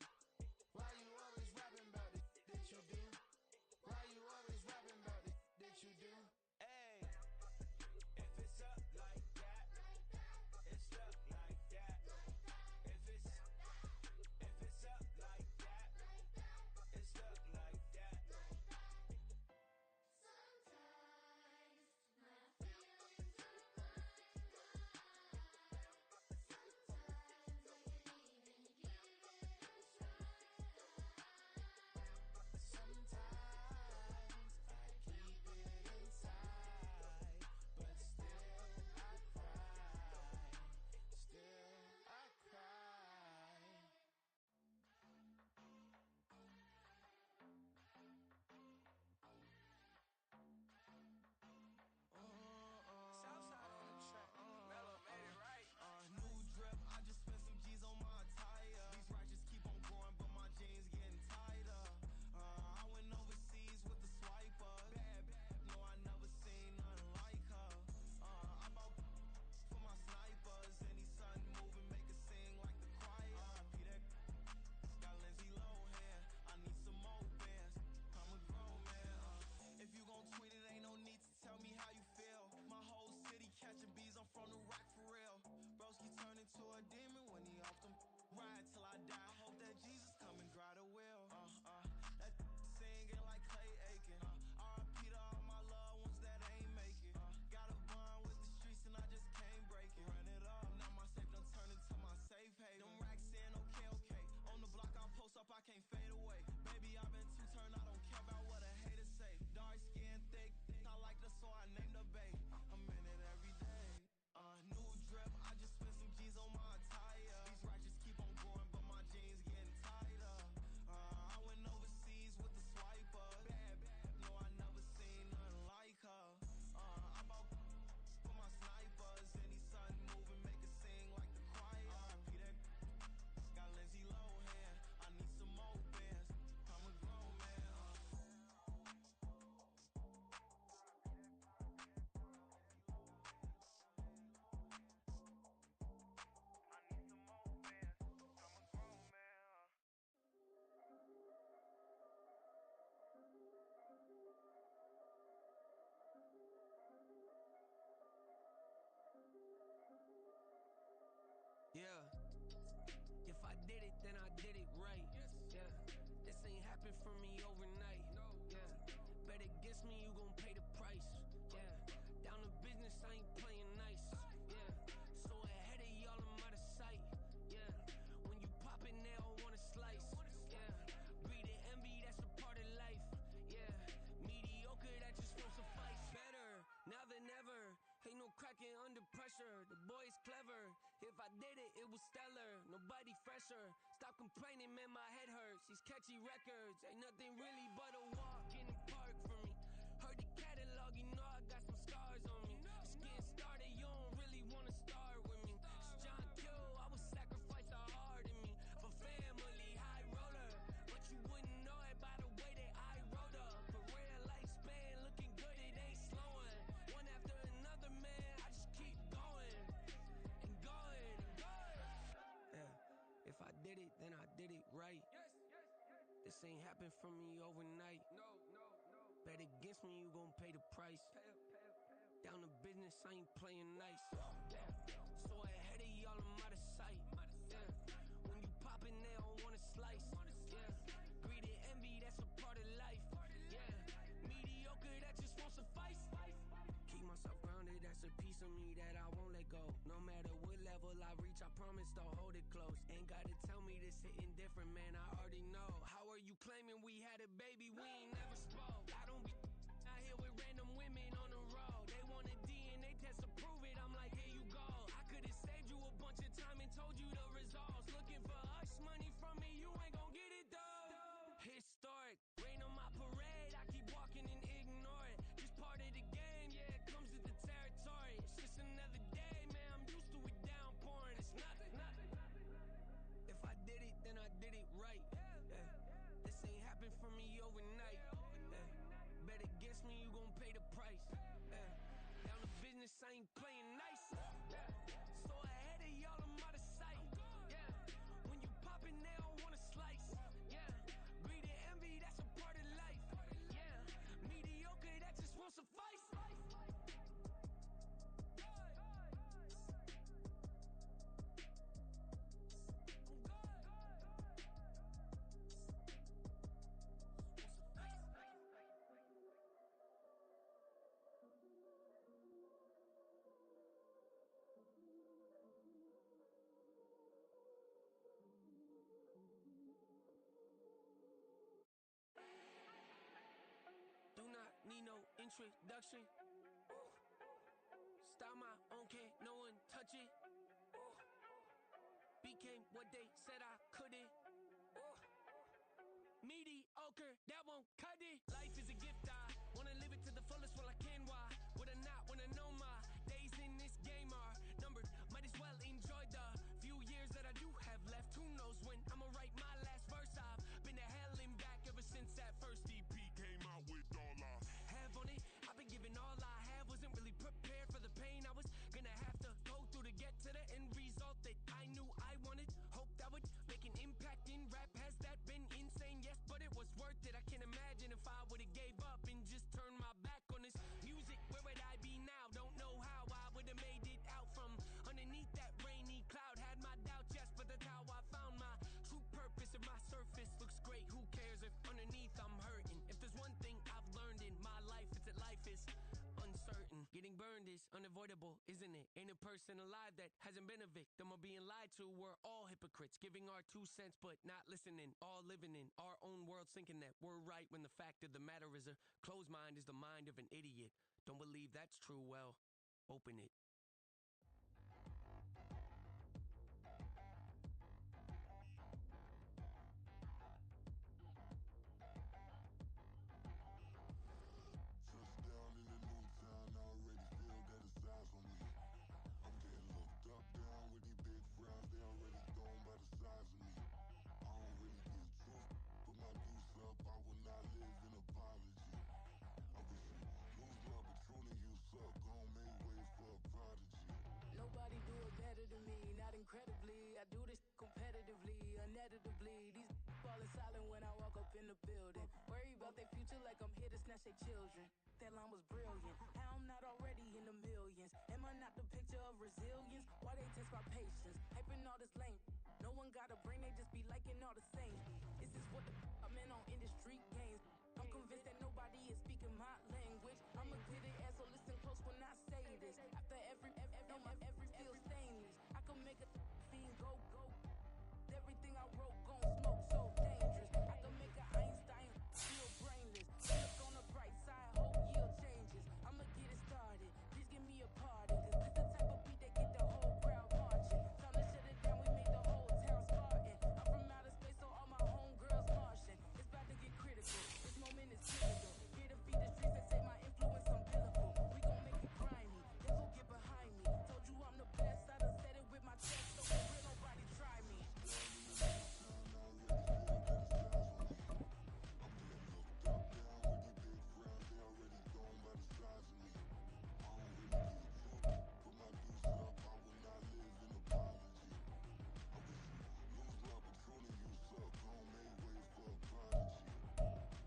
Why you always rapping about it that you do? Why you always rapping about it that you do? Hey, if it's up like that, it's stuck like that. If it's up like that, it's stuck like that. Sometimes my feelings are mine. I did it, then I did it right. Yeah, this ain't happened for me overnight. Yeah, bet against me, you gon' pay the price. Yeah, down to business, I ain't playing nice. Yeah, so ahead of y'all, I'm out of sight. Yeah, when you pop in, they all wanna slice. Yeah, greed and envy, that's a part of life. Yeah, mediocre, that just won't suffice. Better now than ever. Ain't no cracking under pressure. The boy's clever. If I did it, it was stellar. Nobody fresher. Stop complaining, man, my head hurts. These catchy records ain't nothing really but a walk in the park for me. Heard the catalog, you know I got some scars on me. Just getting started, you don't really wanna start with me. It's John Q, I would sacrifice a heart in me for family, high roller. But you wouldn't know it by the way that I wrote up. For real lifespan, looking good, it ain't slowing. One after another, man, I just keep going and going and going. Yeah, if I did it, then I did it right. This ain't happened for me overnight. No. Bet against me, you gon' pay the price. Down to business, I ain't playing nice. Yeah, so ahead of y'all, I'm out of sight. Yeah, when you poppin', they don't wanna slice. Yeah, greed and envy, that's a part of life. Yeah, mediocre, that just won't suffice. Keep myself grounded, that's a piece of me that I won't let go. No matter what level I reach, I promise to hold it close. Ain't gotta tell me this hitting different, man, I already know. How are you claiming we had a baby, we ain't never spoke? I don't be out here with random women on the road. They want a DNA test to prove it, I'm like, here you go. I could've saved you a bunch of time and told you the results. Looking for hush money from me, you ain't gon' get it though. Historic, rain on my parade, I keep walking and ignore it. Just part of the game, yeah, it comes with the territory. It's just another day, man, I'm used to it downpouring. It's nothing. If I did it, then I did it right. Yeah. This ain't happened for me overnight. Yeah. Bet against me, you gon' pay the price. Yeah. Down to business, I ain't playing nice. Yeah. So ahead of y'all, I'm out of sight. Yeah. When you poppin', they don't wanna slice. Yeah. Greed and envy, that's a part of life. Yeah. Mediocre, that just won't suffice. Do not need no introduction. Ooh. Style my own, can't no one touch it. Ooh. Became what they said I couldn't. Ooh. Mediocre, that won't cut it. Life is a gift, I wanna live it to the fullest while I can. Why would I not wanna know my days in this game are numbered? Might as well enjoy the few years that I do have left. Who knows when I'ma write my last verse? I've been to hell and back ever since that first EP came out with all I have on it. I've been giving all I have, wasn't really prepared for the pain I was gonna have to go through to get to the end result that I knew I wanted. Hoped I would make an impact in rap. Has that been insane? Yes, but it was worth it. I can't imagine if I would've gave up and just turned my back on this music. Where would I be now? Don't know how I would've made it out from underneath that rainy cloud. Had my doubts, yes, but that's how I found my true purpose. If my surface looks great, who cares if underneath I'm hurting? If there's one thing I've learned in my life, it's that life is uncertain. Getting burned is unavoidable, isn't it? Ain't a person alive that hasn't been a victim of being lied to. We're all hypocrites, giving our 2 cents but not listening. All living in our own world, thinking that we're right when the fact of the matter is a closed mind is the mind of an idiot. Don't believe that's true? Well, open it. Touchdown in the new town, I already feel that it's eyes on me. I'm getting looked up, down with these big frowns, they already gone by the size of me. I don't really give two, put my deuce up, I will not live in apology. I wish you lose love, but truly you suck, gon' make way for a prodigy. Nobody do it better than me, not incredibly. I do this competitively, uneditably. These falling silent when I walk up in the building. Worry about their future like I'm here to snatch their children. That line was brilliant. How I'm not already in the millions? Am I not the picture of resilience? Why they test my patience? Hyping all this lame. No one gotta bring their What the I'm in on industry games. I'm convinced that nobody is speaking my language. I'm a gritty ass, so listen close when I say this. After every feel stainless. I can make a fiend go. Everything I wrote gon' smoke so dangerous. I can make a Einstein feel brainless. Look on the bright side, hope yield changes. I'ma get it started. Please give me a party. Cause this the type of beat that get the whole crowd marching. Time to shut it down, we made the whole town Spartan. I'm from outer space, so all my homegirls Martian. It's about to get critical. This moment is pivotal. Here to feed the streets that say my influence unbiblical. We gon' make it grimy. Devil get behind me. Told you I'm the best. I done said it with my chest. So for real, nobody try me.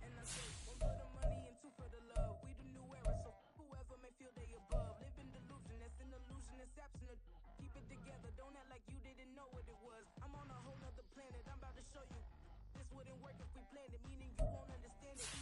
And I say, one for the money and two for the love. We the new era, so whoever may feel they above. Live in delusion, that's an illusion, it's absent. Keep it together, don't act like you didn't know what it was. I'm on a whole nother planet, I'm about to show you. This wouldn't work if we planned it, meaning you won't understand it. We